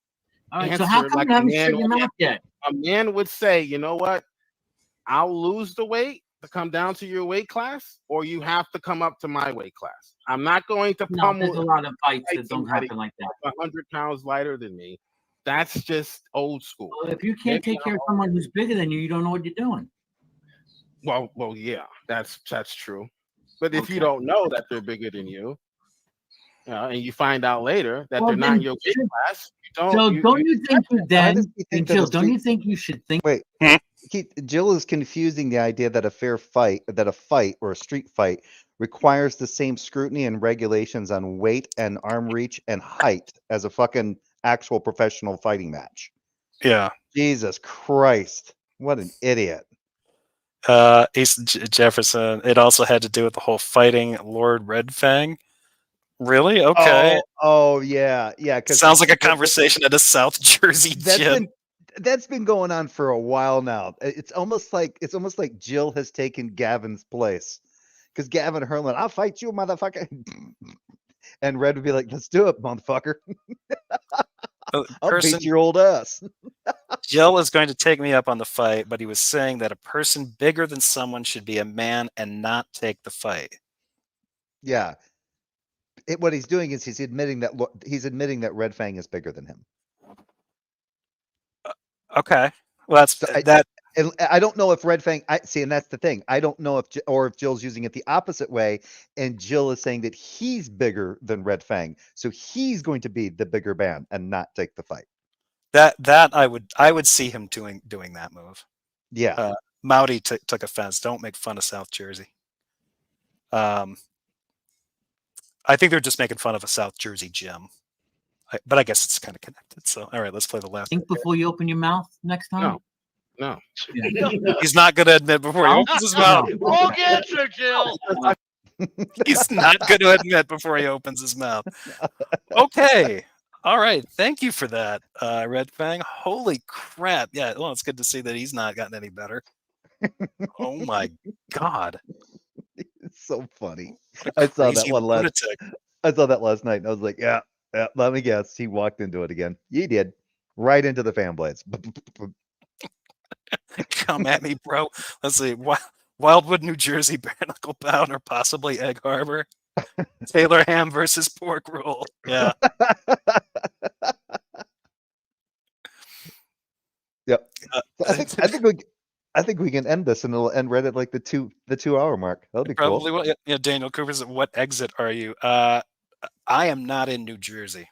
All right. So how come you haven't shut your mouth yet? A man would say, you know what? I'll lose the weight to come down to your weight class, or you have to come up to my weight class. I'm not going to pummel. There's a lot of fights that don't happen like that. 100 pounds lighter than me. That's just old school. Well, if you can't take care of someone who's bigger than you, you don't know what you're doing. Well, yeah, that's true. But if you don't know that they're bigger than you, and you find out later that they're not in your weight class, don't you think you should think? Wait, Jill is confusing the idea that a fight or a street fight requires the same scrutiny and regulations on weight and arm reach and height as a fucking actual professional fighting match. Yeah. Jesus Christ. What an idiot. Jefferson, it also had to do with the whole fighting Lord Redfang. Really? Okay. Oh yeah. Sounds like a conversation at a South Jersey gym. That's been going on for a while now. It's almost like Jill has taken Gavin's place, because Gavin Herlin, I'll fight you, motherfucker, and Red would be like, "Let's do it, motherfucker." I'll beat your old ass. Jill is going to take me up on the fight, but he was saying that a person bigger than someone should be a man and not take the fight. Yeah. What he's doing is he's admitting that Red Fang is bigger than him. Okay. Well, I don't know if Red Fang. And that's the thing. I don't know if Jill's using it the opposite way, and Jill is saying that he's bigger than Red Fang, so he's going to be the bigger man and not take the fight. That I would see him doing that move. Yeah. Mouty took offense. Don't make fun of South Jersey. I think they're just making fun of a South Jersey gym. But I guess it's kind of connected. So, all right, let's play the last. Think before you open your mouth next time. No. He's not going to admit before he opens his mouth. Wrong answer, Jill. He's not going to admit before he opens his mouth. Okay. All right. Thank you for that, Red Fang. Holy crap. Yeah. Well, it's good to see that he's not gotten any better. Oh my God. It's so funny. I saw that last night, and I was like, yeah, let me guess. He walked into it again. He did. Right into the fan blades. Come at me, bro. Let's see. Wildwood, New Jersey, bare knuckle bound, or possibly Egg Harbor. Taylor ham versus pork roll. Yeah. Yep. I think we can end this, and it'll end right at like the 2 hour mark. That'll be probably cool. Will. Yeah, Daniel Cooper's. What exit are you? I am not in New Jersey.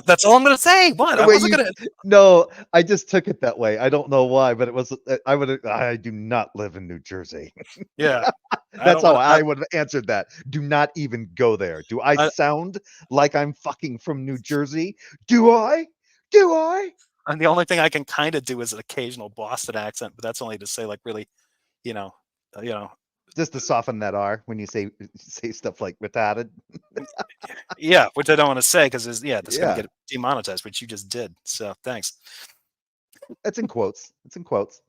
That's all I'm going to say. What? No, I just took it that way. I don't know why, but it was. I do not live in New Jersey. Yeah, that's how I would have answered that. Do not even go there. Do I sound like I'm fucking from New Jersey? Do I? And the only thing I can kind of do is an occasional Boston accent, but that's only to say, like, really, just to soften that R when you say stuff like retarded. Yeah, which I don't want to say because this is going to get demonetized, which you just did. So thanks. It's in quotes. It's in quotes.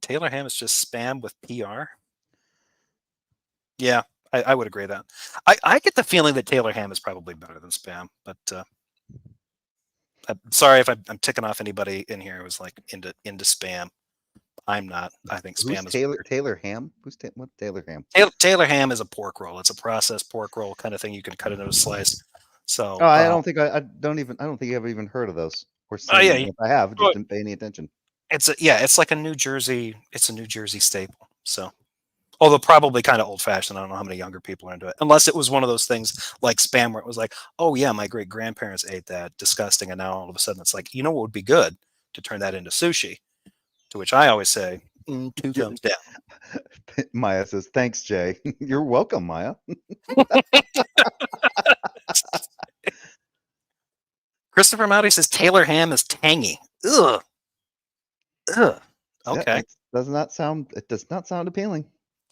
Taylor Ham is just spam with PR. Yeah, I would agree with that. I get the feeling that Taylor Ham is probably better than spam, but I'm sorry if I'm ticking off anybody in here who's like into spam. I'm not. I think spam is weird. Taylor Ham? What Taylor Ham? Taylor Ham is a pork roll. It's a processed pork roll kind of thing. You can cut into a slice. So I don't think I don't think I've even heard of those or seen them. If I have, just didn't pay any attention. It's like a New Jersey. It's a New Jersey staple. So, although probably kind of old fashioned. I don't know how many younger people are into it. Unless it was one of those things like spam where it was like, oh yeah, my great grandparents ate that, disgusting, and now all of a sudden it's like, you know what would be good to turn that into sushi? To which I always say, 2 thumbs down. Maya says, "Thanks, Jay." You're welcome, Maya. Christopher Mowdy says Taylor Ham is tangy. Ugh. Okay. Yeah, it does not sound appealing.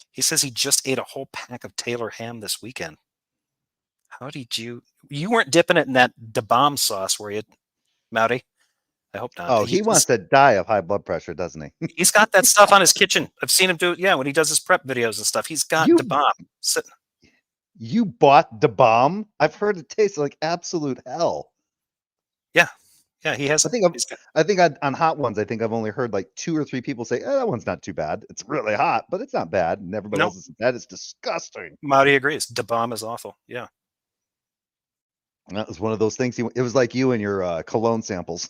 He says he just ate a whole pack of Taylor Ham this weekend. How did you weren't dipping it in that da bomb sauce, were you, Mowdy? I hope not. Oh, he wants to die of high blood pressure, doesn't he? He's got that stuff on his kitchen. I've seen him do it. Yeah, when he does his prep videos and stuff, he's got da bomb sitting. You bought da bomb? I've heard it tastes like absolute hell. Yeah, he has. I think on hot ones, I think I've only heard like 2 or 3 people say, that one's not too bad. It's really hot, but it's not bad. And everybody else says, that is disgusting. Mowdy agrees. Da bomb is awful. Yeah. That was one of those things. It was like you and your cologne samples.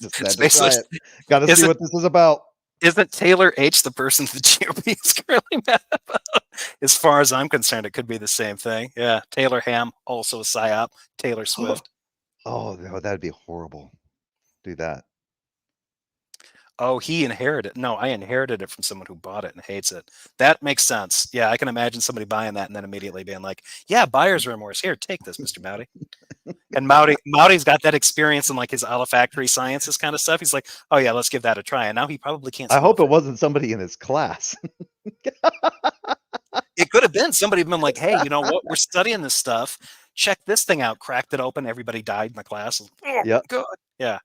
Just had to try it. Got to see what this is about. Isn't Taylor H the person the GOP is currently mad about? As far as I'm concerned, it could be the same thing. Yeah, Taylor Ham, also a psyop. Taylor Swift. Oh, that'd be horrible. Do that. Oh, he inherited. No, I inherited it from someone who bought it and hates it. That makes sense. Yeah, I can imagine somebody buying that and then immediately being like, yeah, buyer's remorse. Here, take this, Mr. Mowdy. And Mowdy's got that experience in like his olfactory sciences kind of stuff. He's like, oh yeah, let's give that a try. And now he probably can't. I hope it wasn't somebody in his class. It could have been somebody been like, hey, you know what? We're studying this stuff. Check this thing out. Cracked it open. Everybody died in the class. Oh, yep. Good. Yeah.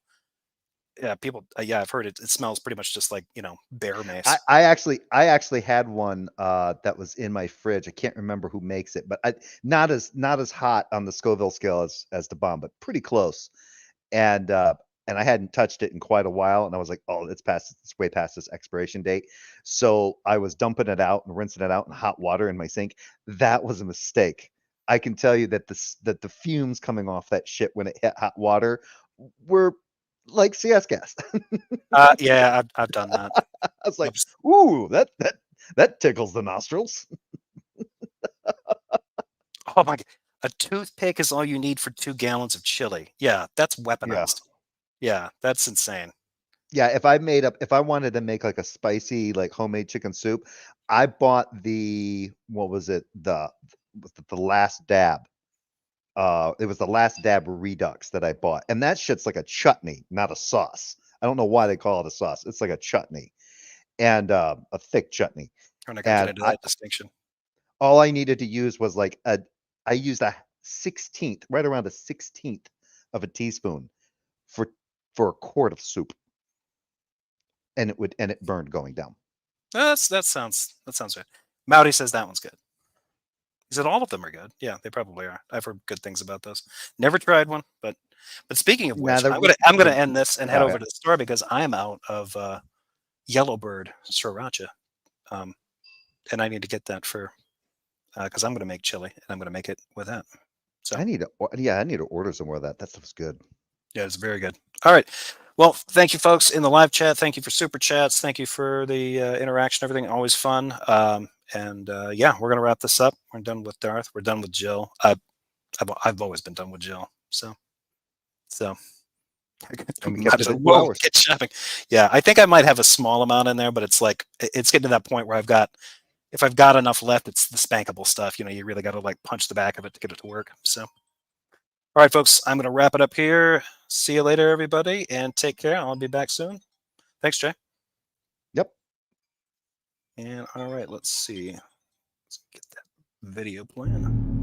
Yeah, people. Yeah, I've heard it. It smells pretty much just like bear mace. I actually had one that was in my fridge. I can't remember who makes it, but not as hot on the Scoville scale as the bomb, but pretty close. And I hadn't touched it in quite a while, and I was like, oh, it's way past its expiration date. So I was dumping it out and rinsing it out in hot water in my sink. That was a mistake. I can tell you that the fumes coming off that shit when it hit hot water were like CS gas. Yeah, I've done that. I was like, ooh, that tickles the nostrils. Oh my God. A toothpick is all you need for 2 gallons of chili. Yeah, that's weaponized. Yeah, that's insane. Yeah, if I wanted to make like a spicy, like homemade chicken soup, I bought what was it? The last dab. It was the last dab Redux that I bought, and that shit's like a chutney, not a sauce. I don't know why they call it a sauce. It's like a chutney, and a thick chutney. I'm not going to get into that distinction. All I needed to use was I used a 16th, right around a 16th of a teaspoon for a quart of soup, and it burned going down. That sounds good. Mowdy says that one's good. He said all of them are good. Yeah, they probably are. I've heard good things about those. Never tried one, but speaking of which, I'm gonna end this and head over to the store because I'm out of Yellowbird sriracha, and I need to get that for because I'm gonna make chili and I'm gonna make it with that. So I need to order some more of that. That stuff's good. Yeah, it's very good. All right. Well, thank you, folks, in the live chat. Thank you for super chats. Thank you for the interaction. Everything always fun. Yeah, we're gonna wrap this up. We're done with Darth. We're done with Jill. I've always been done with Jill. So. Get shopping. Yeah, I think I might have a small amount in there, but it's like it's getting to that point where if I've got enough left, it's the spankable stuff. You really got to like punch the back of it to get it to work. So. All right, folks, I'm going to wrap it up here. See you later, everybody, and take care. I'll be back soon. Thanks, Jay. Yep. And all right, let's see. Let's get that video playing.